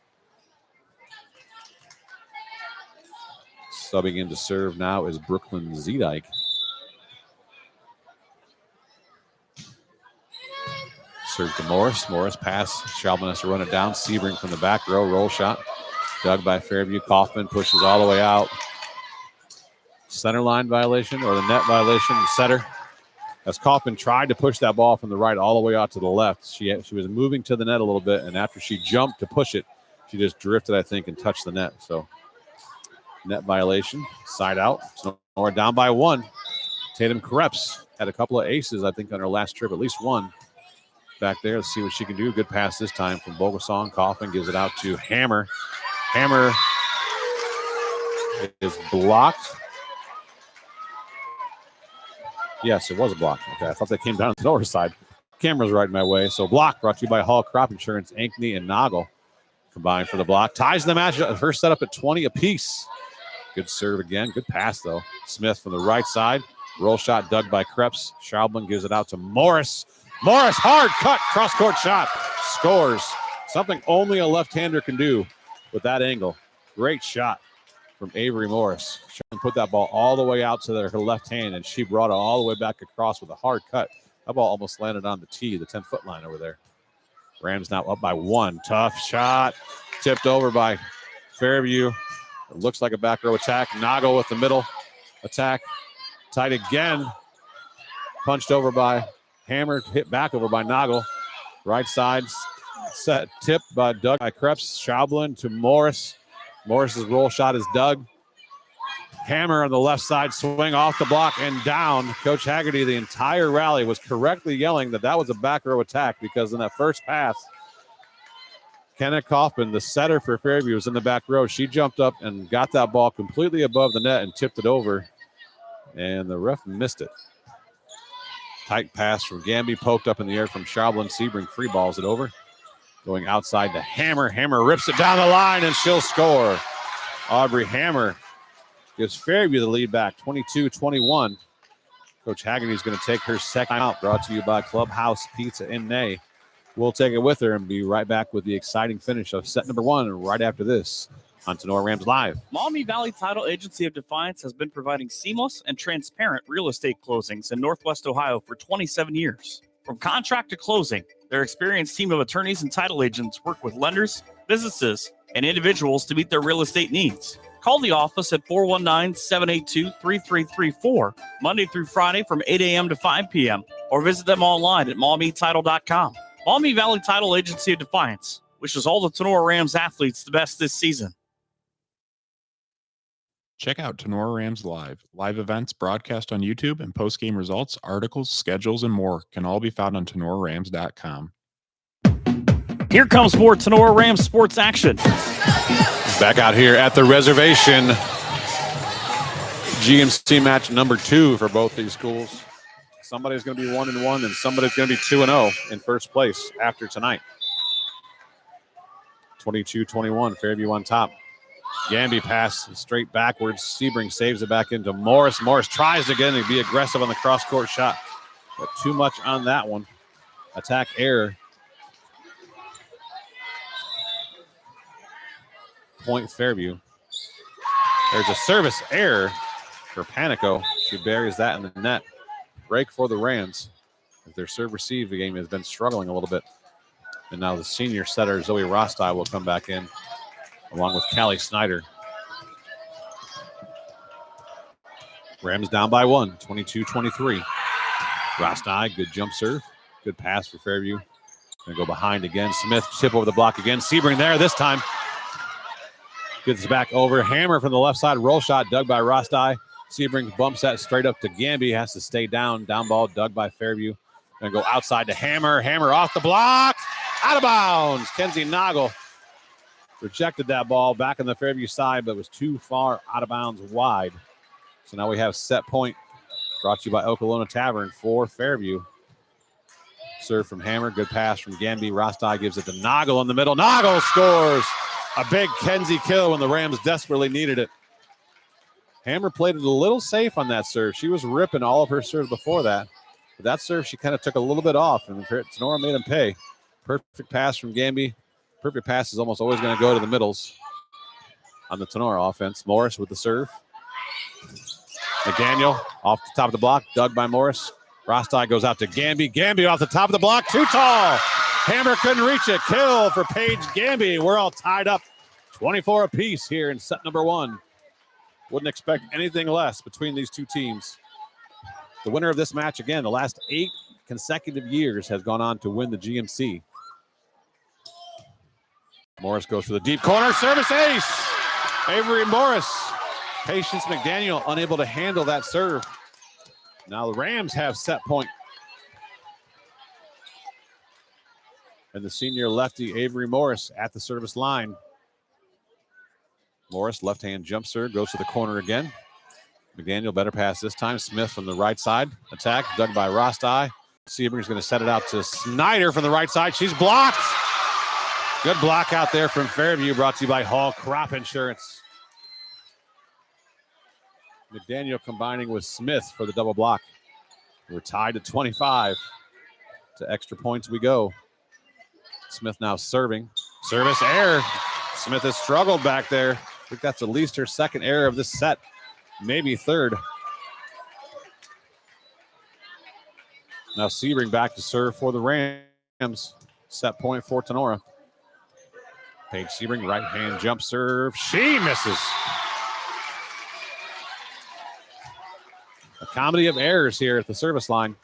Subbing in to serve now is Brooklyn Zedike. Serve to Morris. Morris pass. Schablin has to run it down. Sebring from the back row. Roll shot. Dug by Fairview. Kaufman pushes all the way out. Center line violation or the net violation. The setter. As Kaufman tried to push that ball from the right all the way out to the left, she was moving to the net a little bit, and after she jumped to push it, she just drifted, I think, and touched the net. So net violation. Side out. So we're down by 1. Tatum Krebs had a couple of aces, I think, on her last trip, at least one. Back there, let's see what she can do. Good pass this time from Vogelsong. Kaufman gives it out to Hammer. Hammer is blocked. Yes, it was a block. Okay, I thought that came down to the north side. Camera's right in my way. So block brought to you by Hall Crop Insurance. Ankney and Noggle combined for the block. Ties the match. First set up at 20 apiece. Good serve again. Good pass, though. Smith from the right side. Roll shot dug by Krebs. Schablin gives it out to Morris. Morris, hard cut, cross-court shot. Scores. Something only a left-hander can do with that angle. Great shot from Avery Morris. She put that ball all the way out to her left hand, and she brought it all the way back across with a hard cut. That ball almost landed on the tee, the 10-foot line over there. Rams now up by 1. Tough shot. Tipped over by Fairview. It looks like a back row attack. Nago with the middle attack. Tight again. Punched over by Hammer. Hit back over by Nago. Right side set. Tipped by Doug by Krebs. Schaublin to Morris. Morris's roll shot is Doug. Hammer on the left side, swing off the block and down. Coach Haggerty, the entire rally, was correctly yelling that was a back row attack because in that first pass, Kenneth Kaufman, the setter for Fairview, was in the back row. She jumped up and got that ball completely above the net and tipped it over, and the ref missed it. Tight pass from Gamby, poked up in the air from Schaublin. Sebring free balls it over. Going outside to Hammer. Hammer rips it down the line, and she'll score. Aubrey Hammer gives Fairview the lead back, 22-21. Coach Haggerty is going to take her second out, brought to you by Clubhouse Pizza in Nay. We'll take it with her and be right back with the exciting finish of set number 1 right after this on Tinora Rams Live. Maumee Valley Title Agency of Defiance has been providing seamless and transparent real estate closings in Northwest Ohio for 27 years. From contract to closing, their experienced team of attorneys and title agents work with lenders, businesses, and individuals to meet their real estate needs. Call the office at 419-782-3334, Monday through Friday from 8 a.m. to 5 p.m., or visit them online at MaumeeTitle.com. Maumee Valley Title Agency of Defiance wishes all the Tinora Rams athletes the best this season. Check out Tinora Rams Live. Live events broadcast on YouTube and post-game results, articles, schedules, and more can all be found on TinoraRams.com. Here comes more Tinora Rams sports action. Back out here at the reservation. GMC match number 2 for both these schools. Somebody's going to be 1-1 and somebody's going to be 2-0 in first place after tonight. 22-21, Fairview on top. Gamby pass straight backwards. Sebring saves it back into Morris. Morris tries again to be aggressive on the cross-court shot, but too much on that one. Attack error. Point Fairview. There's a service error for Panico. She buries that in the net. Break for the Rams. If their serve receive game has been struggling a little bit. And now the senior setter, Zoe Rostai, will come back in along with Callie Snyder. Rams down by 1, 22-23. Rostai, good jump serve. Good pass for Fairview. Gonna go behind again. Smith tip over the block again. Sebring there this time. Gets back over. Hammer from the left side. Roll shot dug by Rostai. Sebring bumps that straight up to Gamby. Has to stay down. Down ball dug by Fairview. Gonna go outside to Hammer. Hammer off the block. Out of bounds. Kenzie Noggle rejected that ball back on the Fairview side, but was too far out of bounds wide. So now we have set point brought to you by Okolona Tavern for Fairview. Serve from Hammer. Good pass from Gamby. Rostai gives it to Noggle in the middle. Noggle scores. A big Kenzie kill when the Rams desperately needed it. Hammer played it a little safe on that serve. She was ripping all of her serves before that. But that serve, she kind of took a little bit off, and Tinora made him pay. Perfect pass from Gamby. Perfect pass is almost always going to go to the middles on the Tinora offense. Morris with the serve. McDaniel off the top of the block, dug by Morris. Rostai goes out to Gamby. Gamby off the top of the block, too tall. Hammer couldn't reach it. Kill for Paige Gamby. We're all tied up 24 apiece here in set number 1. Wouldn't expect anything less between these two teams. The winner of this match, again, the last 8 consecutive years has gone on to win the GMC. Morris goes for the deep corner. Service ace. Avery Morris. Patience McDaniel unable to handle that serve. Now the Rams have set point. And the senior lefty, Avery Morris, at the service line. Morris, left-hand jump serve, goes to the corner again. McDaniel, better pass this time. Smith from the right side. Attack, dug by Rostai. Sebring's going to set it out to Snyder from the right side. She's blocked. Good block out there from Fairview, brought to you by Hall Crop Insurance. McDaniel combining with Smith for the double block. We're tied at 25. To extra points we go. Smith now serving. Service error. Smith has struggled back there. I think that's at least her second error of this set, maybe third. Now Sebring back to serve for the Rams. Set point for Tinora. Paige Sebring, right hand jump serve. She misses. A comedy of errors here at the service line.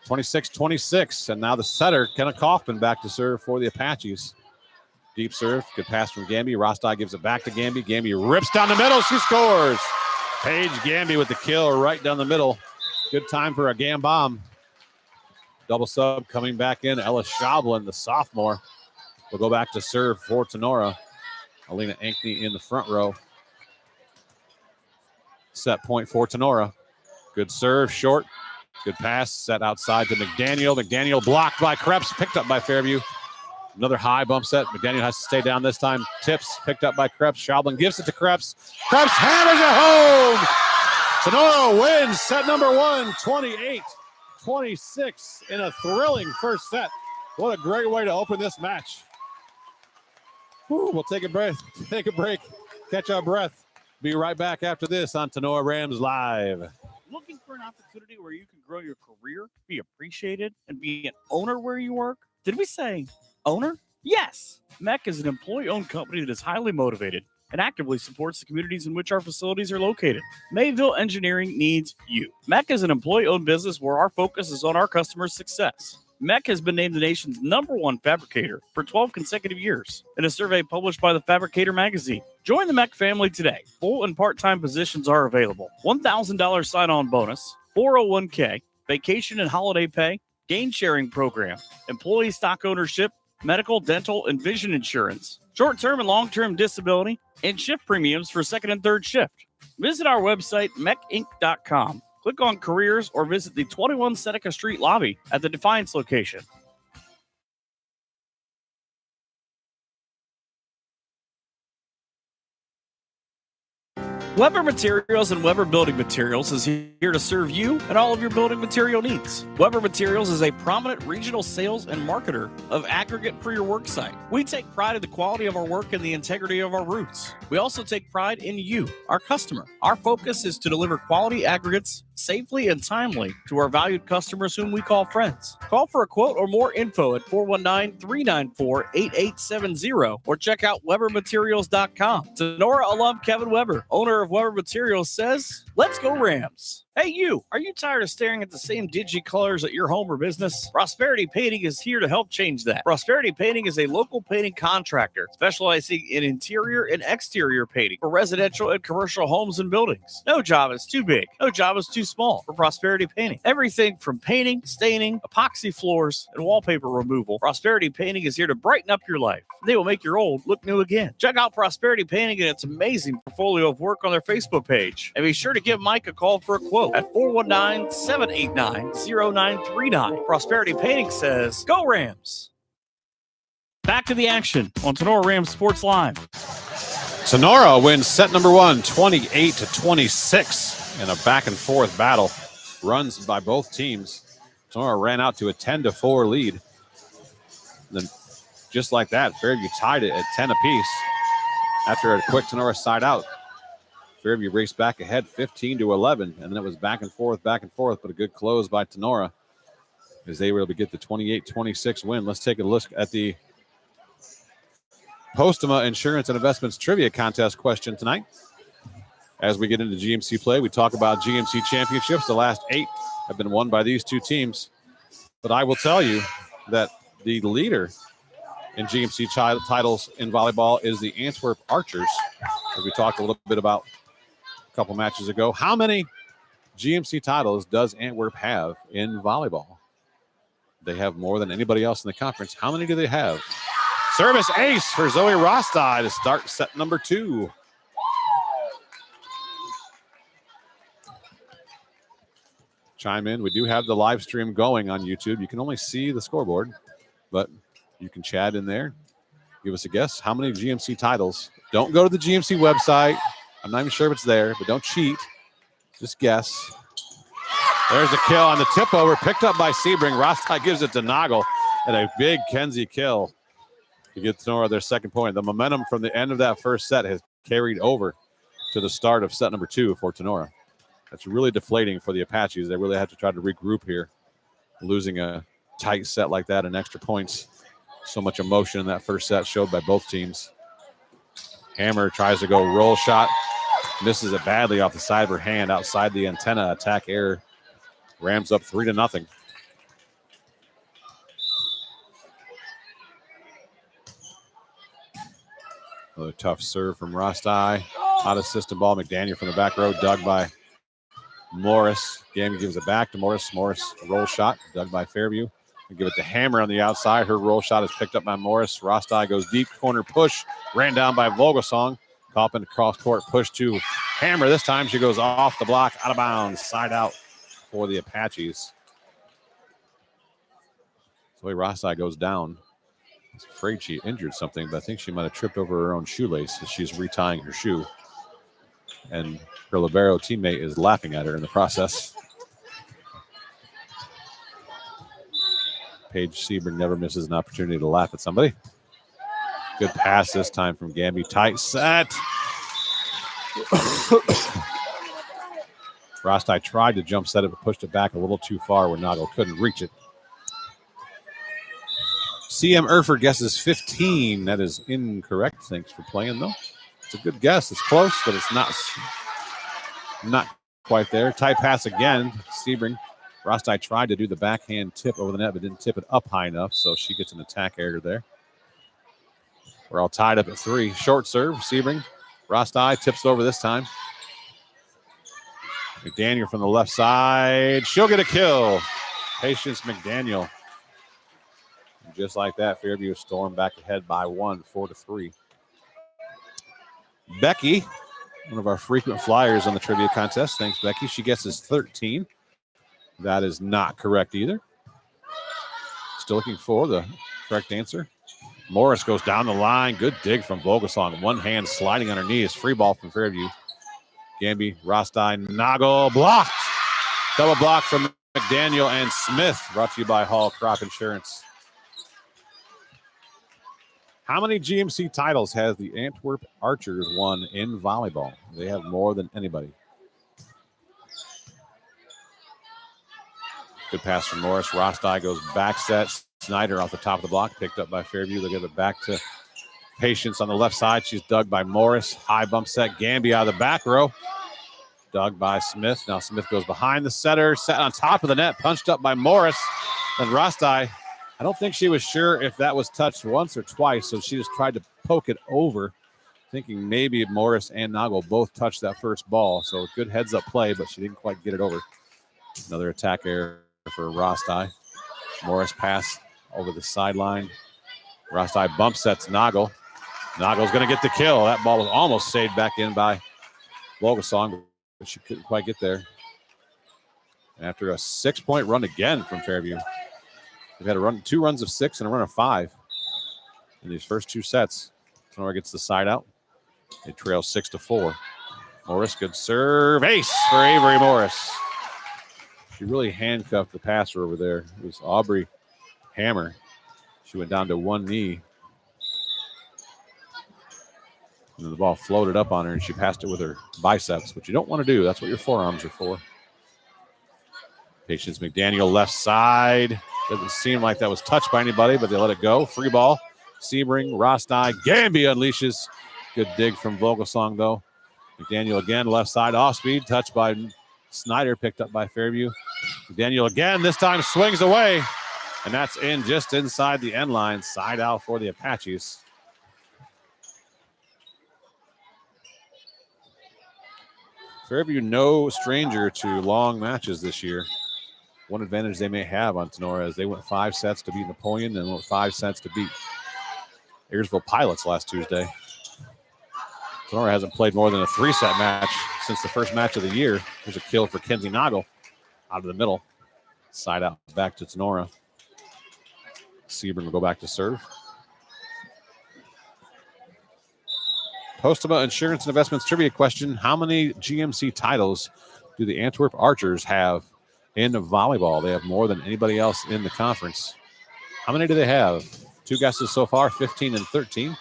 26-26, and now the setter, Kenna Kaufman, back to serve for the Apaches. Deep serve, good pass from Gamby. Rostai gives it back to Gamby. Gamby rips down the middle, she scores. Paige Gamby with the kill right down the middle. Good time for a Gam bomb. Double sub coming back in. Ella Schablin, the sophomore, will go back to serve for Tinora. Alina Ankney in the front row. Set point for Tinora. Good serve, short. Good pass, set outside to McDaniel. McDaniel blocked by Krebs, picked up by Fairview. Another high bump set. McDaniel has to stay down this time. Tips, picked up by Krebs. Schablin gives it to Krebs. Krebs hammers it home. Tinora wins set number 1, 28-26 in a thrilling first set. What a great way to open this match. Whew, we'll take a break, catch our breath. Be right back after this on Tinora Rams Live. Looking for an opportunity where you can grow your career, be appreciated, and be an owner where you work? Did we say owner? Yes. MEC is an employee-owned company that is highly motivated and actively supports the communities in which our facilities are located. Mayville Engineering needs you. MEC is an employee-owned business where our focus is on our customers' success. MEC has been named the nation's #1 fabricator for 12 consecutive years in a survey published by the Fabricator magazine. Join the MEC family today. Full and part-time positions are available. $1,000 sign-on bonus, 401k, vacation and holiday pay, gain sharing program, employee stock ownership, medical, dental, and vision insurance, short-term and long-term disability, and shift premiums for second and third shift. Visit our website, mecinc.com. Click on careers or visit the 21 Seneca Street lobby at the Defiance location. Weber Materials and Weber Building Materials is here to serve you and all of your building material needs. Weber Materials is a prominent regional sales and marketer of aggregate for your work site. We take pride in the quality of our work and the integrity of our roots. We also take pride in you, our customer. Our focus is to deliver quality aggregates safely and timely to our valued customers whom we call friends. Call for a quote or more info at 419-394-8870 or check out WeberMaterials.com. Tinora alum Kevin Weber, owner of Weber Materials, says, "Let's go Rams." Hey you, are you tired of staring at the same dingy colors at your home or business? Prosperity Painting is here to help change that. Prosperity Painting is a local painting contractor specializing in interior and exterior painting for residential and commercial homes and buildings. No job is too big. No job is too small for Prosperity Painting. Everything from painting, staining, epoxy floors, and wallpaper removal. Prosperity Painting is here to brighten up your life. They will make your old look new again. Check out Prosperity Painting and its amazing portfolio of work on their Facebook page. And be sure to give Mike a call for a quote at 419-789-0939. Prosperity Painting says, "Go Rams." Back to the action on Tinora Rams Sports Live. Tinora wins set number 1, 28-26 in a back-and-forth battle. Runs by both teams. Tinora ran out to a 10-4 lead. And then just like that, Fairview tied it at 10 apiece after a quick Tinora side out. Fairview raced back ahead 15-11, and then it was back and forth, but a good close by Tinora as they were able to get the 28-26 win. Let's take a look at the Postema Insurance and Investments Trivia Contest question tonight. As we get into GMC play, we talk about GMC championships. The last 8 have been won by these two teams. But I will tell you that the leader in GMC titles in volleyball is the Antwerp Archers, as we talked a little bit about a couple matches ago. How many GMC titles does Antwerp have in volleyball? They have more than anybody else in the conference. How many do they have? Service ace for Zoe Rostai to start set number 2. Chime in. We do have the live stream going on YouTube. You can only see the scoreboard, but you can chat in there. Give us a guess. How many GMC titles? Don't go to the GMC website. I'm not even sure if it's there, but don't cheat. Just guess. There's a kill on the tip over, picked up by Sebring. Rostai gives it to Noggle. And a big Kenzie kill to get Tinora their second point. The momentum from the end of that first set has carried over to the start of set number 2 for Tinora. That's really deflating for the Apaches. They really had to try to regroup here, losing a tight set like that and extra points. So much emotion in that first set showed by both teams. Hammer tries to go roll shot, misses it badly off the side of her hand outside the antenna. Attack error. Rams up 3-0. Another tough serve from Rostai. Out of system ball. McDaniel from the back row, dug by Morris. Gammy gives it back to Morris. Morris roll shot, dug by Fairview. And give it to Hammer on the outside. Her roll shot is picked up by Morris. Rostai goes deep, corner push, ran down by Vogelsong. Coppin across court, push to Hammer. This time she goes off the block, out of bounds, side out for the Apaches. So Rostai goes down. I was afraid she injured something, but I think she might have tripped over her own shoelace as she's retying her shoe. And her libero teammate is laughing at her in the process. Paige Sebring never misses an opportunity to laugh at somebody. Good pass this time from Gamby. Tight set. Rostai tried to jump set it, but pushed it back a little too far where Nago couldn't reach it. CM Erford guesses 15. That is incorrect. Thanks for playing, though. It's a good guess. It's close, but it's not quite there. Tight pass again. Sebring. Rostai tried to do the backhand tip over the net, but didn't tip it up high enough, so she gets an attack error there. We're all tied up at 3. Short serve. Sebring. Rostai tips it over this time. McDaniel from the left side. She'll get a kill. Patience McDaniel. And just like that, Fairview stormed back ahead by 1, 4-3. Becky, one of our frequent flyers on the trivia contest. Thanks, Becky. She guesses 13. That is not correct either. Still looking for the correct answer. Morris goes down the line. Good dig from Vogelsong. One hand sliding on her knee. Is free ball from Fairview. Gamby, Rostai, Nago blocked. Double block from McDaniel and Smith. Brought to you by Hall Crop Insurance. How many GMC titles has the Antwerp Archers won in volleyball? They have more than anybody. Good pass from Morris. Rostai goes back set. Snyder off the top of the block, picked up by Fairview. They'll give it back to Patience on the left side. She's dug by Morris. High bump set. Gamby out of the back row. Dug by Smith. Now Smith goes behind the setter. Set on top of the net. Punched up by Morris. And Rostai, I don't think she was sure if that was touched once or twice, so she just tried to poke it over, thinking maybe Morris and Nago both touched that first ball. So good heads-up play, but she didn't quite get it over. Another attack error for Rostai. Morris pass over the sideline. Rostai bump sets Nago. Nago's going to get the kill. That ball was almost saved back in by Vogelsong, but she couldn't quite get there. And after a 6-point run again from Fairview, they've had a run, 2 runs of 6 and a run of 5 in these first 2 sets. Tinora gets the side out. They trail 6-4. Morris, good serve. Ace for Avery Morris. She really handcuffed the passer over there. It was Aubrey Hammer. She went down to one knee. And the ball floated up on her, and she passed it with her biceps, which you don't want to do. That's what your forearms are for. Patience McDaniel left side. Doesn't seem like that was touched by anybody, but they let it go. Free ball. Sebring, Rostai, Gamby unleashes. Good dig from Vogelsong, though. McDaniel again, left side off speed. Touched by Snyder, picked up by Fairview. McDaniel again, this time swings away. And that's in just inside the end line. Side out for the Apaches. Fairview no stranger to long matches this year. One advantage they may have on Tinora is they went 5 sets to beat Napoleon and went 5 sets to beat Ayersville Pilots last Tuesday. Tinora hasn't played more than a 3-set match since the first match of the year. There's a kill for Kenzie Nagle out of the middle. Side out back to Tinora. Sebring will go back to serve. Postama Insurance and Investments trivia question. How many GMC titles do the Antwerp Archers have in volleyball? They have more than anybody else in the conference. How many do they have? 2 guesses so far, 15 and 13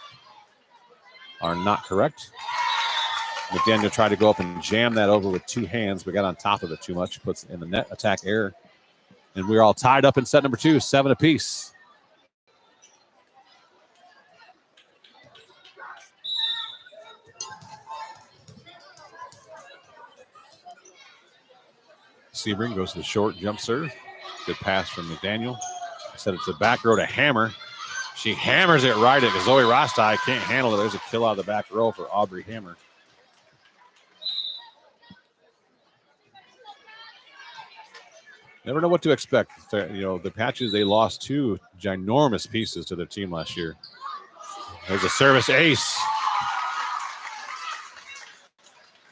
are not correct. McDaniel tried to go up and jam that over with 2 hands, but got on top of it too much. Puts in the net attack error. And we're all tied up in set number 2, 7 apiece. Sebring goes to the short jump serve. Good pass from McDaniel. Set it to the back row to Hammer. She hammers it right at Zoe Rostai. Can't handle it. There's a kill out of the back row for Aubrey Hammer. Never know what to expect. You know, the Patches, they lost 2 ginormous pieces to their team last year. There's a service ace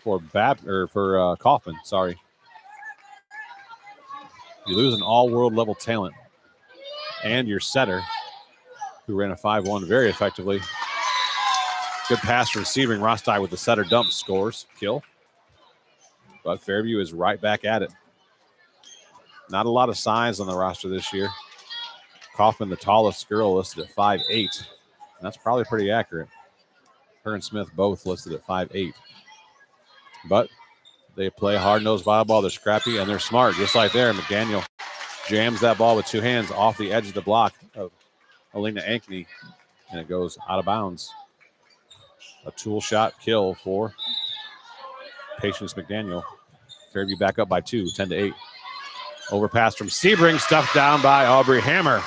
for Kaufman. Sorry. You lose an all-world level talent and your setter, who ran a 5-1 very effectively. Good pass from Sebring. Rostai with the setter dump scores. Kill. But Fairview is right back at it. Not a lot of size on the roster this year. Kaufman, the tallest girl, listed at 5'8". And that's probably pretty accurate. Her and Smith both listed at 5'8". But they play hard-nosed volleyball. They're scrappy, and they're smart, just like there. McDaniel jams that ball with 2 hands off the edge of the block of Alina Ankney, and it goes out of bounds. A tool shot kill for Patience McDaniel. Fairview back up by 2, 10-8. Overpass from Sebring, stuffed down by Aubrey Hammer.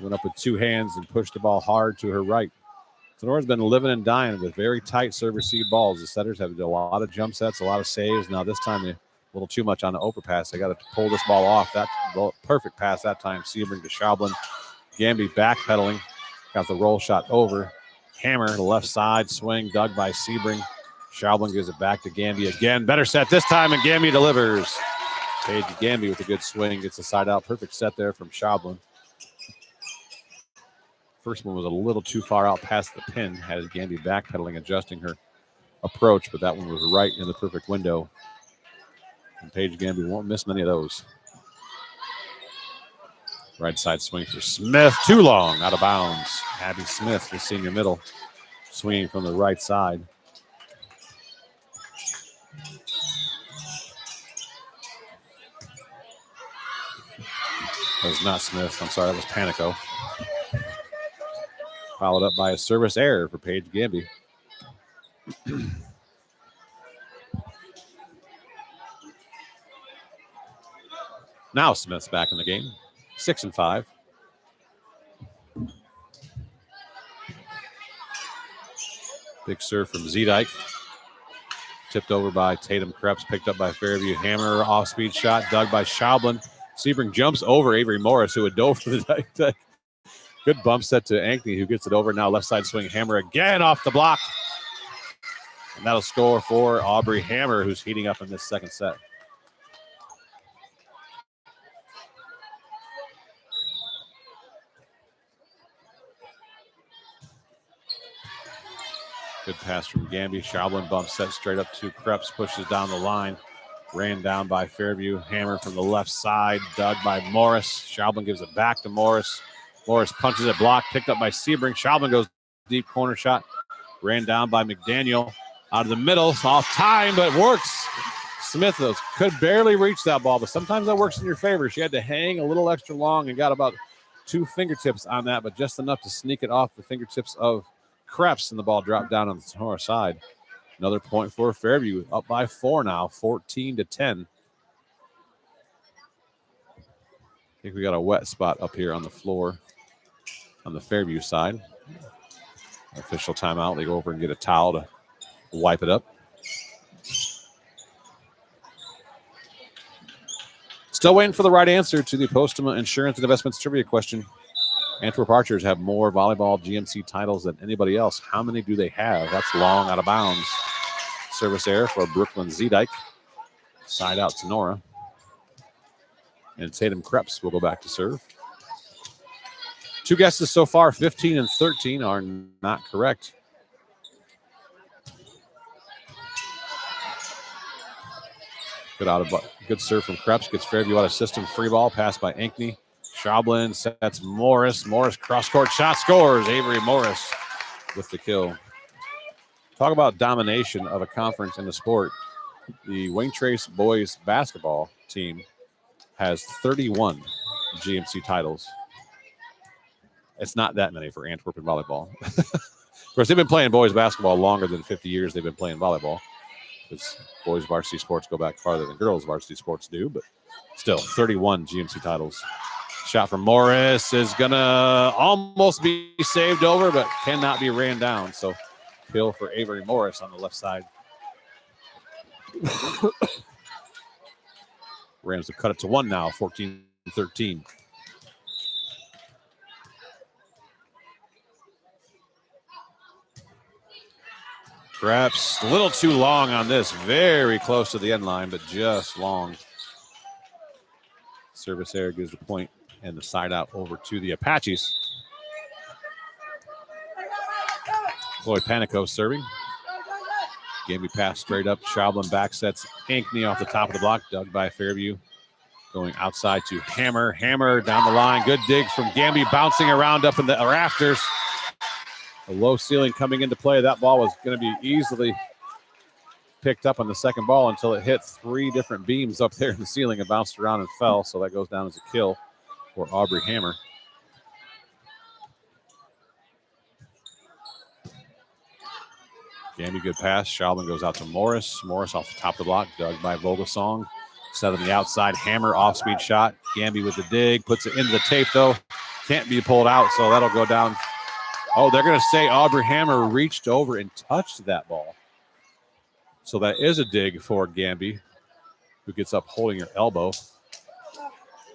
Went up with 2 hands and pushed the ball hard to her right. Tenora's been living and dying with very tight serve-receive balls. The setters have a lot of jump sets, a lot of saves. Now this time, a little too much on the overpass. They got to pull this ball off. That perfect pass that time. Sebring to Schaublin. Gamby backpedaling. Got the roll shot over. Hammer to the left side. Swing dug by Sebring. Schaublin gives it back to Gamby again. Better set this time, and Gamby delivers. Paige Gamby with a good swing. Gets the side out. Perfect set there from Schaublin. First one was a little too far out past the pin. Had Gamby backpedaling, adjusting her approach, but that one was right in the perfect window. And Paige Gamby won't miss many of those. Right side swing for Smith. Too long, out of bounds. Abby Smith, the senior middle, swinging from the right side. That was not Smith. I'm sorry, that was Panico. Followed up by a service error for Paige Gamby. Now Smith's back in the game. 6-5. Big serve from Zedike. Tipped over by Tatum Krebs. Picked up by Fairview. Hammer off-speed shot. Dug by Schaublin. Sebring jumps over Avery Morris, who had dove for the dike. Good bump set to Ankney, who gets it over. Now left side swing. Hammer again off the block. And that'll score for Aubrey Hammer, who's heating up in this second set. Good pass from Gamby. Schaublin bump set straight up to Krebs. Pushes down the line. Ran down by Fairview. Hammer from the left side. Dug by Morris. Schaublin gives it back to Morris. Morris punches it blocked. Picked up by Sebring. Schaublin goes deep corner shot. Ran down by McDaniel. Out of the middle. Off time, but works. Smith could barely reach that ball, but sometimes that works in your favor. She had to hang a little extra long and got about 2 fingertips on that, but just enough to sneak it off the fingertips of Krebs, and the ball dropped down on the Tenora side. Another point for Fairview, up by 4 now, 14-10. I think we got a wet spot up here on the floor on the Fairview side. Official timeout. They go over and get a towel to wipe it up. Still waiting for the right answer to the Postuma Insurance and Investments trivia question. Antwerp Archers have more volleyball GMC titles than anybody else. How many do they have? That's long, out of bounds. Service error for Brooklyn Zedike. Side out to Nora. And Tatum Krebs will go back to serve. 2 guesses so far, 15 and 13 are not correct. Good serve from Krebs. Gets Fairview out of system. Free ball. Pass by Ankney. Schaublin sets Morris. Morris cross-court shot. Scores. Avery Morris with the kill. Talk about domination of a conference in the sport. The Wayne Trace boys basketball team has 31 GMC titles. It's not that many for Antwerp and volleyball. Of course, they've been playing boys basketball longer than 50 years they've been playing volleyball, because boys varsity sports go back farther than girls varsity sports do, but still 31 GMC titles. Shot from Morris is going to almost be saved over, but cannot be ran down. So kill for Avery Morris on the left side. Rams have cut it to 1 now, 14-13. Perhaps a little too long on this. Very close to the end line, but just long. Service error gives the point and the side out over to the Apaches. Chloe Panico serving. Gamby pass straight up. Schaublin back sets Ankney off the top of the block. Dug by Fairview. Going outside to Hammer. Hammer down the line. Good dig from Gamby, bouncing around up in the rafters. A low ceiling coming into play. That ball was going to be easily picked up on the second ball until it hit 3 different beams up there in the ceiling and bounced around and fell. So that goes down as a kill for Aubrey Hammer. Gamby, good pass. Schaublin goes out to Morris. Morris off the top of the block. Dug by Vogelsong. Set on the outside. Hammer off-speed shot. Gamby with the dig. Puts it into the tape, though. Can't be pulled out, so that'll go down. Oh, they're going to say Aubrey Hammer reached over and touched that ball. So that is a dig for Gamby, who gets up holding her elbow.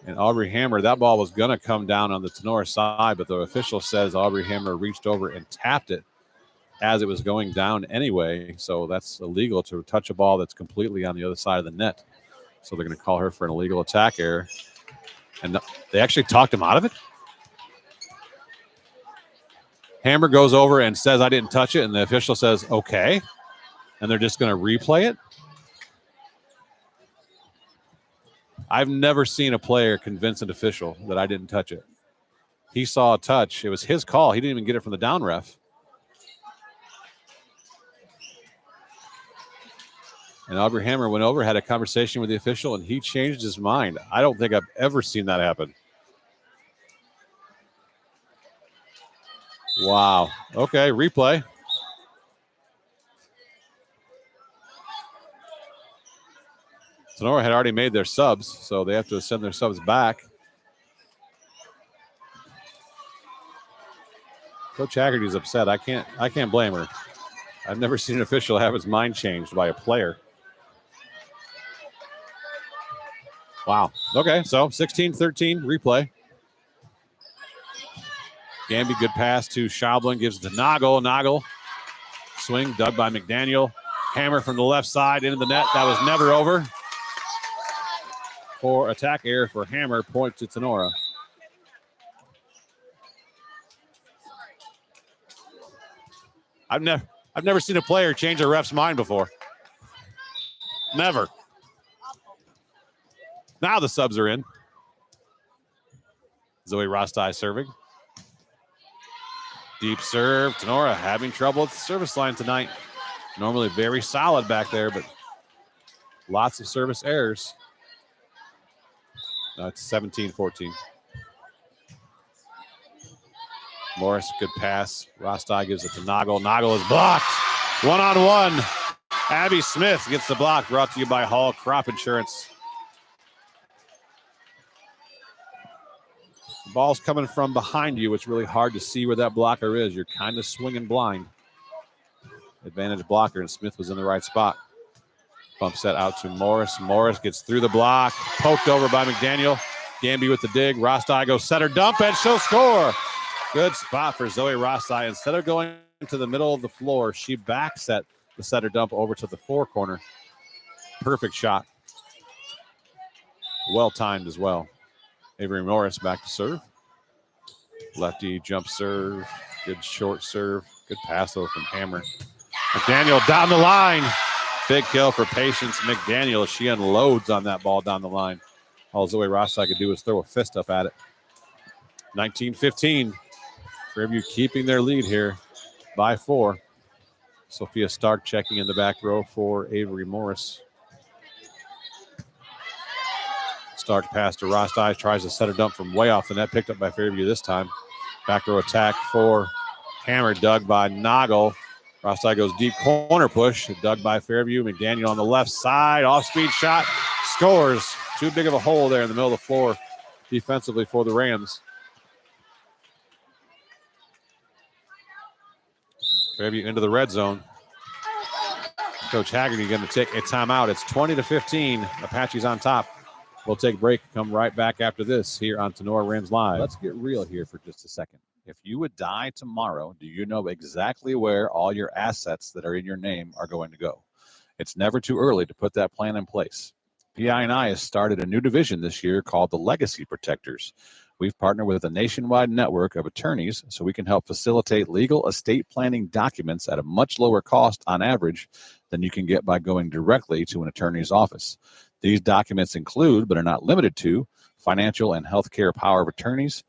And Aubrey Hammer, that ball was going to come down on the Tinora side, but the official says Aubrey Hammer reached over and tapped it as it was going down anyway. So that's illegal to touch a ball that's completely on the other side of the net. So they're going to call her for an illegal attack error. And they actually talked him out of it. Hammer goes over and says, I didn't touch it. And the official says, okay. And they're just going to replay it. I've never seen a player convince an official that I didn't touch it. He saw a touch. It was his call. He didn't even get it from the down ref. And Aubrey Hammer went over, had a conversation with the official, and he changed his mind. I don't think I've ever seen that happen. Wow. Okay, replay. Tinora had already made their subs, so they have to send their subs back. Coach Haggerty's upset. I can't blame her. I've never seen an official have his mind changed by a player. Wow. Okay, so 16-13 replay. Gamby, good pass to Schaublin, gives to Noggle. Noggle, swing, dug by McDaniel. Hammer from the left side into the net. That was never over. For attack error for Hammer, point to Tinora. I've never seen a player change a ref's mind before. Never. Now the subs are in. Zoe Rostai serving. Deep serve. Tinora having trouble at the service line tonight. Normally very solid back there, but lots of service errors. It's 17-14. Morris, good pass. Rostai gives it to Noggle. Noggle is blocked. One-on-one. Abby Smith gets the block, brought to you by Hall Crop Insurance. The ball's coming from behind you. It's really hard to see where that blocker is. You're kind of swinging blind. Advantage blocker, and Smith was in the right spot. Bump set out to Morris. Morris gets through the block. Poked over by McDaniel. Gamby with the dig. Rostai goes setter dump, and she'll score. Good spot for Zoe Rostai. Instead of going to the middle of the floor, she back set the setter dump over to the 4 corner. Perfect shot. Well timed as well. Avery Morris back to serve. Lefty jump serve. Good short serve. Good pass though from Hammer. McDaniel down the line. big kill for Patience McDaniel. She unloads on that ball down the line. All Zoe Rossai could do is throw a fist up at it. 19-15. Fairview keeping their lead here by 4. Sophia Stark checking in the back row for Avery Morris. Stark pass to Rossai, tries to set a dump from way off the net, picked up by Fairview this time. Back row attack for Hammer, dug by Noggle. Rossai goes deep corner push, dug by Fairview. McDaniel on the left side, off-speed shot, scores. Too big of a hole there in the middle of the floor defensively for the Rams. Fairview into the red zone. Coach Haggerty going to take a timeout. It's 20-15. Apaches on top. We'll take a break. Come right back after this here on Tinora Rams Live. Let's get real here for just a second. If you would die tomorrow, do you know exactly where all your assets that are in your name are going to go? It's never too early to put that plan in place. PI&I has started a new division this year called the Legacy Protectors. We've partnered with a nationwide network of attorneys so we can help facilitate legal estate planning documents at a much lower cost on average than you can get by going directly to an attorney's office. These documents include, but are not limited to, financial and healthcare power of attorneys,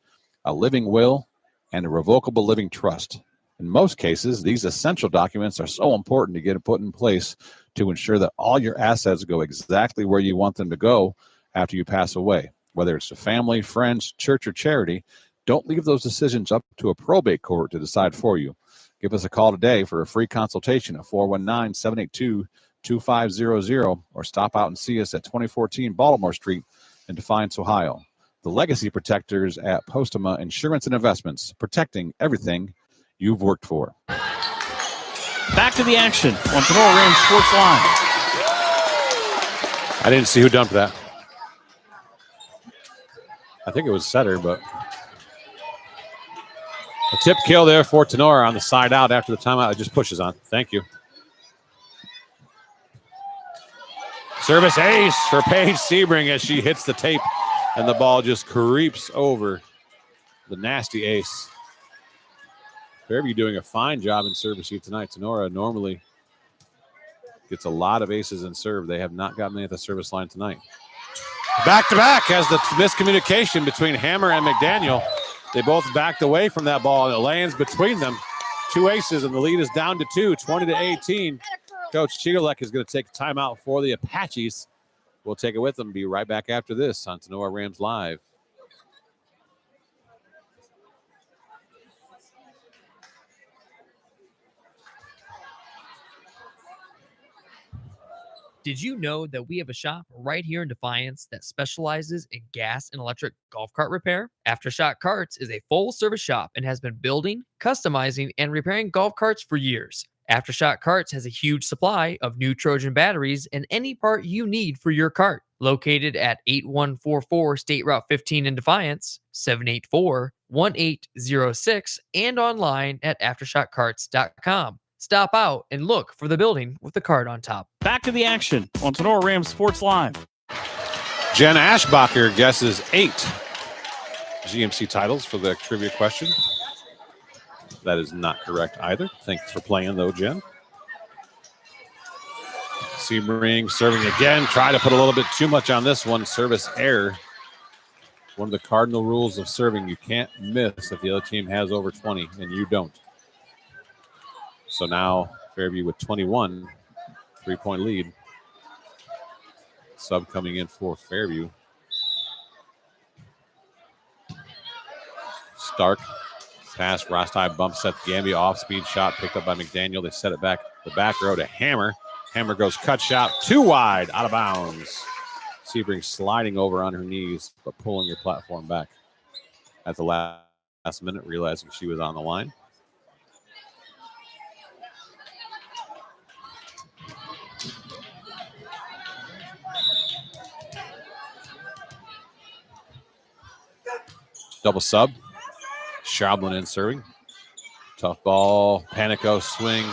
a living will, and a revocable living trust. In most cases, these essential documents are so important to get put in place to ensure that all your assets go exactly where you want them to go after you pass away. Whether it's to family, friends, church, or charity, don't leave those decisions up to a probate court to decide for you. Give us a call today for a free consultation at 419-782-2500 or stop out and see us at 2014 Baltimore Street in Defiance, Ohio. The Legacy Protectors at Postema Insurance and Investments, protecting everything you've worked for. Back to the action on Tinora Rams Sports Line. I didn't see who dumped that. I think it was Setter, but a tip kill there for Tinora on the side out after the timeout. It just pushes on. Thank you. Service ace for Paige Sebring as she hits the tape, and the ball just creeps over the nasty ace. Fairview doing a fine job in service here tonight. Tinora normally gets a lot of aces in serve. They have not got many at the service line tonight. Back-to-back as the miscommunication between Hammer and McDaniel. They both backed away from that ball, and it lands between them. 2 aces, and the lead is down to 2, 20-18. Coach Chigolek is going to take a timeout for the Apaches. We'll take it with them. Be right back after this on Tinora Rams Live. Did you know that we have a shop right here in Defiance that specializes in gas and electric golf cart repair? Aftershock Carts is a full-service shop and has been building, customizing, and repairing golf carts for years. Aftershock Carts has a huge supply of new Trojan batteries and any part you need for your cart. Located at 8144 State Route 15 in Defiance, 784-1806, and online at aftershockcarts.com. Stop out and look for the building with the card on top. Back to the action on Tinora Rams Sports Live. Jen Ashbacher guesses 8 GMC titles for the trivia question. That is not correct either. Thanks for playing, though, Jen. Sebring serving again. Try to put a little bit too much on this one. Service error. One of the cardinal rules of serving, you can't miss if the other team has over 20, and you don't. So now Fairview with 21, 3-point lead. Sub coming in for Fairview. Stark pass, Rostai bump set Gambia off speed shot picked up by McDaniel. They set it back the back row to Hammer. Hammer goes cut shot too wide, out of bounds. Sebring sliding over on her knees, but pulling your platform back at the last minute, realizing she was on the line. Double sub. Schaublin in serving. Tough ball. Panico swing.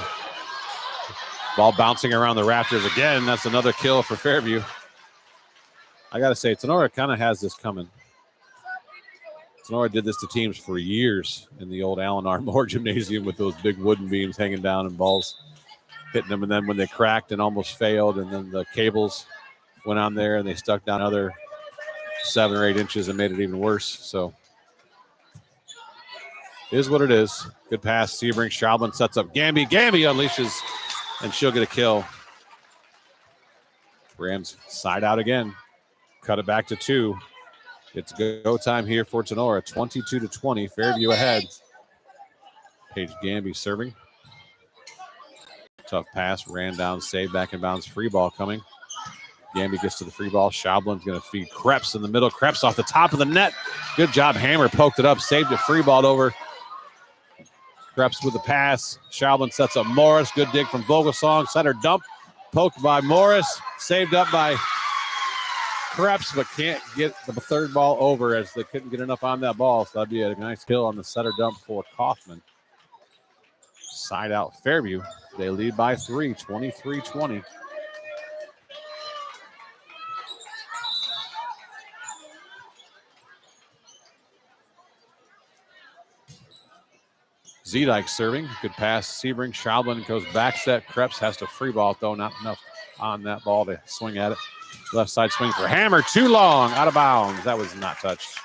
Ball bouncing around the rafters again. That's another kill for Fairview. I got to say, Tinora kind of has this coming. Tinora did this to teams for years in the old Allen R. Moore Gymnasium with those big wooden beams hanging down and balls hitting them. And then when they cracked and almost failed, and then the cables went on there and they stuck down another 7 or 8 inches and made it even worse. So it is what it is. Good pass. Sebring. Schaublin sets up Gamby. Gamby unleashes, and she'll get a kill. Rams side out again. Cut it back to 2. It's go time here for Tinora. 22-20. Fairview ahead. Paige Gamby serving. Tough pass. Ran down. Save. Back in bounds. Free ball coming. Gamby gets to the free ball. Schaublin's going to feed Krebs in the middle. Krebs off the top of the net. Good job. Hammer poked it up. Saved it. Free balled over. Krebs with the pass. Schaublin sets up Morris. Good dig from Vogelsong. Center dump. Poked by Morris. Saved up by Krebs, but can't get the third ball over as they couldn't get enough on that ball. So that'd be a nice kill on the setter dump for Kaufman. Side out Fairview. They lead by 3, 23-20. Zedike serving. Good pass. Sebring. Schaublin goes back set. Krebs has to free ball, though. Not enough on that ball to swing at it. Left side swing for Hammer. Too long. Out of bounds. That was not touched.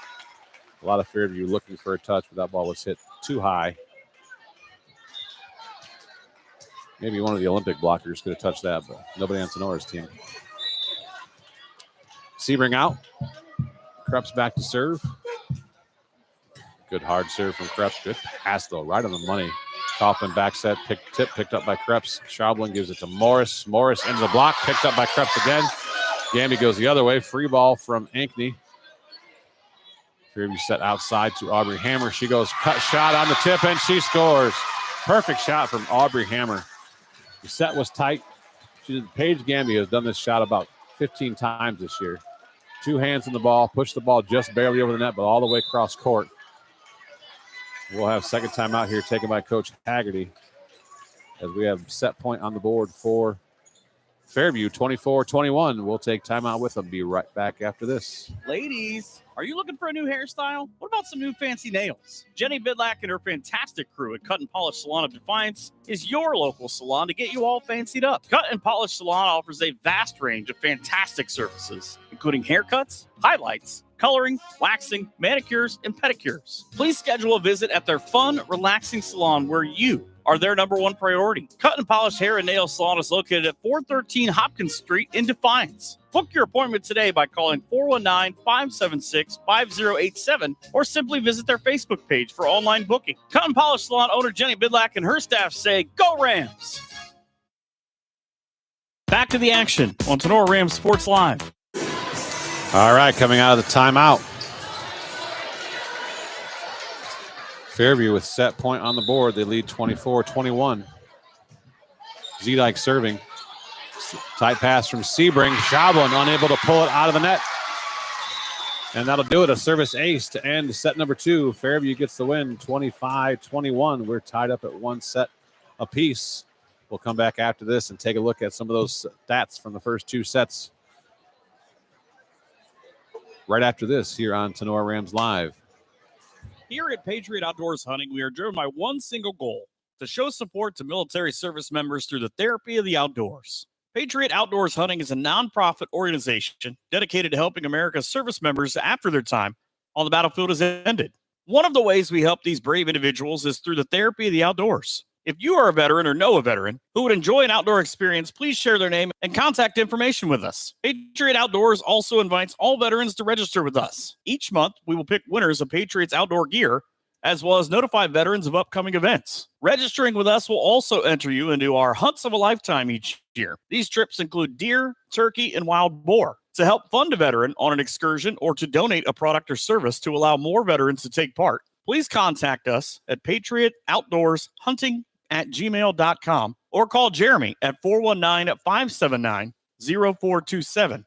A lot of Fairview looking for a touch, but that ball was hit too high. Maybe one of the Olympic blockers could have touched that, but nobody on Tenora's team. Sebring out. Krebs back to serve. Good hard serve from Krebs. Good pass, though, right on the money. Kaufman back set, picked up by Krebs. Schaublin gives it to Morris. Morris into the block, picked up by Krebs again. Gamby goes the other way. Free ball from Ankney. Fairview set outside to Aubrey Hammer. She goes cut shot on the tip, and she scores. Perfect shot from Aubrey Hammer. The set was tight. Paige Gamby has done this shot about 15 times this year. 2 hands in the ball, pushed the ball just barely over the net, but all the way across court. We'll have second time out here taken by Coach Haggerty as we have set point on the board for Fairview, 24-21. We'll take timeout with them. Be right back after this. Ladies, are you looking for a new hairstyle? What about some new fancy nails? Jenny Bidlack and her fantastic crew at Cut and Polish Salon of Defiance is your local salon to get you all fancied up. Cut and Polish Salon offers a vast range of fantastic services, including haircuts, highlights, coloring, waxing, manicures, and pedicures. Please schedule a visit at their fun, relaxing salon where you are their number one priority. Cut and Polish Hair and Nail Salon is located at 413 Hopkins Street in Defiance. Book your appointment today by calling 419-576-5087 or simply visit their Facebook page for online booking. Cut and Polish Salon owner Jenny Bidlack and her staff say, "Go Rams!" Back to the action on Tinora Rams Sports Live. All right, coming out of the timeout. Fairview with set point on the board. They lead 24-21. Zedike serving. Tight pass from Sebring. Schaublin unable to pull it out of the net. And that'll do it. A service ace to end set number 2. Fairview gets the win, 25-21. We're tied up at 1 set apiece. We'll come back after this and take a look at some of those stats from the first 2 sets. Right after this here on Tinora Rams Live. Here at Patriot Outdoors Hunting, we are driven by one single goal: to show support to military service members through the therapy of the outdoors. Patriot Outdoors Hunting is a nonprofit organization dedicated to helping America's service members after their time on the battlefield has ended. One of the ways we help these brave individuals is through the therapy of the outdoors. If you are a veteran or know a veteran who would enjoy an outdoor experience, please share their name and contact information with us. Patriot Outdoors also invites all veterans to register with us. Each month, we will pick winners of Patriot's outdoor gear, as well as notify veterans of upcoming events. Registering with us will also enter you into our Hunts of a Lifetime each year. These trips include deer, turkey, and wild boar. To help fund a veteran on an excursion or to donate a product or service to allow more veterans to take part, please contact us at patriotoutdoorshunting@gmail.com or call Jeremy at 419-579-0427.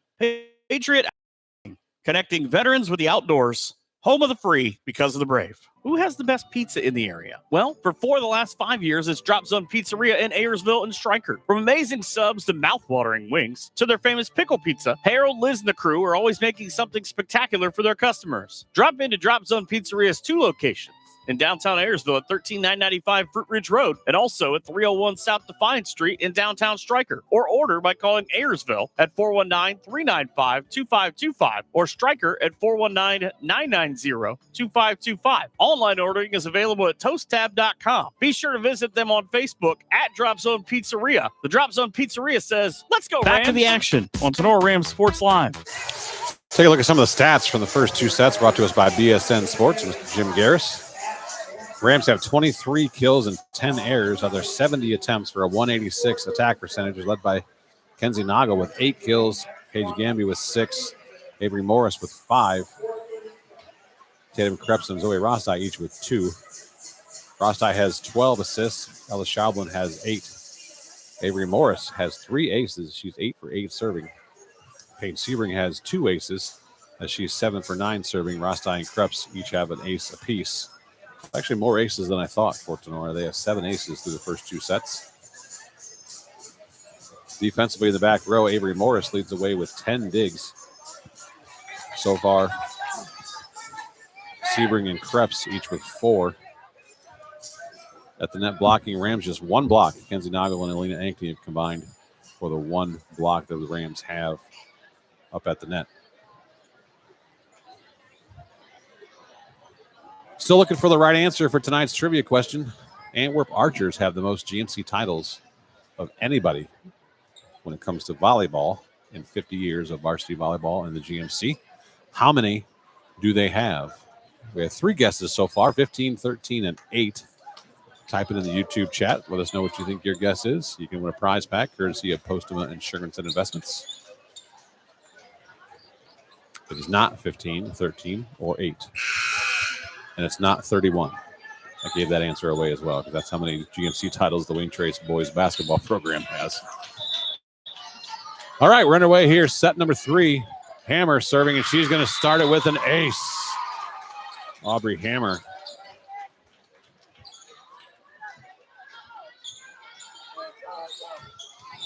Patriot Outdoors, connecting veterans with the outdoors, home of the free because of the brave. Who has the best pizza in the area? Well, for 4 of the last 5 years, it's Drop Zone Pizzeria in Ayersville and Stryker. From amazing subs to mouth-watering wings to their famous pickle pizza, Harold, Liz, and the crew are always making something spectacular for their customers. Drop into Drop Zone Pizzeria's 2 locations, in downtown Ayersville at 13995 Fruit Ridge Road, and also at 301 South Defiance Street in downtown Stryker. Or order by calling Ayersville at 419-395-2525 or Stryker at 419-990-2525. Online ordering is available at toasttab.com. Be sure to visit them on Facebook at Drop Zone Pizzeria. The Drop Zone Pizzeria says, let's go, Back Rams. to the action on Tinora Rams Sports Live. Take a look at some of the stats from the first two sets brought to us by BSN Sports. Mr. Jim Garris. Rams have 23 kills and 10 errors of their 70 attempts for a 186 attack percentage, led by Kenzie Nago with 8 kills, Paige Gamby with 6, Avery Morris with 5, Tatum Krebs and Zoe Rostai each with 2. Rostai has 12 assists. Ella Schaublin has 8. Avery Morris has 3 aces. She's 8 for 8 serving. Paige Sebring has 2 aces, as she's 7 for 9 serving. Rostai and Krebs each have an ace apiece. Actually, more aces than I thought for Tinora. They have 7 aces through the first 2 sets. Defensively in the back row, Avery Morris leads the way with 10 digs. So far, Sebring and Krebs each with 4. At the net blocking, Rams just 1 block. Kenzie Nago and Alina Ankney have combined for the 1 block that the Rams have up at the net. Still looking for the right answer for tonight's trivia question. Antwerp Archers have the most GMC titles of anybody when it comes to volleyball in 50 years of varsity volleyball in the GMC. How many do they have? We have 3 guesses so far, 15, 13, and 8. Type it in the YouTube chat. Let us know what you think your guess is. You can win a prize pack courtesy of Postema Insurance and Investments. It is not 15, 13, or 8. And it's not 31. I gave that answer away as well because that's how many GMC titles the Wayne Trace boys basketball program has. All right, we're underway here. Set number 3. Hammer serving, and she's going to start it with an ace. Aubrey Hammer.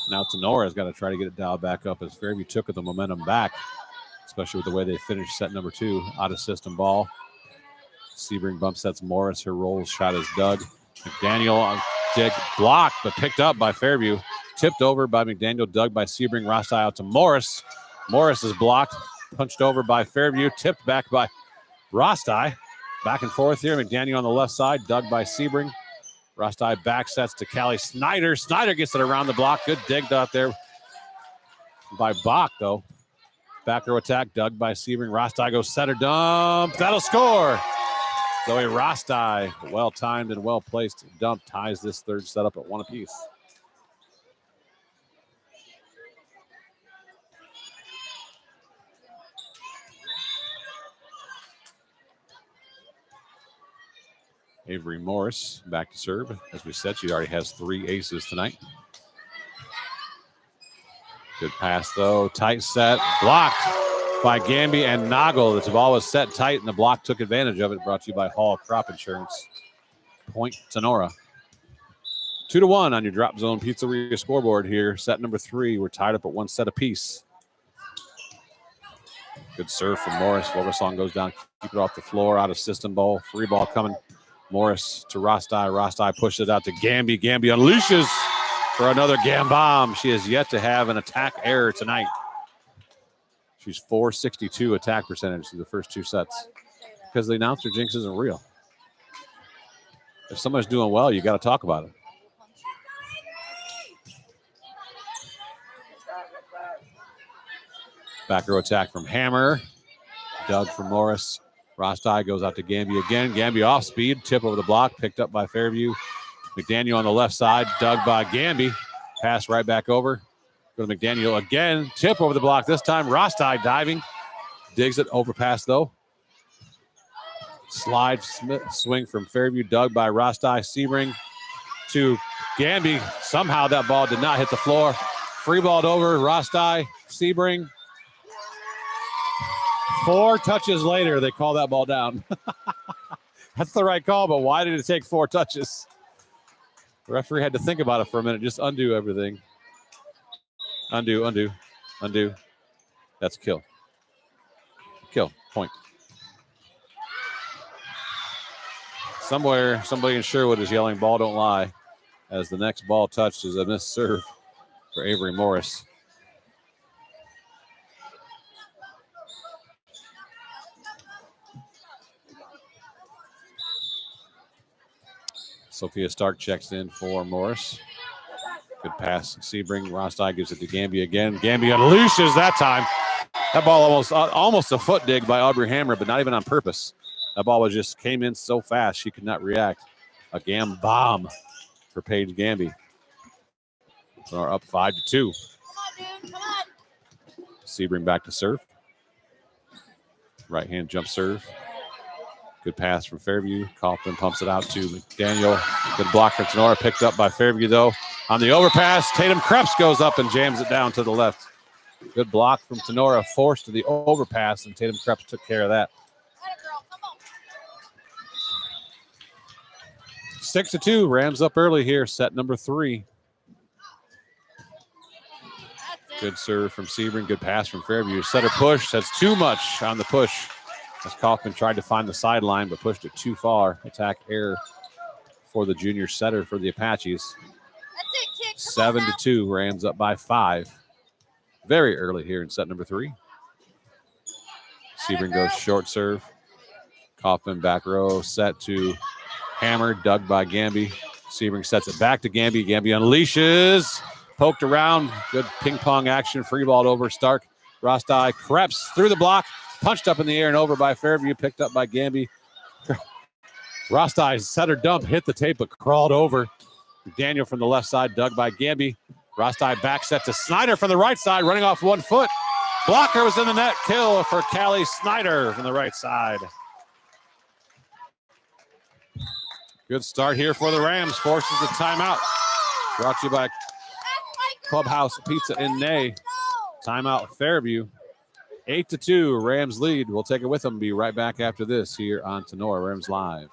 Now Tenora's got to try to get it dialed back up as Fairview took the momentum back, especially with the way they finished set number 2. Out of system ball. Sebring bump sets Morris. Her roll shot is dug. McDaniel dig blocked, but picked up by Fairview. Tipped over by McDaniel, dug by Sebring. Rostai out to Morris. Morris is blocked, punched over by Fairview, tipped back by Rostai. Back and forth here. McDaniel on the left side, dug by Sebring. Rostai back sets to Callie Snyder. Snyder gets it around the block. Good dig out there by Bach, though. Back row attack, dug by Sebring. Rostai goes setter dump. That'll score. Zoe Rostai, well-timed and well-placed dump, ties this third set up at 1 apiece. Avery Morris back to serve. As we said, she already has 3 aces tonight. Good pass, though. Tight set. Blocked by Gamby and Noggle. The ball was set tight, and the block took advantage of it. Brought to you by Hall Crop Insurance. Point Tinora. 2-1 on your Drop Zone Pizzeria scoreboard here. Set number 3. We're tied up at 1 set apiece. Good serve from Morris. Vogelsong goes down. Keep it off the floor. Out of system ball. Free ball coming. Morris to Rostai. Rostai pushes it out to Gamby. Gamby unleashes for another Gam bomb. She has yet to have an attack error tonight. She's 462 attack percentage through the first 2 sets. Because the announcer jinx isn't real. If somebody's doing well, you got to talk about it. Back row attack from Hammer. Dug from Morris. Rostai goes out to Gamby again. Gamby off speed. Tip over the block. Picked up by Fairview. McDaniel on the left side. Dug by Gamby. Pass right back over. Go to McDaniel again. Tip over the block. This time Rostai diving. Digs it. Overpass though. Slide swing from Fairview. Dug by Rostai. Sebring to Gamby. Somehow that ball did not hit the floor. Free balled over. Rostai. Sebring. 4 touches later, they call that ball down. That's the right call, but why did it take 4 touches? The referee had to think about it for a minute. Just undo everything. Undo, undo, undo. That's kill. Kill. Point. Somewhere, somebody in Sherwood is yelling, "Ball don't lie," as the next ball touched is a missed serve for Avery Morris. Sophia Stark checks in for Morris. Good pass. Sebring. Rostai gives it to Gamby again. Gamby unleashes that time. That ball almost a foot dig by Aubrey Hammer, but not even on purpose. That ball just came in so fast she could not react. A Gam bomb for Paige Gamby. So we're up 5-2. Come on, dude. Come on. Sebring back to serve. Right hand jump serve. Good pass from Fairview. Kaufman pumps it out to McDaniel. Good block from Tinora. Picked up by Fairview, though. On the overpass, Tatum Krebs goes up and jams it down to the left. Good block from Tinora. Forced to the overpass, and Tatum Krebs took care of that. 6-2. Rams up early here. Set number 3. Good serve from Sebring. Good pass from Fairview. Setter push. That's too much on the push. As Kaufman tried to find the sideline, but pushed it too far. Attack error for the junior setter for the Apaches. 7-2. Rams up by 5. Very early here in set number 3. Sebring goes short serve. Kaufman back row set to Hammer, dug by Gamby. Sebring sets it back to Gamby. Gamby unleashes. Poked around. Good ping pong action. Free ball over Stark. Rostai Krebs through the block. Punched up in the air and over by Fairview. Picked up by Gamby. Rostai's setter dump hit the tape but crawled over. Daniel from the left side, dug by Gamby. Rostai back set to Snyder from the right side, running off 1 foot. Blocker was in the net. Kill for Callie Snyder from the right side. Good start here for the Rams. Forces the timeout. Brought to you by Clubhouse Pizza in Nay. Timeout Fairview. 8-2. Rams lead. We'll take it with them. Be right back after this here on Tinora Rams Live.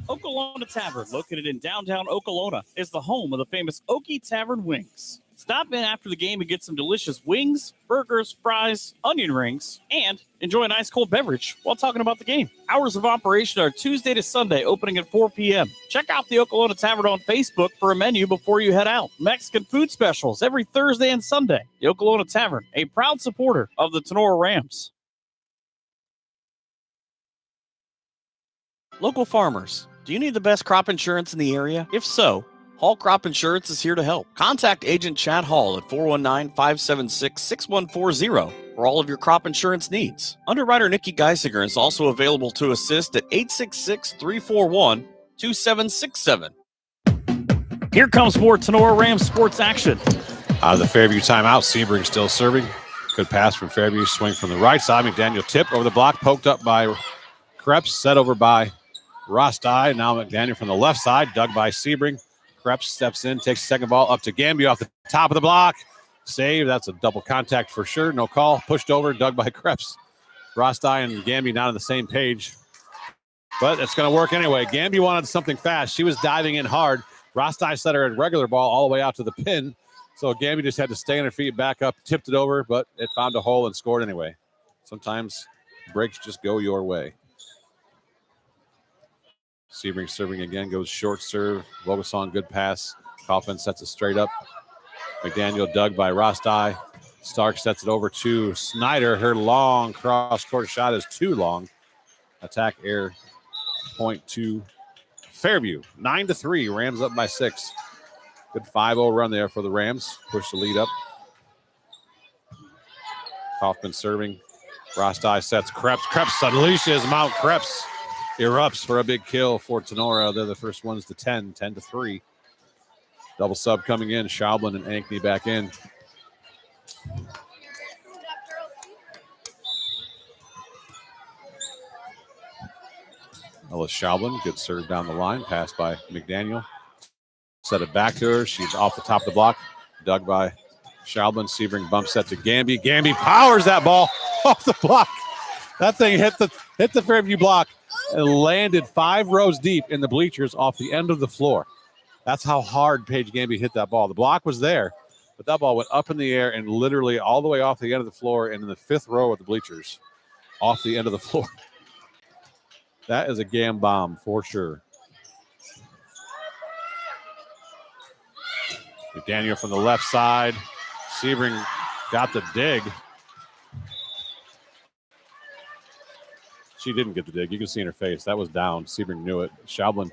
Okolona Tavern, located in downtown Okolona, is the home of the famous Okie Tavern wings. Stop in after the game and get some delicious wings, burgers, fries, onion rings, and enjoy an ice cold beverage while talking about the game. Hours of operation are Tuesday to Sunday, opening at 4 p.m. Check out the Okolona Tavern on Facebook for a menu before you head out. Mexican food specials every Thursday and Sunday. The Okolona Tavern, a proud supporter of the Tinora Rams. Local farmers, do you need the best crop insurance in the area? If so, Hall Crop Insurance is here to help. Contact Agent Chad Hall at 419-576-6140 for all of your crop insurance needs. Underwriter Nikki Geisinger is also available to assist at 866-341-2767. Here comes more Tinora Rams sports action. Out of the Fairview timeout, Sebring still serving. Good pass from Fairview. Swing from the right side. McDaniel tip over the block. Poked up by Krebs. Set over by Rostai. Now McDaniel from the left side. Dug by Sebring. Krebs steps in. Takes the second ball up to Gamby off the top of the block. Save. That's a double contact for sure. No call. Pushed over. Dug by Krebs. Rostai and Gamby not on the same page. But it's going to work anyway. Gamby wanted something fast. She was diving in hard. Rostai set her a regular ball all the way out to the pin. So Gamby just had to stay on her feet, back up, tipped it over, but it found a hole and scored anyway. Sometimes breaks just go your way. Sebring serving again, goes short serve. Vogelson, good pass. Kaufman sets it straight up. McDaniel dug by Rostai. Stark sets it over to Snyder. Her long cross-court shot is too long. Attack error, point to Fairview. 9-3, Rams up by 6. Good 5-0 run there for the Rams. Push the lead up. Kaufman serving. Rostai sets Krebs. Krebs unleashes Mount. Krebs erupts for a big kill for Tinora. They're the first ones to 10-3. Double sub coming in. Schaublin and Ankney back in. Ellis Schaublin, good serve down the line. Pass by McDaniel. Set it back to her. She's off the top of the block. Dug by Schaublin. Sebring bump set to Gamby. Gamby powers that ball off the block. That thing hit the Fairview block and landed 5 rows deep in the bleachers off the end of the floor. That's how hard Paige Gamby hit that ball. The block was there, but that ball went up in the air and literally all the way off the end of the floor and in the 5th row of the bleachers off the end of the floor. That is a Gam bomb for sure. McDaniel from the left side. Sebring got the dig. She didn't get the dig. You can see in her face. That was down. Sebring knew it. Schaublin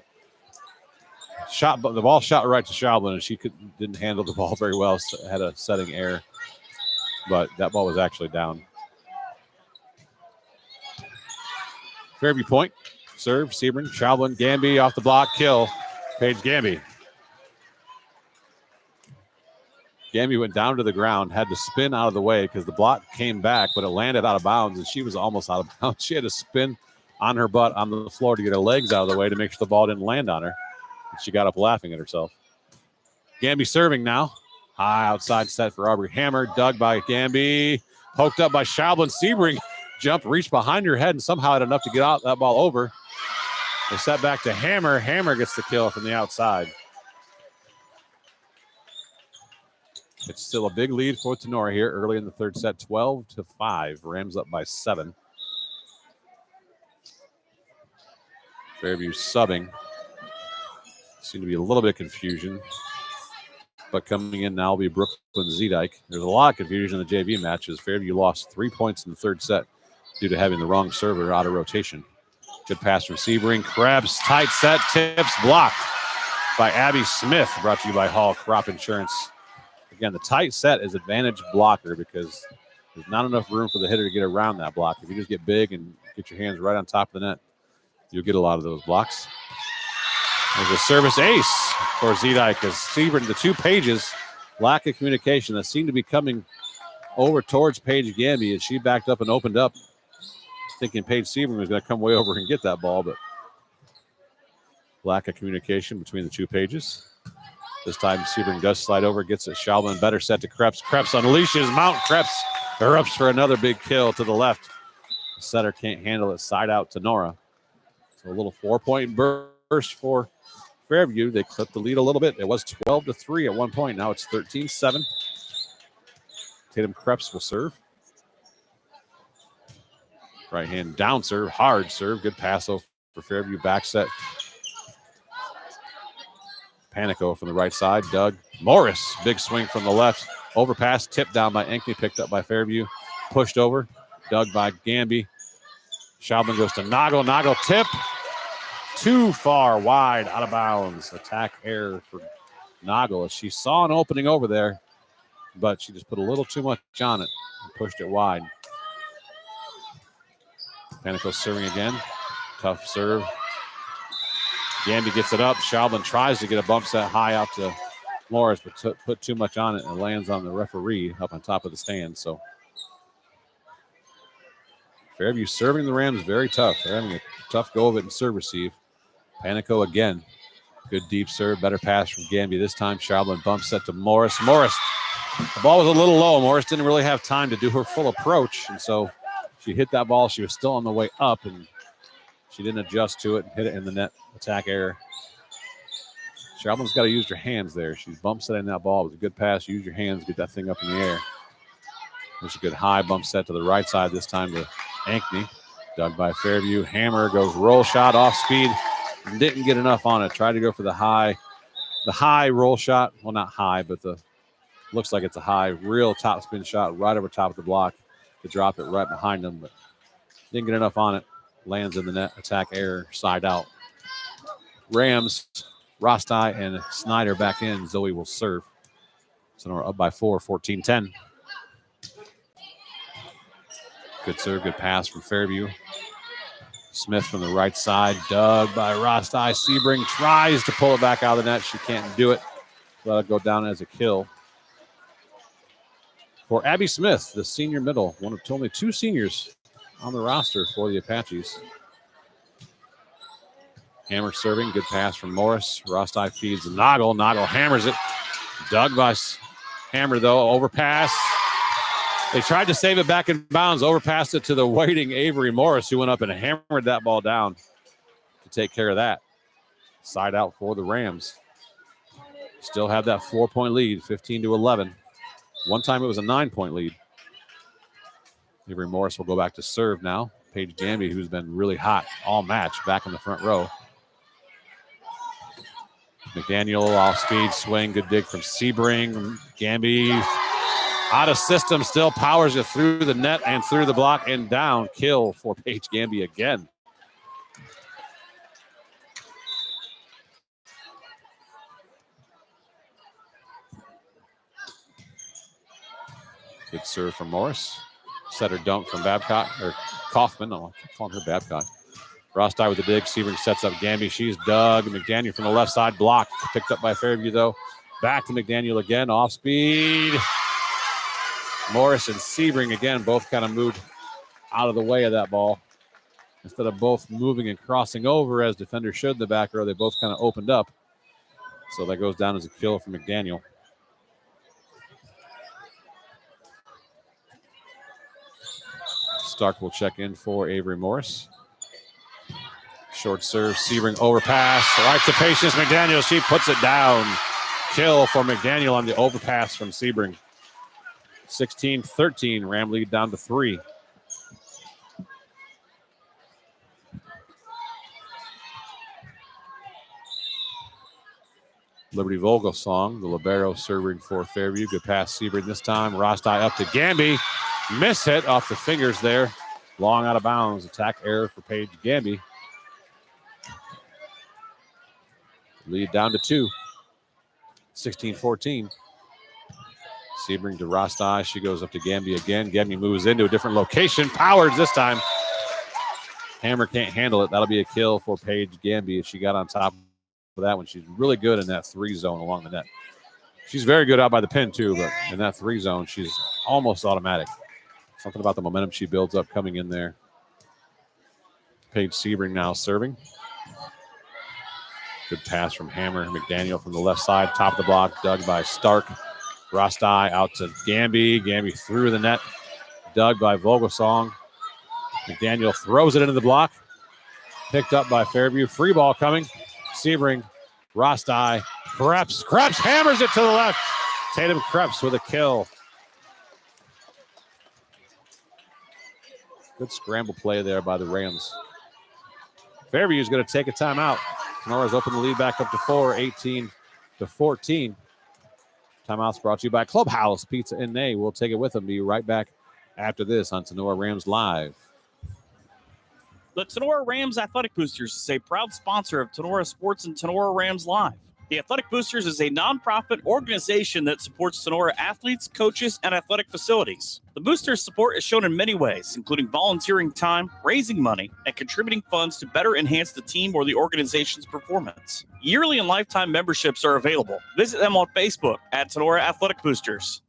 shot, but the ball shot right to Schaublin, and she didn't handle the ball very well. So had a setting error, but that ball was actually down. Fairview point. Serve, Sebring, Schaublin, Gamby off the block, kill. Paige Gamby. Gamby went down to the ground, had to spin out of the way because the block came back, but it landed out of bounds, and she was almost out of bounds. She had to spin on her butt on the floor to get her legs out of the way to make sure the ball didn't land on her. And she got up laughing at herself. Gamby serving now. High outside set for Aubrey Hammer. Dug by Gamby. Poked up by Schaublin. Sebring jumped, reached behind her head, and somehow had enough to get out that ball over. They set back to Hammer. Hammer gets the kill from the outside. It's still a big lead for Tinora here early in the third set, 12-5. Rams up by 7. Fairview subbing. Seemed to be a little bit of confusion. But coming in now will be Brooklyn Zedike. There's a lot of confusion in the JV matches. Fairview lost 3 points in the third set due to having the wrong server out of rotation. Good pass from Sebring. Krebs, tight set, tips, blocked by Abby Smith. Brought to you by Hall Crop Insurance. Again, the tight set is advantage blocker because there's not enough room for the hitter to get around that block. If you just get big and get your hands right on top of the net, you'll get a lot of those blocks. There's a service ace for Zedike as Sebring, the 2 Pages, lack of communication that seemed to be coming over towards Paige Gamby, and she backed up and opened up, thinking Paige Sebring was going to come way over and get that ball, but lack of communication between the 2 Pages. This time Sebring does slide over, gets it. Schaublin better set to Krebs. Krebs unleashes. Mount Krebs erupts for another big kill to the left. The setter can't handle it. Side out to Nora. So a little 4-point burst for Fairview. They clipped the lead a little bit. It was 12-3 at one point. Now it's 13-7. Tatum Krebs will serve. Right hand down serve. Hard serve. Good pass over for Fairview. Back set. Panico from the right side. Doug Morris. Big swing from the left. Overpass. Tipped down by Ankney. Picked up by Fairview. Pushed over. Dug by Gamby. Schaublin goes to Noggle. Noggle tip. Too far wide. Out of bounds. Attack error for Noggle as she saw an opening over there, but she just put a little too much on it and pushed it wide. Panico serving again. Tough serve. Gamby gets it up. Schaublin tries to get a bump set high out to Morris, but put too much on it and lands on the referee up on top of the stand. So Fairview serving the Rams very tough. They're having a tough go of it in serve receive. Panico again. Good deep serve. Better pass from Gamby this time. Schaublin bump set to Morris. Morris, the ball was a little low. Morris didn't really have time to do her full approach, and so she hit that ball. She was still on the way up, and she didn't adjust to it and hit it in the net. Attack error. Schaublin's got to use her hands there. She's bump setting that ball. It was a good pass. Use your hands. Get that thing up in the air. There's a good high bump set to the right side this time to Ankney. Dug by Fairview. Hammer goes roll shot off speed. Didn't get enough on it. Tried to go for the high roll shot. Well, not high, but looks like it's a high, real top spin shot right over top of the block to drop it right behind them, but didn't get enough on it. Lands in the net. Attack error. Side out. Rams, Rostai and Snyder back in. Zoe will serve. So we're up by 4, 14-10. Good serve, good pass from Fairview. Smith from the right side. Dug by Rostai. Sebring tries to pull it back out of the net. She can't do it. Let it go down as a kill. For Abby Smith, the senior middle, one of only 2 seniors on the roster for the Apaches. Hammer serving. Good pass from Morris. Rostai feeds Noggle. Noggle hammers it. Dug by Hammer, though. Overpass. They tried to save it back in bounds. Overpassed it to the waiting Avery Morris, who went up and hammered that ball down to take care of that. Side out for the Rams. Still have that 4-point lead, 15-11. One time it was a 9-point lead. Avery Morris will go back to serve now. Paige Gamby, who's been really hot all match, back in the front row. McDaniel off speed swing, good dig from Sebring. Gamby out of system, still powers it through the net and through the block and down. Kill for Paige Gamby again. Good serve from Morris. Setter dunk from Babcock, or Kaufman. Oh, I keep calling her Babcock. Rosti with the dig. Sebring sets up Gamby. She's dug. McDaniel from the left side. Blocked. Picked up by Fairview, though. Back to McDaniel again. Off speed. Morris and Sebring, again, both kind of moved out of the way of that ball. Instead of both moving and crossing over, as defenders should in the back row, they both kind of opened up. So that goes down as a kill for McDaniel. Stark will check in for Avery Morris. Short serve, Sebring overpass. Likes the patience, McDaniel. She puts it down. Kill for McDaniel on the overpass from Sebring. 16-13, Ram lead down to 3. Liberty Vogelsong, the libero, serving for Fairview. Good pass, Sebring this time. Rosti up to Gamby. Miss hit off the fingers there. Long out of bounds. Attack error for Paige Gamby. Lead down to 2. 16-14. Sebring to Rosti. She goes up to Gamby again. Gamby moves into a different location. Powers this time. Hammer can't handle it. That'll be a kill for Paige Gamby if she got on top of that one. She's really good in that 3 zone along the net. She's very good out by the pin too, but in that 3 zone, she's almost automatic. Something about the momentum she builds up coming in there. Paige Sebring now serving. Good pass from Hammer. McDaniel from the left side, top of the block, dug by Stark. Rosti out to Gamby. Gamby through the net, dug by Vogelsong. McDaniel throws it into the block. Picked up by Fairview. Free ball coming. Sebring, Rosti, Krebs hammers it to the left. Tatum Krebs with a kill. Good scramble play there by the Rams. Fairview is going to take a timeout. Tenora's opened the lead back up to 4, 18-14. Timeouts brought to you by Clubhouse Pizza and Nay. We'll take it with them. Be right back after this on Tenora Rams Live. The Tenora Rams Athletic Boosters is a proud sponsor of Tenora Sports and Tenora Rams Live. The Athletic Boosters is a nonprofit organization that supports Tenora athletes, coaches, and athletic facilities. The Boosters' support is shown in many ways, including volunteering time, raising money, and contributing funds to better enhance the team or the organization's performance. Yearly and lifetime memberships are available. Visit them on Facebook at Tenora Athletic Boosters.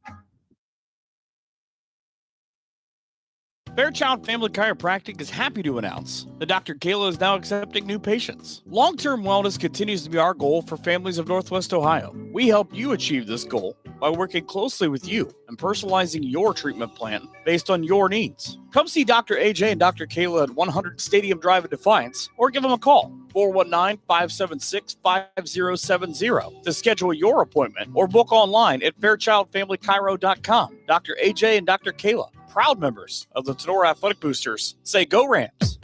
Fairchild Family Chiropractic is happy to announce that Dr. Kayla is now accepting new patients. Long-term wellness continues to be our goal for families of Northwest Ohio. We help you achieve this goal by working closely with you and personalizing your treatment plan based on your needs. Come see Dr. AJ and Dr. Kayla at 100 Stadium Drive in Defiance, or give them a call, 419-576-5070, to schedule your appointment or book online at fairchildfamilychiro.com. Dr. AJ and Dr. Kayla, proud members of the Tenora Athletic Boosters. Say go Rams.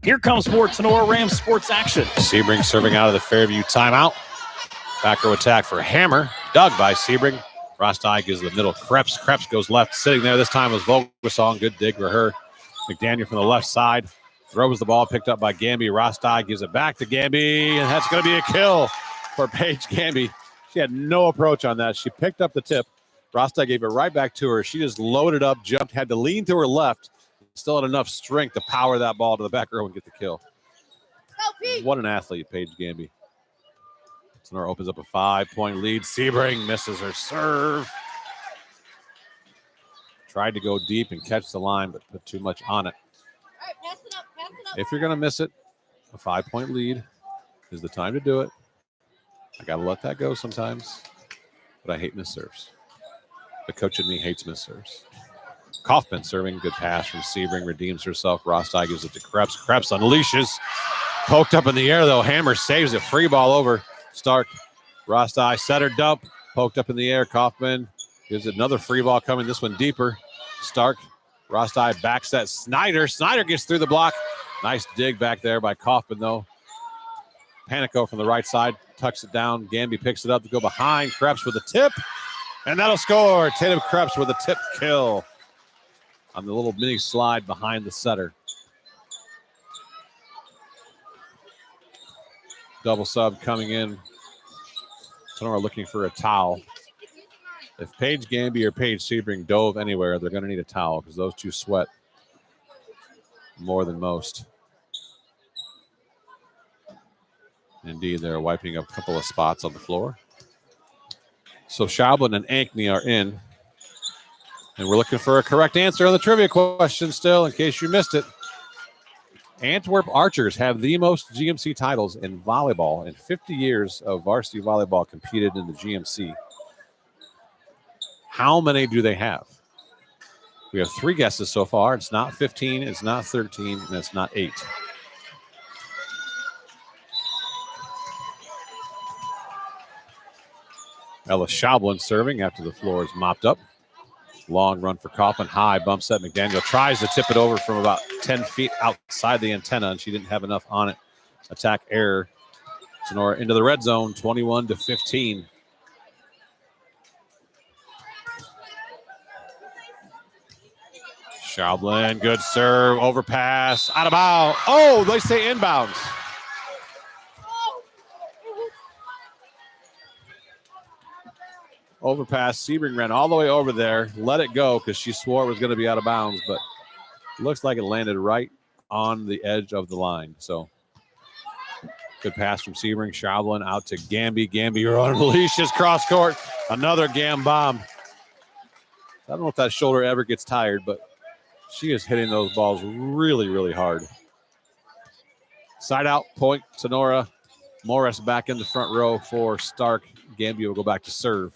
Here comes more Tenora Rams sports action. Sebring serving out of the Fairview timeout. Back row attack for Hammer. Dug by Sebring. Rosti gives the middle. Krebs goes left. Sitting there this time was Vogelsong. Good dig for her. McDaniel from the left side. Throws the ball. Picked up by Gamby. Rosti gives it back to Gamby. And that's going to be a kill for Paige Gamby. She had no approach on that. She picked up the tip. Rosti gave it right back to her. She just loaded up, jumped, had to lean to her left. Still had enough strength to power that ball to the back row and get the kill. What an athlete, Paige Gamby. Tenora opens up a 5-point lead. Sebring misses her serve. Tried to go deep and catch the line, but put too much on it. All right, pass it up. If you're going to miss it, a 5-point lead is the time to do it. I got to let that go sometimes, but I hate miss serves. The coach in me hates miss serves. Kaufman serving. Good pass from Sebring. Redeems herself. Rosti gives it to Krebs. Krebs unleashes. Poked up in the air, though. Hammer saves it. Free ball over. Stark. Rosti setter dump. Poked up in the air. Kaufman gives it another free ball coming. This one deeper. Stark Rosti backs that Snyder. Snyder gets through the block. Nice dig back there by Kaufman, though. Panico from the right side tucks it down. Gamby picks it up to go behind. Krebs with a tip, and that'll score. Tatum Krebs with a tip kill on the little mini slide behind the setter. Double sub coming in. Tinora looking for a towel. If Paige Gamby or Paige Sebring dove anywhere, they're going to need a towel because those two sweat more than most. Indeed, they're wiping up a couple of spots on the floor. So Schaublin and Ankney are in. And we're looking for a correct answer on the trivia question still, in case you missed it. Antwerp Archers have the most GMC titles in volleyball. In 50 years of varsity volleyball competed in the GMC. How many do they have? We have 3 guesses so far. It's not 15, it's not 13, and it's not 8. Ella Schaublin serving after the floor is mopped up. Long run for Kaufman. High bump set. McDaniel tries to tip it over from about 10 feet outside the antenna, and she didn't have enough on it. Attack error. Tinora into the red zone, 21-15. Schaublin, good serve, overpass, out of bounds. Oh, they say inbounds. Overpass. Sebring ran all the way over there, let it go because she swore it was going to be out of bounds, but looks like it landed right on the edge of the line. So good pass from Sebring. Schaublin out to Gamby. Gamby unleashes cross court. Another Gam bomb. I don't know if that shoulder ever gets tired, but she is hitting those balls really, really hard. Side out, point, Tinora. Morris back in the front row for Stark. Gamby will go back to serve.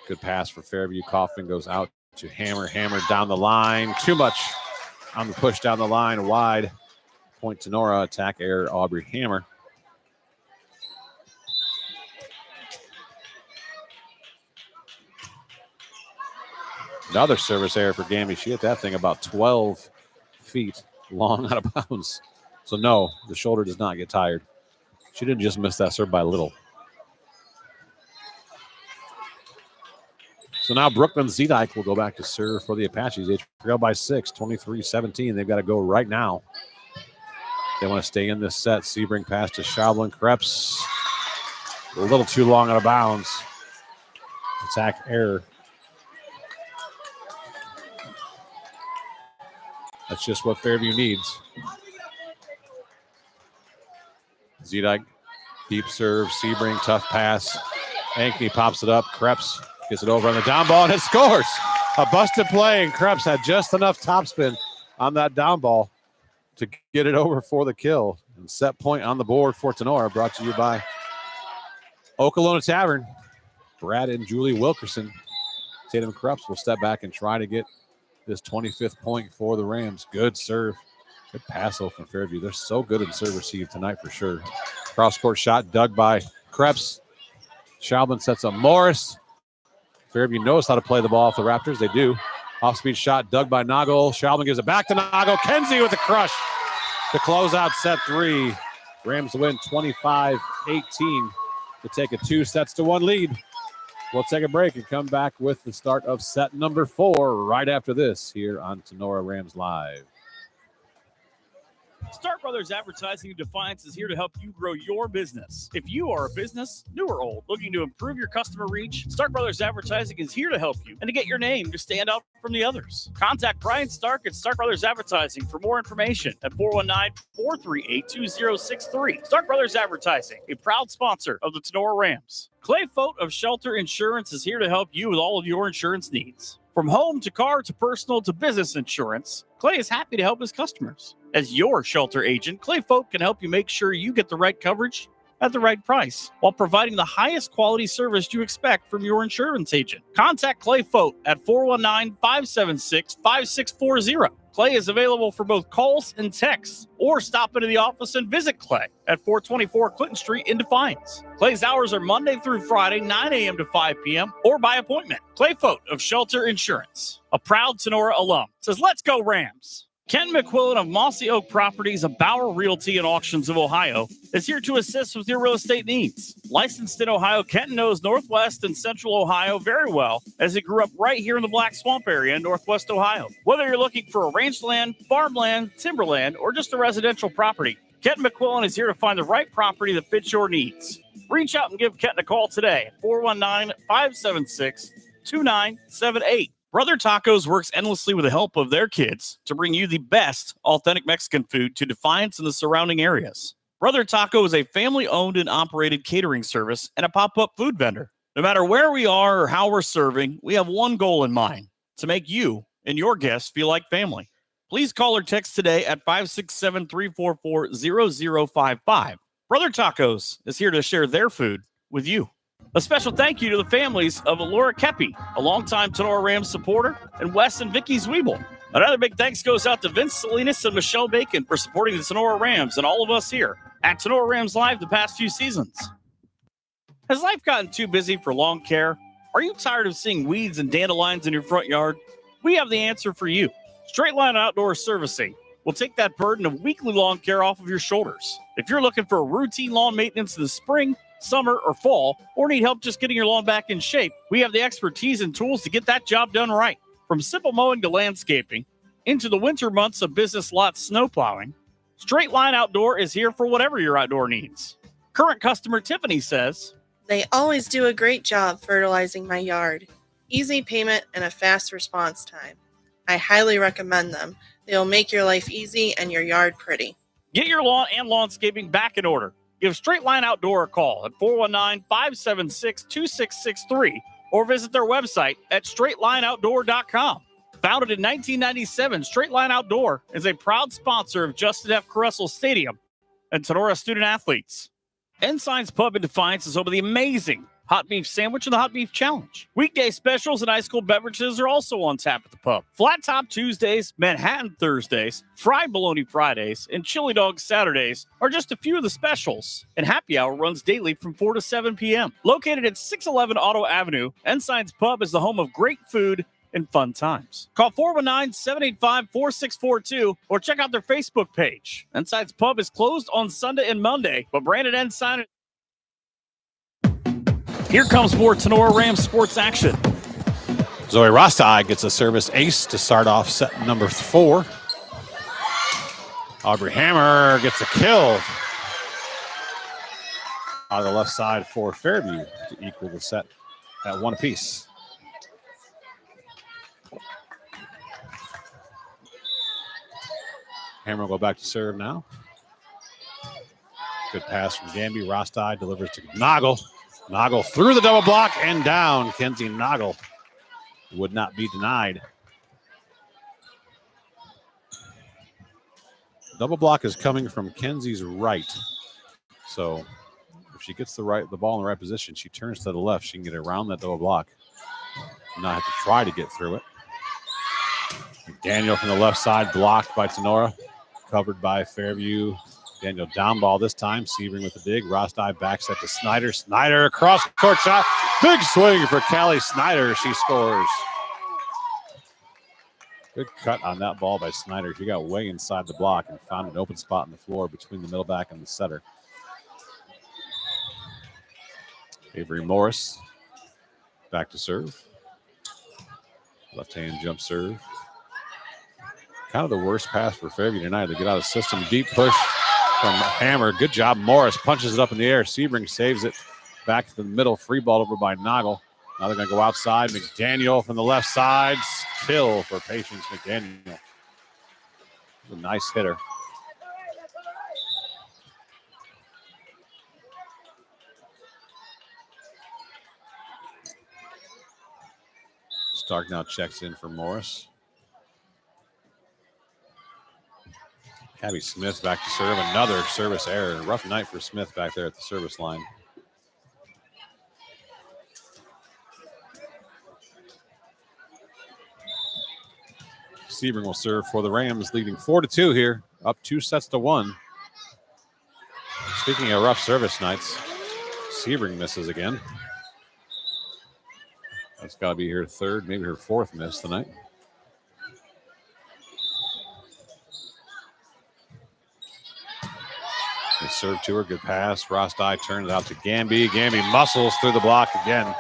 Good pass for Fairview. Kaufman goes out to Hammer. Hammer down the line. Too much on the push down the line. Wide. Point Tinora. Attack error, Aubrey Hammer. Another service error for Gamby. She hit that thing about 12 feet long out of bounds. So no, the shoulder does not get tired. She didn't just miss that serve by a little. So now Brooklyn Zedike will go back to serve for the Apaches. They trail by 6, 23-17. They've got to go right now. They want to stay in this set. Sebring pass to Schaublin. Krebs a little too long out of bounds. Attack error. That's just what Fairview needs. Zedike, deep serve. Sebring, tough pass. Ankney pops it up. Krebs gets it over on the down ball, and it scores. A busted play, and Krebs had just enough topspin on that down ball to get it over for the kill. And set point on the board for Tinora, brought to you by Okolona Tavern. Brad and Julie Wilkerson. Tatum Krebs will step back and try to get this 25th point for the Rams. Good serve. Good pass from Fairview. They're so good in serve receive tonight for sure. Cross-court shot dug by Krebs. Schaublin sets up Morris. Fairview knows how to play the ball for the Raptors. They do. Off-speed shot dug by Noggle. Schaublin gives it back to Noggle. Kenzie with a crush to close out set 3. Rams win 25-18 to take a 2-1 lead. We'll take a break and come back with the start of set number 4 right after this here on Tinora Rams Live. Stark Brothers Advertising in Defiance is here to help you grow your business. If you are a business, new or old, looking to improve your customer reach, Stark Brothers Advertising is here to help you and to get your name to stand out from the others. Contact Brian Stark at Stark Brothers Advertising for more information at 419-438-2063. Stark Brothers Advertising, a proud sponsor of the Tinora Rams. Clay Fote of Shelter Insurance is here to help you with all of your insurance needs. From home to car to personal to business insurance, Clay is happy to help his customers. As your shelter agent, Clay Fote can help you make sure you get the right coverage at the right price while providing the highest quality service you expect from your insurance agent. Contact Clay Fote at 419-576-5640. Clay is available for both calls and texts, or stop into the office and visit Clay at 424 Clinton Street in Defiance. Clay's hours are Monday through Friday, 9 a.m. to 5 p.m. or by appointment. Clay Fote of Shelter Insurance, a proud Tinora alum, says, "Let's go Rams." Ken McQuillan of Mossy Oak Properties of Bauer Realty and Auctions of Ohio is here to assist with your real estate needs. Licensed in Ohio, Kenton knows Northwest and Central Ohio very well, as he grew up right here in the Black Swamp area in Northwest Ohio. Whether you're looking for a rangeland, farmland, timberland, or just a residential property, Kenton McQuillan is here to find the right property that fits your needs. Reach out and give Kenton a call today at 419-576-2978. Brother Tacos works endlessly with the help of their kids to bring you the best authentic Mexican food to Defiance and the surrounding areas. Brother Taco is a family-owned and operated catering service and a pop-up food vendor. No matter where we are or how we're serving, we have one goal in mind: to make you and your guests feel like family. Please call or text today at 567-344-0055. Brother Tacos is here to share their food with you. A special thank you to the families of Laura Kepi, a longtime Tinora Rams supporter, and Wes and Vicky Zwiebel. Another big thanks goes out to Vince Salinas and Michelle Bacon for supporting the Tinora Rams and all of us here at Tinora Rams Live the past few seasons. Has life gotten too busy for lawn care? Are you tired of seeing weeds and dandelions in your front yard? We have the answer for you. Straight Line Outdoor Servicing will take that burden of weekly lawn care off of your shoulders. If you're looking for routine lawn maintenance in the spring, summer, or fall, or need help just getting your lawn back in shape, we have the expertise and tools to get that job done right. From simple mowing to landscaping, into the winter months of business lot snow plowing, Straight Line Outdoor is here for whatever your outdoor needs. Current customer Tiffany says, They always do a great job fertilizing my yard. Easy payment and a fast response time. I highly recommend them. They'll make your life easy and your yard pretty. get your lawn and lawnscaping back in order. Give Straight Line Outdoor a call at 419-576-2663 or visit their website at straightlineoutdoor.com. Founded in 1997, Straight Line Outdoor is a proud sponsor of Justin F. Caressel Stadium and Tinora student athletes. Ensign's Pub in Defiance is home of the amazing Hot Beef Sandwich and the Hot Beef Challenge. Weekday specials and ice cold beverages are also on tap at the pub. Flat Top Tuesdays, Manhattan Thursdays, Fried Bologna Fridays, and Chili Dog Saturdays are just a few of the specials. And happy hour runs daily from 4 to 7 p.m. Located at 611 Auto Avenue, Ensign's Pub is the home of great food and fun times. Call 419-785-4642 or check out their Facebook page. Ensign's Pub is closed on Sunday and Monday, but Brandon Ensign. Here comes more Tinora Rams sports action. Zoe Rostai gets a service ace to start off set number 4. Aubrey Hammer gets a kill on the left side for Fairview to equal the set at 1 apiece. Hammer will go back to serve now. Good pass from Gamby. Rostai delivers to Noggle. Noggle through the double block and down. Kenzie Noggle would not be denied. Double block is coming from Kenzie's right. So if she gets the ball in the right position, she turns to the left, she can get around that double block and not have to try to get through it. Daniel from the left side, blocked by Tinora, covered by Fairview. Daniel down ball this time. Sebring with the dig. Rostai back set to Snyder. Snyder across court shot. Big swing for Callie Snyder. She scores. Good cut on that ball by Snyder. She got way inside the block and found an open spot on the floor between the middle back and the setter. Avery Morris back to serve. Left hand jump serve. Kind of the worst pass for Fairview tonight. They get out of system. Deep push from Hammer. Good job. Morris punches it up in the air. Sebring saves it back to the middle. Free ball over by Noggle. Now they're going to go outside. McDaniel from the left side. Kill for Patience McDaniel. A nice hitter. Stark now checks in for Morris. Cabby Smith back to serve. Another service error. Rough night for Smith back there at the service line. Sebring will serve for the Rams, leading 4-2 here, up 2-1. Speaking of rough service nights, Sebring misses again. That's got to be her third, maybe her fourth miss tonight. They serve to her, good pass. Ross Dye turns it out to Gamby. Gamby muscles through the block again.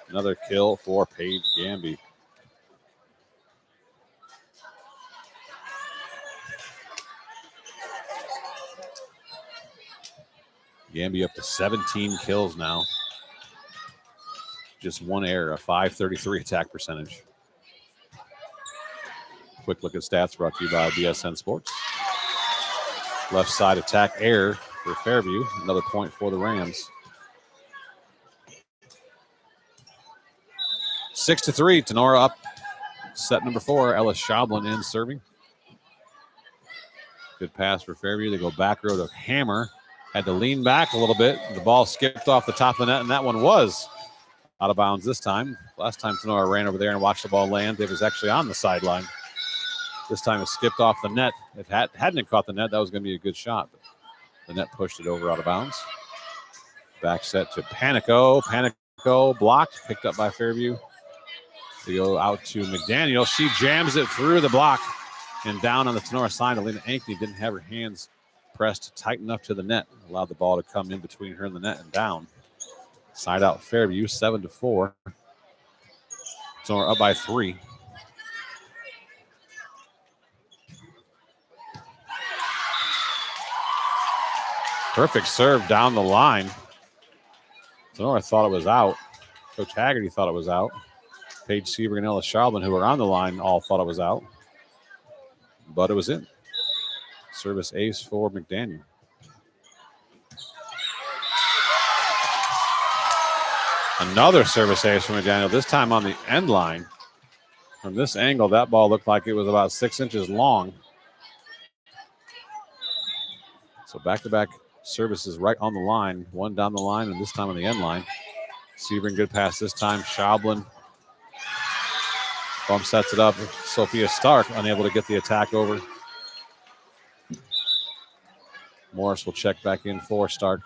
Another kill for Paige Gamby. Gamby up to 17 kills now. Just one error, a .533 attack percentage. Quick look at stats brought to you by BSN Sports. Left side attack error for Fairview. Another point for the Rams. 6-3, Tinora up. Set number 4, Ellis Schaublin in serving. Good pass for Fairview. They go back row to Hammer. Had to lean back a little bit. The ball skipped off the top of the net, and that one was out of bounds this time. Last time Tinora ran over there and watched the ball land, it was actually on the sideline. This time it skipped off the net. If it hadn't caught the net, that was going to be a good shot. But the net pushed it over out of bounds. Back set to Panico. Panico blocked, picked up by Fairview. They go out to McDaniel. She jams it through the block and down on the Tinora side. Alina Ankney didn't have her hands pressed tight enough to the net. Allowed the ball to come in between her and the net and down. Side out Fairview, 7-4. Tinora up by 3. Perfect serve down the line. Tinora thought it was out. Coach Haggerty thought it was out. Paige Sebring and Ellis Schaublin, who were on the line, all thought it was out. But it was in. Service ace for McDaniel. Another service ace for McDaniel, this time on the end line. From this angle, that ball looked like it was about 6 inches long. So back-to-back services right on the line. One down the line and this time on the end line. Sebring, good pass this time. Schaublin bump sets it up. Sophia Stark unable to get the attack over. Morris will check back in for Stark.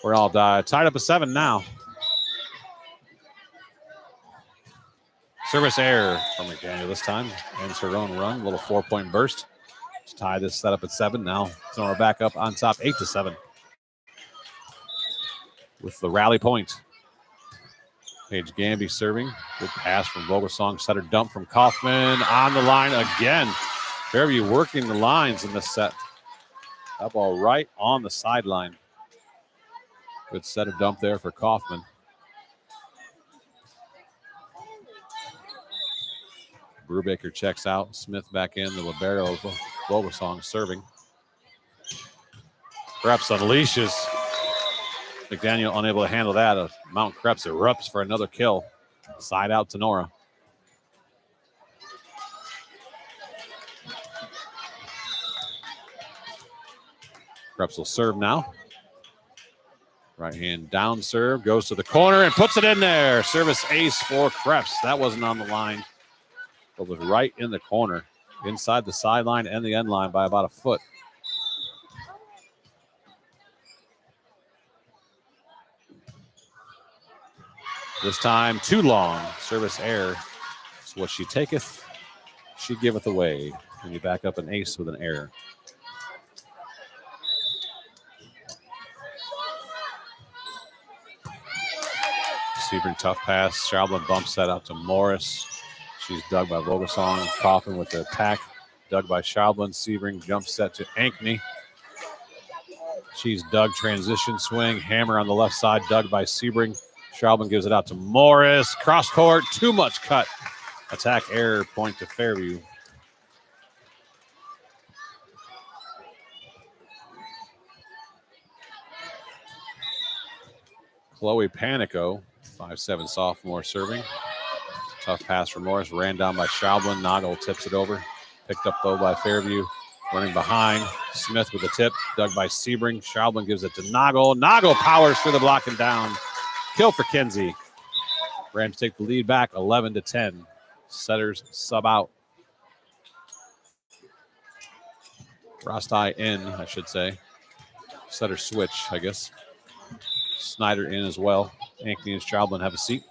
We're all tied up at 7 now. Service error from McDaniel this time. Ends her own run. A little 4-point burst to tie this setup at 7. Now Tinora back up on top, 8-7. With the rally point. Paige Gamby serving. Good pass from Vogelsong. Setter dump from Kaufman. On the line again. Fairview working the lines in this set. That ball right on the sideline. Good setter dump there for Kaufman. Brubaker checks out. Smith back in. The libero of Vogelsong serving. Krebs unleashes. McDaniel unable to handle that. Mount Krebs erupts for another kill. Side out to Tinora. Krebs will serve now. Right hand down serve. Goes to the corner and puts it in there. Service ace for Krebs. That wasn't on the line, but was right in the corner. Inside the sideline and the end line by about a foot. This time, too long. Service error. So what she taketh, she giveth away. When you back up an ace with an error. Sebring tough pass. Schaublin bumps that out to Morris. She's dug by Vogelsong. Kaufman with the attack. Dug by Schaublin. Sebring jump set to Ankney. She's dug transition swing. Hammer on the left side. Dug by Sebring. Schaublin gives it out to Morris. Cross court. Too much cut. Attack error. Point to Fairview. Chloe Panico, 5'7" sophomore serving. Tough pass from Morris. Ran down by Schaublin. Noggle tips it over. Picked up, though, by Fairview. Running behind. Smith with the tip. Dug by Sebring. Schaubland gives it to Noggle. Noggle powers through the block and down. Kill for Kinsey. Rams take the lead back 11-10. Setters sub out. Rosti in, I should say. Setter switch, I guess. Snyder in as well. Anthony and Schaubland have a seat.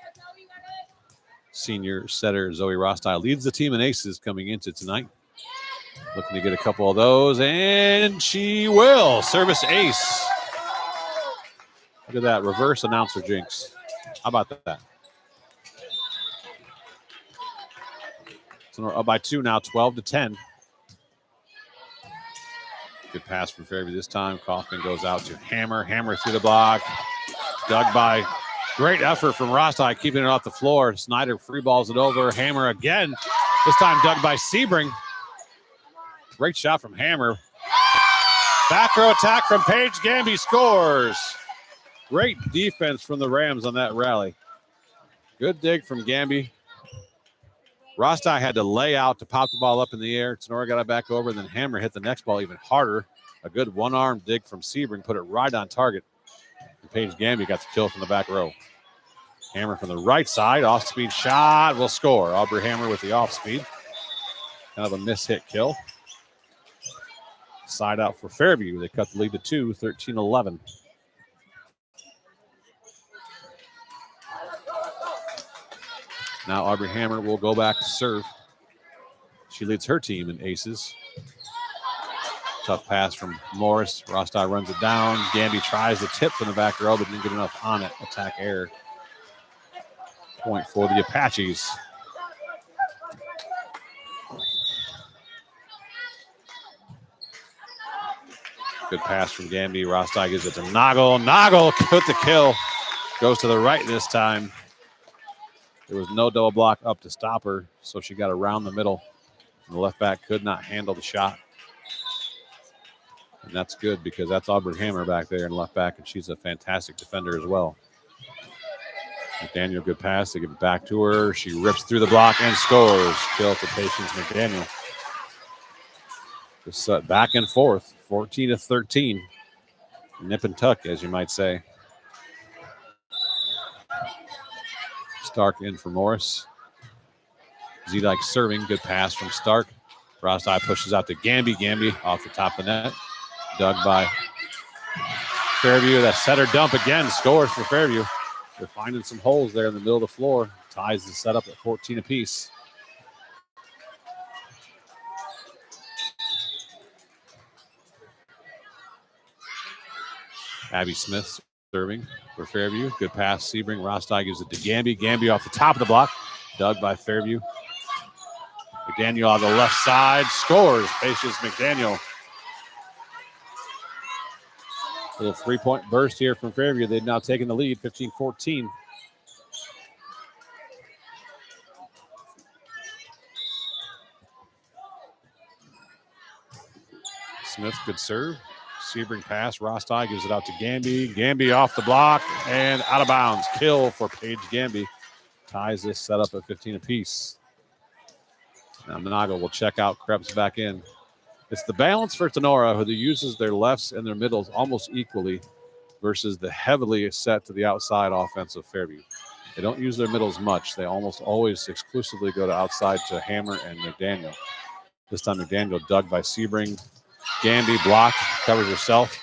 Senior setter Zoe Rosti leads the team in aces coming into tonight. Looking to get a couple of those, and she will. Service ace. Look at that, reverse announcer jinx. How about that? So we're up by 2 now, 12-10. Good pass from Fairview this time. Kaufman goes out to Hammer. Hammer through the block. Dug by. Great effort from Rosti, keeping it off the floor. Snyder free balls it over. Hammer again. This time dug by Sebring. Great shot from Hammer. Back row attack from Paige Gamby scores. Great defense from the Rams on that rally. Good dig from Gamby. Rosti had to lay out to pop the ball up in the air. Tinora got it back over, and then Hammer hit the next ball even harder. A good one-arm dig from Sebring, put it right on target. And Paige Gamby got the kill from the back row. Hammer from the right side, off-speed shot, will score. Aubrey Hammer with the off-speed. Kind of a miss-hit kill. Side out for Fairview. They cut the lead to 2, 13-11. Now Aubrey Hammer will go back to serve. She leads her team in aces. Tough pass from Morris. Rosti runs it down. Gamby tries the tip from the back row, but didn't get enough on it. Attack error. Point for the Apaches. Good pass from Gamby. Rosti gives it to Noggle. Noggle with the kill. Goes to the right this time. There was no double block up to stop her, so she got around the middle. And the left back could not handle the shot. And that's good because that's Aubrey Hammer back there in left back, and she's a fantastic defender as well. McDaniel, good pass. They give it back to her. She rips through the block and scores. Kill for Patience McDaniel. Just back and forth, 14-13. Nip and tuck, as you might say. Stark in for Morris. Zedike serving. Good pass from Stark. Rosti pushes out to Gamby. Gamby off the top of the net. Dug by Fairview. That setter dump again. Scores for Fairview. They're finding some holes there in the middle of the floor. Ties the setup at 14 apiece. Abby Smith serving for Fairview. Good pass. Sebring. Rosti gives it to Gamby. Gamby off the top of the block. Dug by Fairview. McDaniel on the left side. Scores. Patience McDaniel. Little three-point burst here from Fairview. They've now taken the lead, 15-14. Smith, good serve. Sebring pass. Rosti gives it out to Gamby. Gamby off the block and out of bounds. Kill for Paige Gamby. Ties this setup at 15 apiece. Now Monago will check out, Krebs back in. It's the balance for Tinora, who uses their lefts and their middles almost equally versus the heavily set to the outside offense of Fairview. They don't use their middles much. They almost always exclusively go to outside to Hammer and McDaniel. This time McDaniel dug by Sebring. Gamby blocked, covers herself.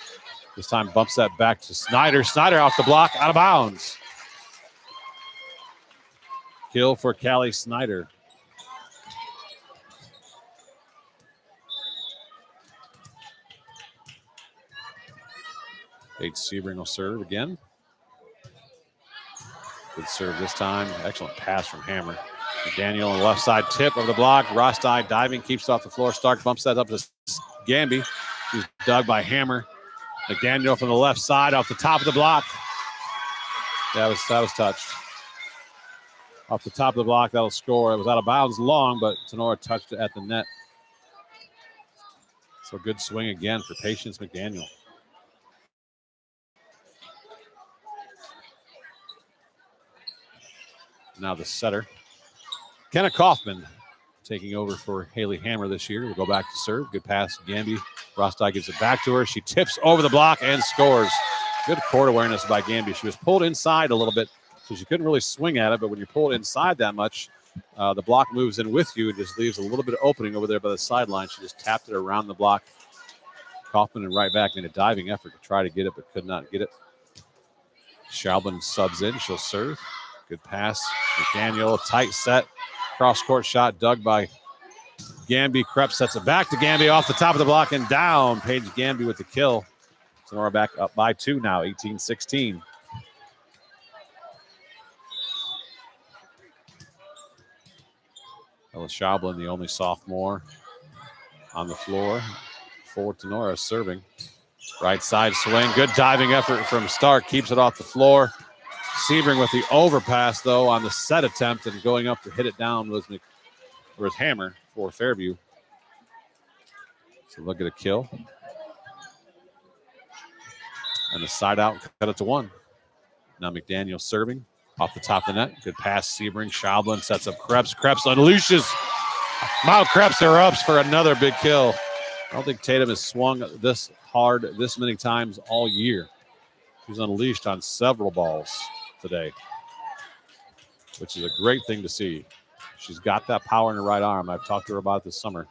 This time bumps that back to Snyder. Snyder off the block, out of bounds. Kill for Callie Snyder. Paige Sebring will serve again. Good serve this time. Excellent pass from Hammer. McDaniel on the left side tip of the block. Rosti diving, keeps it off the floor. Stark bumps that up to Gamby. She's dug by Hammer. McDaniel from the left side off the top of the block. That was touched. Off the top of the block, that'll score. It was out of bounds long, but Tinora touched it at the net. So good swing again for Patience McDaniel. Now the setter, Kenna Kaufman. taking over for Haley Hammer this year. We'll go back to serve. Good pass, Gamby. Rostai gives it back to her. She tips over the block and scores. Good court awareness by Gamby. She was pulled inside a little bit, so she couldn't really swing at it, but when you're pulled inside that much, the block moves in with you and just leaves a little bit of opening over there by the sideline. She just tapped it around the block. Kaufman and right back made a diving effort to try to get it, but could not get it. Schaublen subs in. She'll serve. Good pass. McDaniel, tight set. Cross-court shot dug by Gamby. Krebs sets it back to Gamby off the top of the block and down. Paige Gamby with the kill. Sonora back up by 2 now, 18-16. Ella Schaublen, the only sophomore on the floor for Tinora, serving. Right side swing. Good diving effort from Stark. Keeps it off the floor. Sebring with the overpass, though, on the set attempt, and going up to hit it down was Hammer for Fairview. So look at a kill. And the side out, cut it to 1. Now McDaniel serving off the top of the net. Good pass, Sebring. Schaublen sets up Krebs. Krebs unleashes. Mount Krebs are ups for another big kill. I don't think Tatum has swung this hard this many times all year. She's unleashed on several balls today, which is a great thing to see. She's got that power in her right arm. I've talked to her about it this summer.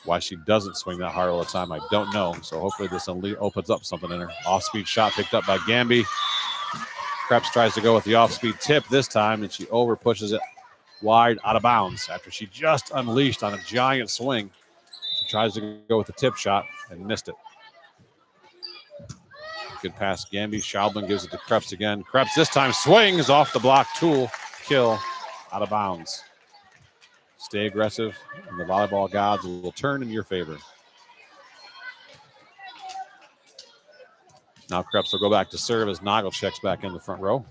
Why she doesn't swing that hard all the time, I don't know. So hopefully this opens up something in her. Off-speed shot picked up by Gamby. Krebs tries to go with the off-speed tip this time, and she over-pushes it wide out of bounds after she just unleashed on a giant swing. She tries to go with the tip shot and missed it. Good pass, Gamby. Schaublen gives it to Krebs again. Krebs this time swings off the block. Tool, kill, out of bounds. Stay aggressive, and the volleyball gods will turn in your favor. Now Krebs will go back to serve as Nagel checks back in the front row.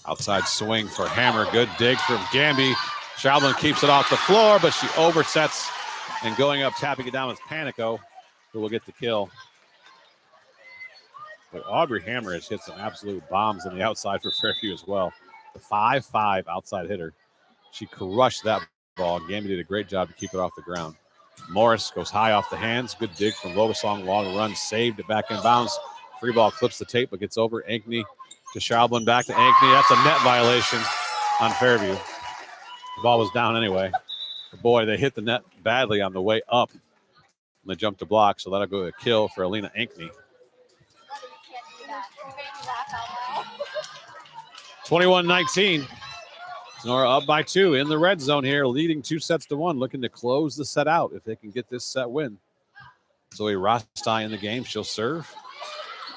Outside swing for Hammer. Good dig from Gamby. Schaublen keeps it off the floor, but she oversets and going up, tapping it down with Panico, who will get the kill. But Aubrey Hammer has hit some absolute bombs on the outside for Fairview as well. The 5'5" outside hitter. She crushed that ball. Gamby did a great job to keep it off the ground. Morris goes high off the hands. Good dig from Vogelsong. Long run, saved it back in bounds. Free ball clips the tape, but gets over. Ankney to Schaublen, back to Ankney. That's a net violation on Fairview. The ball was down anyway. But boy, they hit the net badly on the way up. And they jumped to block, so that'll go to a kill for Alina Ankney. 21-19. Sonora up by 2 in the red zone here, leading 2-1, looking to close the set out if they can get this set win. Zoe Rostai in the game. She'll serve.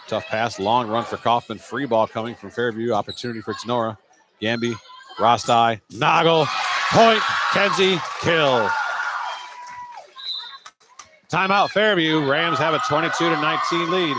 Tough pass, long run for Kaufman. Free ball coming from Fairview. Opportunity for Tinora. Gamby, Rostai, Nagel, point, Kenzie, kill. Timeout Fairview. Rams have a 22-19 lead.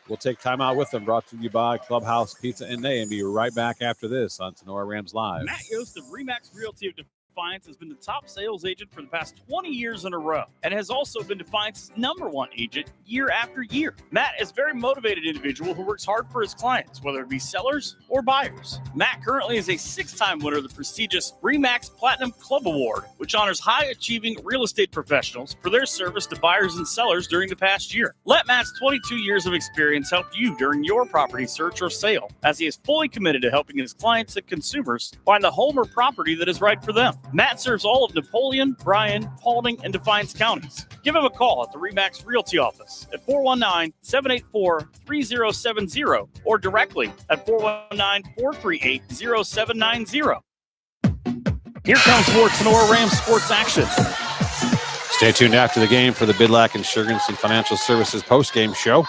We'll take timeout with them. Brought to you by Clubhouse Pizza and Nay, and be right back after this on Tinora Rams Live. Matt Yost of Remax Realty of Defiance has been the top sales agent for the past 20 years in a row and has also been Defiance's #1 agent year after year. Matt is a very motivated individual who works hard for his clients, whether it be sellers or buyers. Matt currently is a 6-time winner of the prestigious Remax Platinum Club Award, which honors high-achieving real estate professionals for their service to buyers and sellers during the past year. Let Matt's 22 years of experience help you during your property search or sale, as he is fully committed to helping his clients and consumers find the home or property that is right for them. Matt serves all of Napoleon, Bryan, Paulding, and Defiance counties. Give him a call at the Remax Realty office at 419-784-3070 or directly at 419-438-0790. Here comes more Tinora Rams sports action. Stay tuned after the game for the Bidlack Insurance and Financial Services postgame show.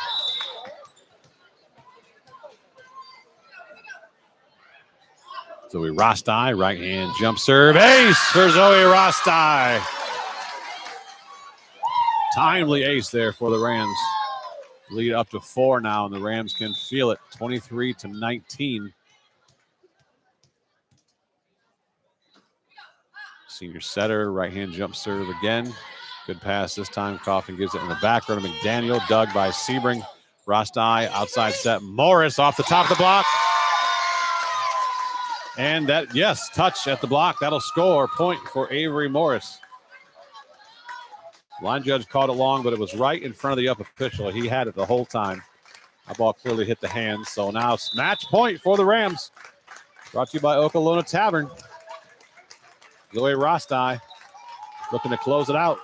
Zoe Rostai, right hand jump serve. Ace for Zoe Rostai. Timely ace there for the Rams. Lead up to 4 now, and the Rams can feel it. 23-19. Senior setter, right hand jump serve again. Good pass this time. Coffin gives it in the back row to McDaniel. Dug by Sebring. Rostai outside set. Morris off the top of the block. And that, yes, touch at the block. That'll score. Point for Avery Morris. Line judge called it long, but it was right in front of the up official. He had it the whole time. That ball clearly hit the hands. So now it's match point for the Rams. Brought to you by Okolona Tavern. Zoe Rostai looking to close it out.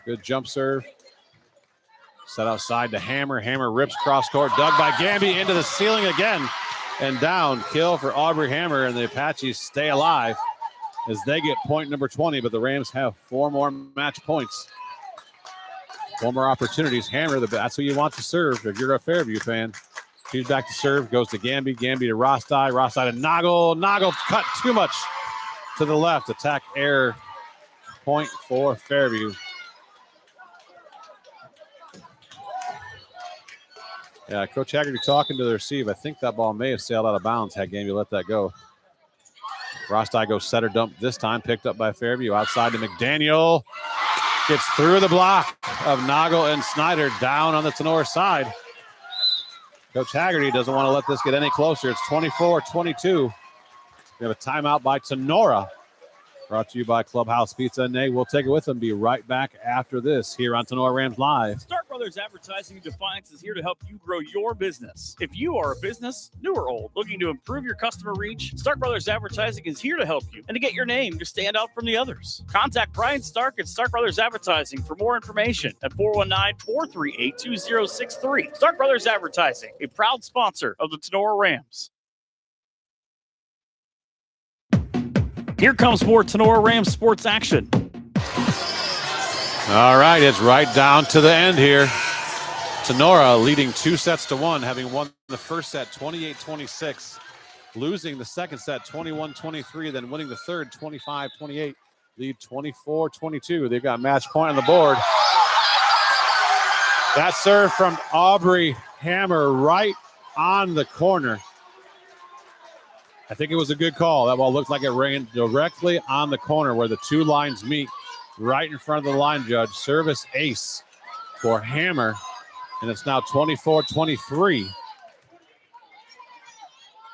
Good jump serve. Set outside to Hammer. Hammer rips cross court. Dug by Gamby into the ceiling again. And down. Kill for Aubrey Hammer. And the Apaches stay alive as they get point number 20. But the Rams have 4 more match points. 4 more opportunities. Hammer, that's who you want to serve if you're a Fairview fan. She's back to serve. Goes to Gamby. Gamby to Rostai. Rostai to Noggle. Noggle cut too much to the left. Attack error. Point for Fairview. Yeah, Coach Haggerty talking to the receive. I think that ball may have sailed out of bounds had Gamby let that go. Rostai goes setter dump this time. Picked up by Fairview. Outside to McDaniel. Gets through the block of Noggle and Snyder down on the Tinora side. Coach Haggerty doesn't want to let this get any closer. It's 24-22. We have a timeout by Tinora. Brought to you by Clubhouse Pizza and Egg. We'll take it with them. Be right back after this here on Tinora Rams Live. Stark Brothers Advertising in Defiance is here to help you grow your business. If you are a business, new or old, looking to improve your customer reach, Stark Brothers Advertising is here to help you and to get your name to stand out from the others. Contact Brian Stark at Stark Brothers Advertising for more information at 419-438-2063. Stark Brothers Advertising, a proud sponsor of the Tinora Rams. Here comes more Tinora Rams sports action. All right, it's right down to the end here. Tinora leading 2-1, having won the first set 28-26, losing the second set 21-23, then winning the third 25-28, lead 24-22. They've got match point on the board. That serve from Aubrey Hammer right on the corner. I think it was a good call. That ball looked like it ran directly on the corner where the two lines meet, right in front of the line judge. Service ace for Hammer, and it's now 24-23.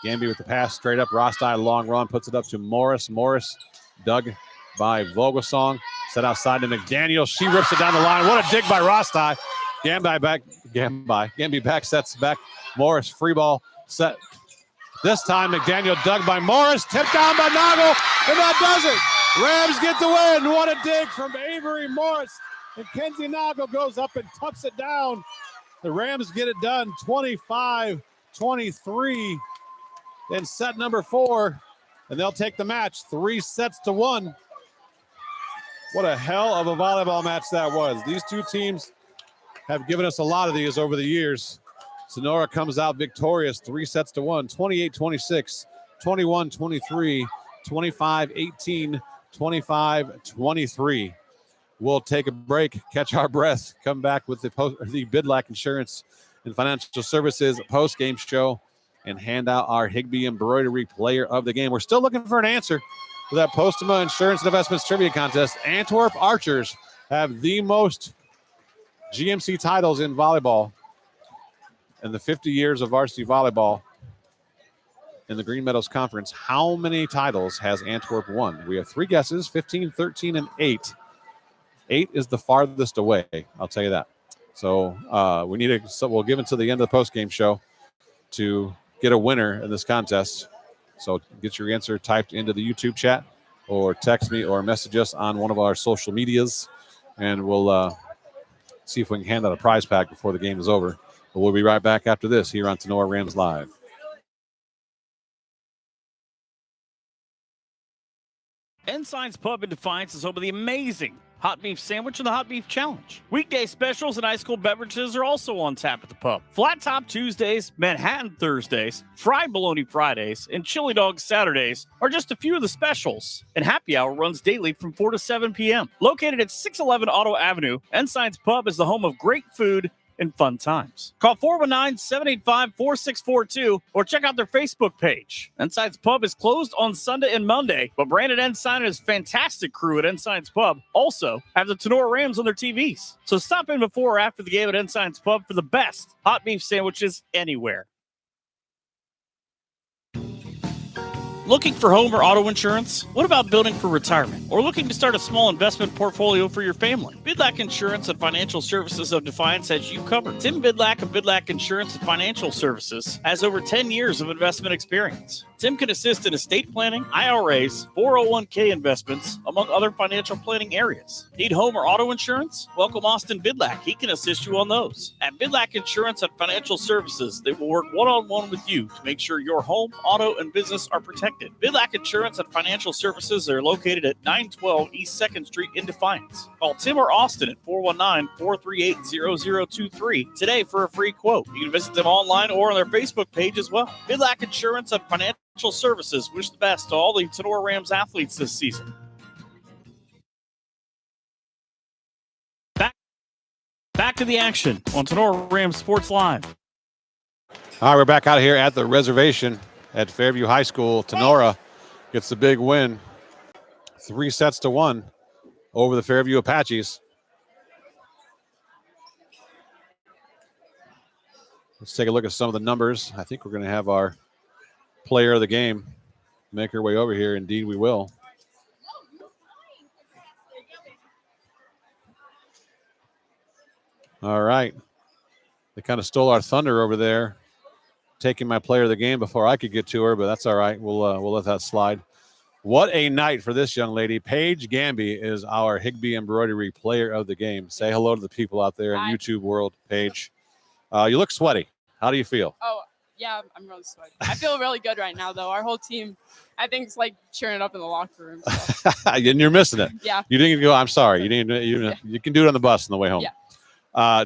Gamby with the pass straight up. Rostai long run, puts it up to Morris. Morris dug by Vogelsong. Set outside to McDaniel. She rips it down the line. What a dig by Rostai. Gamby back, sets back. Morris free ball set. This time, McDaniel dug by Morris, tipped down by Noggle, and that does it. Rams get the win. What a dig from Avery Morris. And Kenzie Noggle goes up and tucks it down. The Rams get it done, 25-23 in set number 4, and they'll take the match 3-1. What a hell of a volleyball match that was. These two teams have given us a lot of these over the years. Tinora comes out victorious, 3-1, 28-26, 21-23, 25-18, 25-23. We'll take a break, catch our breath, come back with the Bidlack Insurance and Financial Services post-game show, and hand out our Higbee Embroidery Player of the Game. We're still looking for an answer for that Postema Insurance and Investments Trivia Contest. Antwerp Archers have the most GMC titles in volleyball. In the 50 years of varsity volleyball in the Green Meadows Conference, how many titles has Antwerp won? We have 3 guesses, 15, 13, and 8. 8 is the farthest away, I'll tell you that. So we'll give it to the end of the postgame show to get a winner in this contest. So get your answer typed into the YouTube chat or text me or message us on one of our social medias, and we'll see if we can hand out a prize pack before the game is over. But we'll be right back after this here on Tinora Rams Live. Ensign's Pub in Defiance is home of the amazing Hot Beef Sandwich and the Hot Beef Challenge. Weekday specials and ice cold beverages are also on tap at the pub. Flat Top Tuesdays, Manhattan Thursdays, Fried Bologna Fridays, and Chili Dog Saturdays are just a few of the specials. And happy hour runs daily from 4 to 7 p.m. Located at 611 Auto Avenue, Ensign's Pub is the home of great food, and fun times. Call 419-785-4642 or check out their Facebook page. Ensign's Pub is closed on Sunday and Monday, but Brandon Ensign and his fantastic crew at Ensign's Pub also have the Tinora Rams on their TVs. So stop in before or after the game at Ensign's Pub for the best hot beef sandwiches anywhere. Looking for home or auto insurance? What about building for retirement? Or looking to start a small investment portfolio for your family? Bidlack Insurance and Financial Services of Defiance has you covered. Tim Bidlack of Bidlack Insurance and Financial Services has over 10 years of investment experience. Tim can assist in estate planning, IRAs, 401k investments, among other financial planning areas. Need home or auto insurance? Welcome Austin Bidlack. He can assist you on those. At Bidlack Insurance and Financial Services, they will work one-on-one with you to make sure your home, auto, and business are protected. Bidlack Insurance and Financial Services are located at 912 East 2nd Street in Defiance. Call Tim or Austin at 419-438-0023 today for a free quote. You can visit them online or on their Facebook page as well. Bidlack Insurance and Financial Services wish the best to all the Tinora Rams athletes this season. Back to the action on Tinora Rams Sports Live. All right, we're back out here at the reservation at Fairview High School. Tinora gets the big win, 3-1 over the Fairview Apaches. Let's take a look at some of the numbers. I think we're going to have our player of the game make her way over here. Indeed, we will. All right. They kind of stole our thunder over there, taking my player of the game before I could get to her, but that's all right. We'll let that slide. What a night for this young lady. Paige Gamby is our Higbee Embroidery player of the game. Say hello to the people out there in YouTube world, Paige. You look sweaty. How do you feel? Oh, yeah, I'm really sweaty. I feel really good right now, though. Our whole team, I think, is like cheering it up in the locker room. So. And you're missing it. Yeah. You didn't go, I'm sorry. You can do it on the bus on the way home. Yeah.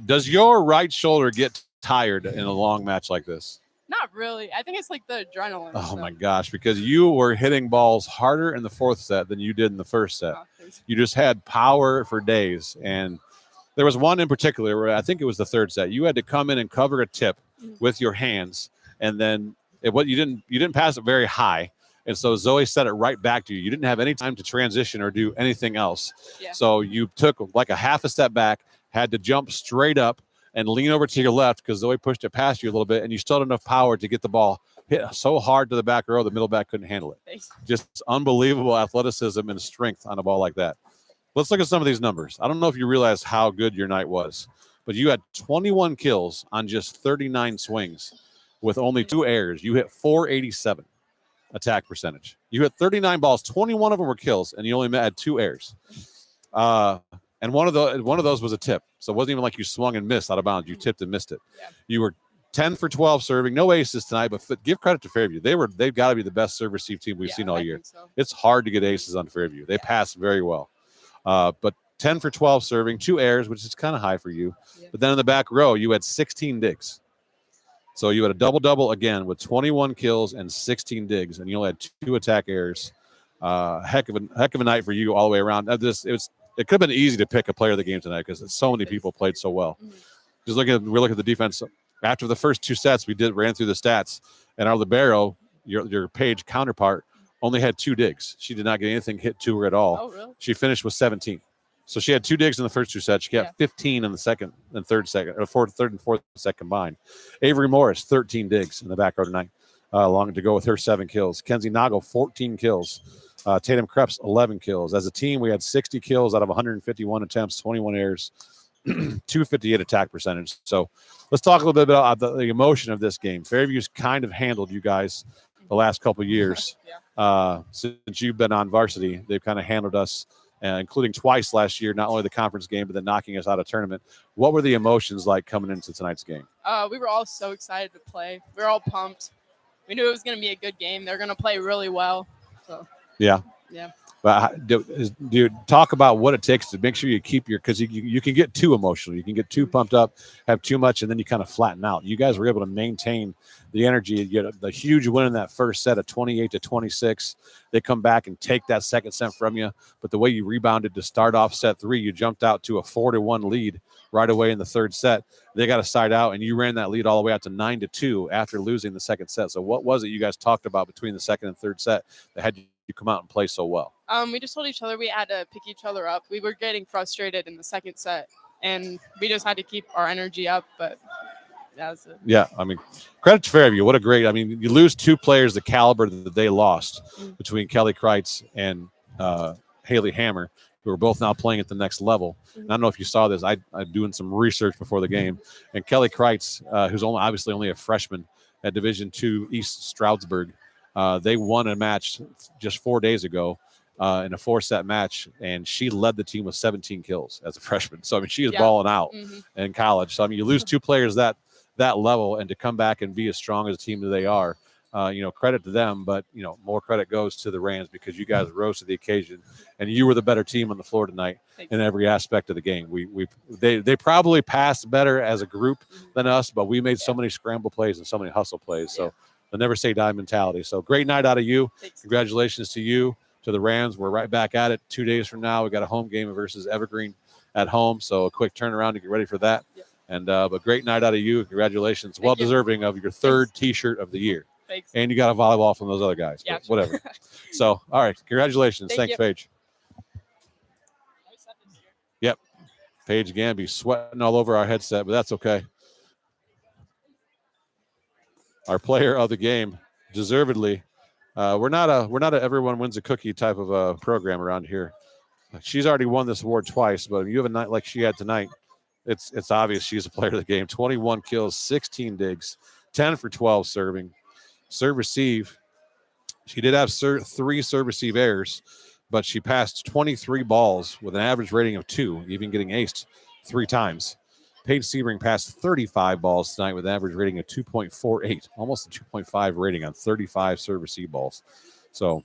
Does your right shoulder get tired in a long match like this? Not really. I think it's like the adrenaline. Oh, my gosh, because you were hitting balls harder in the fourth set than you did in the first set. Oh, you just had power for days. And there was one in particular where I think it was the third set. You had to come in and cover a tip with your hands. And then you didn't pass it very high. And so Zoe set it right back to you. You didn't have any time to transition or do anything else. Yeah. So you took like a half a step back, had to jump straight up and lean over to your left because Zoe pushed it past you a little bit, and you still had enough power to get the ball hit so hard to the back row, the middle back couldn't handle it. Thanks. Just unbelievable athleticism and strength on a ball like that. Let's look at some of these numbers. I don't know if you realize how good your night was, but you had 21 kills on just 39 swings with only 2 errors. You hit 487 attack percentage. You hit 39 balls, 21 of them were kills, and you only had 2 errors. And one of those was a tip. So it wasn't even like you swung and missed out of bounds. You tipped and missed it. Yeah. You were 10 for 12 serving. No aces tonight, but give credit to Fairview. They've got to be the best serve receive team we've seen all year. So. It's hard to get aces on Fairview. They pass very well. But 10 for 12 serving, 2 errors, which is kind of high for you. Yeah. But then in the back row, you had 16 digs. So you had a double-double again with 21 kills and 16 digs, and you only had 2 attack errors. Heck of a night for you all the way around. It could have been easy to pick a player of the game tonight because so many people played so well. Just we're looking at the defense. After the first 2 sets, ran through the stats, and our libero, your Paige counterpart, only had 2 digs. She did not get anything hit to her at all. Oh, really? She finished with 17. So she had 2 digs in the first 2 sets. She got 15 in the second and third and fourth set combined. Avery Morris, 13 digs in the back row tonight, along to go with her 7 kills. Kenzie Noggle, 14 kills. Tatum Krebs, 11 kills. As a team, we had 60 kills out of 151 attempts, 21 errors, 258 attack percentage. So let's talk a little bit about the emotion of this game. Fairview's kind of handled you guys the last couple of years. Since you've been on varsity, they've kind of handled us, including twice last year, not only the conference game, but then knocking us out of tournament. What were the emotions like coming into tonight's game? We were all so excited to play. We were all pumped. We knew it was going to be a good game. They're going to play really well. So. Yeah. But dude, talk about what it takes to make sure you keep because you can get too emotional. You can get too pumped up, have too much, and then you kind of flatten out. You guys were able to maintain the energy. You get the huge win in that first set of 28-26. They come back and take that second set from you. But the way you rebounded to start off set 3, you jumped out to a 4-1 lead right away in the third set. They got a side out, and you ran that lead all the way out to 9-2 after losing the second set. So what was it you guys talked about between the second and third set that had you come out and play so well? We just told each other we had to pick each other up. We were getting frustrated in the second set, and we just had to keep our energy up. But that was it. Yeah, I mean, credit to Fairview. What a great. I mean, you lose 2 players the caliber that they lost between Kelly Kreitz and Haley Hammer, who are both now playing at the next level. And I don't know if you saw this. I'm doing some research before the game, and Kelly Kreitz, who's obviously only a freshman at Division II East Stroudsburg, they won a match just 4 days ago in a 4-set match, and she led the team with 17 kills as a freshman. So I mean, she is balling out in college. So I mean, you lose 2 players that level, and to come back and be as strong as a team that they are, credit to them. But more credit goes to the Rams because you guys rose to the occasion, and you were the better team on the floor tonight in every aspect of the game. They probably passed better as a group than us, but we made so many scramble plays and so many hustle plays. So the never say die mentality. So great night out of you. Thanks. Congratulations to you, to the Rams. We're right back at it 2 days from now. We got a home game versus Evergreen at home. So a quick turnaround to get ready for that. Yep. And but great night out of you. Congratulations. Thank well you. deserving of your 3rd T-shirt of the year. Thanks. And you got a volleyball from those other guys. Yeah, But whatever. So, all right. Congratulations. Thank Thanks, you. Paige. Yep. Paige Gamby sweating all over our headset, but that's okay. Our player of the game, deservedly. We're not a everyone wins a cookie type of a program around here. She's already won this award twice, but if you have a night like she had tonight, it's obvious she's a player of the game. 21 kills, 16 digs, 10 for 12 serving. Serve receive. She did have 3 serve receive errors, but she passed 23 balls with an average rating of 2, even getting aced 3 times. Paige Sebring passed 35 balls tonight with an average rating of 2.48, almost a 2.5 rating on 35 serve receive balls. So,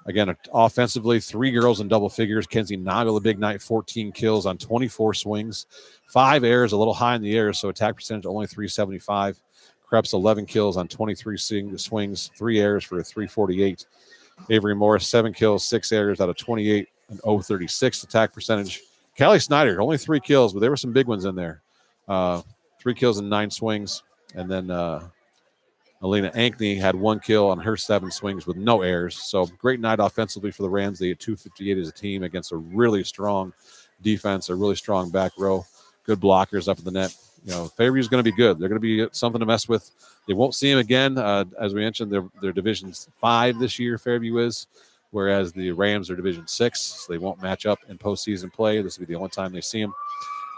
again, offensively, 3 girls in double figures. Kenzie Nagel, a big night, 14 kills on 24 swings. 5 errors, a little high in the air, so attack percentage only 375. Krebs, 11 kills on 23 swings, 3 errors for a 348. Avery Morris, 7 kills, 6 errors out of 28, an 036 attack percentage. Callie Snyder, only 3 kills, but there were some big ones in there. 3 kills and 9 swings. And then Alina Ankney had 1 kill on her 7 swings with no errors. So great night offensively for the Rams. They had 258 as a team against a really strong defense, a really strong back row, good blockers up in the net. Fairview's going to be good. They're going to be something to mess with. They won't see them again. As we mentioned, they're Division 5 this year, Fairview is, whereas the Rams are Division 6, so they won't match up in postseason play. This will be the only time they see them.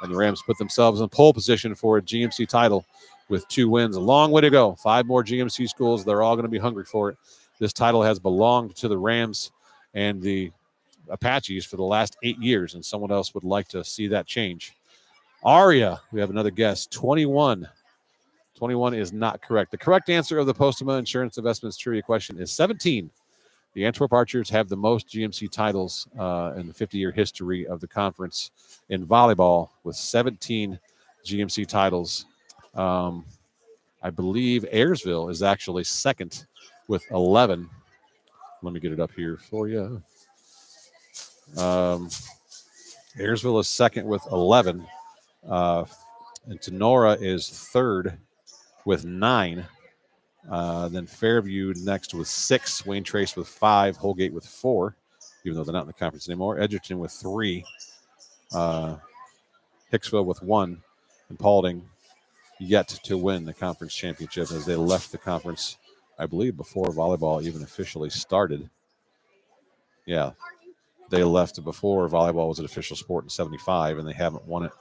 And the Rams put themselves in pole position for a GMC title with 2 wins. A long way to go. 5 more GMC schools. They're all going to be hungry for it. This title has belonged to the Rams and the Apaches for the last 8 years, and someone else would like to see that change. Aria, we have another guess, 21. 21 is not correct. The correct answer of the Postema Insurance Investments trivia question is 17. The Antwerp Archers have the most GMC titles in the 50-year history of the conference in volleyball with 17 GMC titles. I believe Ayersville is actually second with 11. Let me get it up here for you. Ayersville is second with 11. And Tinora is third with 9. Then Fairview next with 6. Wayne Trace with 5. Holgate with 4, even though they're not in the conference anymore. Edgerton with 3. Hicksville with 1. And Paulding yet to win the conference championship as they left the conference, I believe, before volleyball even officially started. Yeah, they left before volleyball was an official sport in 75, and they haven't won it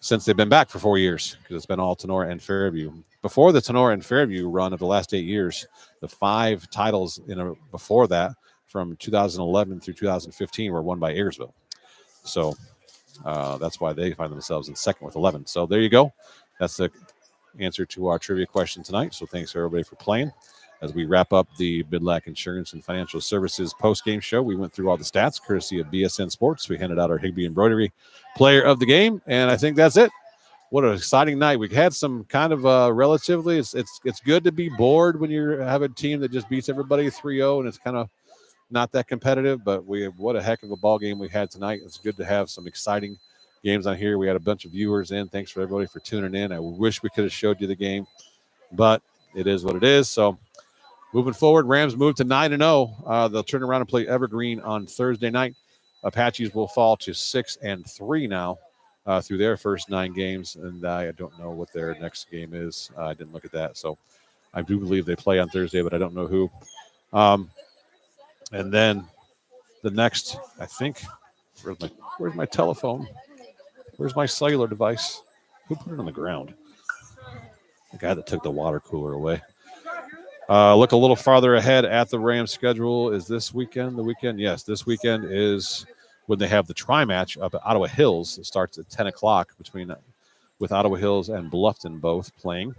since they've been back for 4 years because it's been all Tinora and Fairview. Before the Tinora and Fairview run of the last 8 years, the 5 titles before that from 2011 through 2015 were won by Ayersville. So that's why they find themselves in second with 11. So there you go. That's the answer to our trivia question tonight. So thanks everybody for playing. As we wrap up the Bidlack Insurance and Financial Services post-game show, we went through all the stats courtesy of BSN Sports. We handed out our Higbee Embroidery Player of the Game, and I think that's it. What an exciting night. We had some kind of relatively, it's good to be bored when you have a team that just beats everybody 3-0, and it's kind of not that competitive, but what a heck of a ball game we had tonight. It's good to have some exciting games on here. We had a bunch of viewers in. Thanks for everybody for tuning in. I wish we could have showed you the game, but it is what it is. So moving forward, Rams move to 9-0. They'll turn around and play Evergreen on Thursday night. Apaches will fall to 6-3 now through their first 9 games, and I don't know what their next game is. I didn't look at that, so I do believe they play on Thursday, but I don't know who. And then the next, I think, where's my telephone? Where's my cellular device? Who put it on the ground? The guy that took the water cooler away. Look a little farther ahead at the Rams schedule. Is this weekend the weekend? Yes, this weekend is when they have the tri-match up at Ottawa Hills. It starts at 10 o'clock with Ottawa Hills and Bluffton both playing.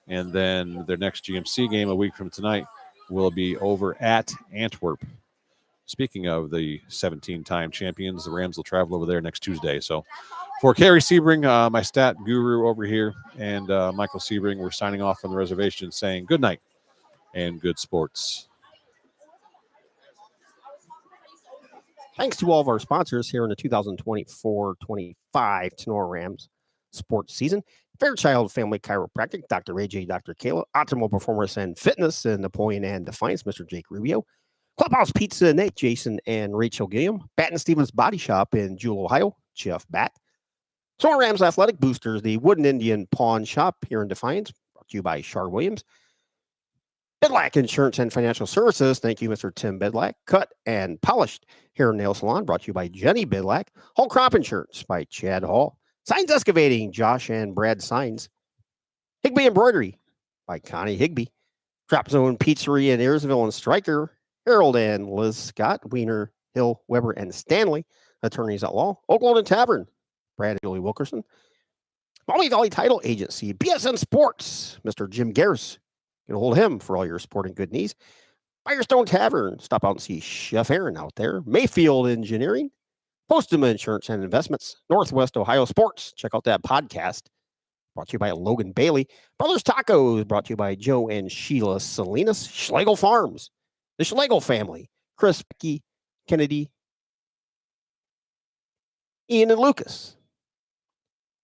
And then their next GMC game a week from tonight will be over at Antwerp. Speaking of the 17-time champions, the Rams will travel over there next Tuesday. So for Kerry Sebring, my stat guru over here, and Michael Sebring, we're signing off from the reservation saying good night and good sports. Thanks to all of our sponsors here in the 2024-25 Tinora Rams sports season. Fairchild Family Chiropractic, Dr. AJ, Dr. Kayla, Optimal Performance and Fitness in Napoleon and Defiance, Mr. Jake Rubio, Clubhouse Pizza, Nate, Jason, and Rachel Gilliam, Batt & Stevens Body Shop in Jewel, Ohio, Jeff Batt, Tinora Rams Athletic Boosters, the Wooden Indian Pawn Shop here in Defiance, brought to you by Shar Williams, Bidlack Insurance and Financial Services, thank you, Mr. Tim Bidlack, Cut and Polished Hair and Nail Salon, brought to you by Jenny Bidlack, Whole Crop Insurance by Chad Hall, Signs Excavating, Josh and Brad Signs, Higbee Embroidery by Connie Higbee, Drop Zone Pizzeria in Ayersville and Stryker, Harold and Liz Scott, Wiener, Hill, Weber, and Stanley, attorneys at law, Oaklawn Tavern, Brad and Julie Wilkerson, Molly Valley Title Agency, BSN Sports, Mr. Jim Garris, get a hold of him for all your sporting good needs, Firestone Tavern, stop out and see Chef Aaron out there, Mayfield Engineering, Postuma Insurance and Investments, Northwest Ohio Sports. Check out that podcast. Brought to you by Logan Bailey. Brothers Tacos, brought to you by Joe and Sheila Salinas. Schlegel Farms, the Schlegel family. Chris, Becky, Kennedy, Ian and Lucas.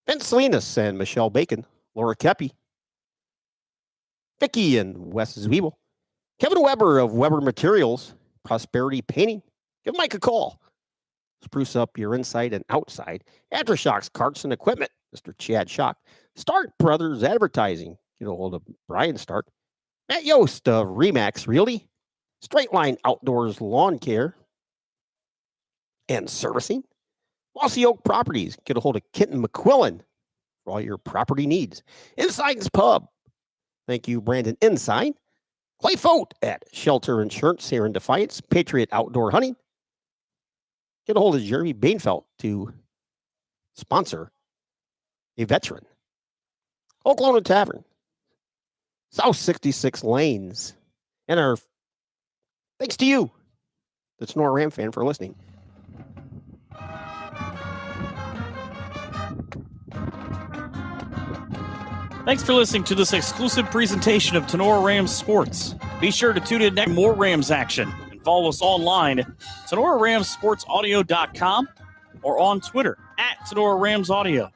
Vince Salinas and Michelle Bacon. Laura Kepi. Vicky and Wes Zwiebel. Kevin Weber of Weber Materials. Prosperity Painting. Give Mike a call. Spruce up your inside and outside. Aftershocks, Carts, and Equipment, Mr. Chad Shock. Stark Brothers Advertising. Get a hold of Brian Stark. Matt Yost of Remax Realty. Straight Line Outdoors Lawn Care and Servicing. Mossy Oak Properties. Get a hold of Kenton McQuillan for all your property needs. Inside's Pub. Thank you, Brandon Inside. Clay Fote at Shelter Insurance here in Defiance. Patriot Outdoor Hunting. Get a hold of Jeremy Bainfeld to sponsor a veteran. Oaklawn Tavern. South 66 Lanes. And our thanks to you, the Tinora Ram fan, for listening. Thanks for listening to this exclusive presentation of Tinora Rams Sports. Be sure to tune in next for more Rams action. Follow us online at TenoraRamsSportsAudio.com or on Twitter at Tinora Rams Audio.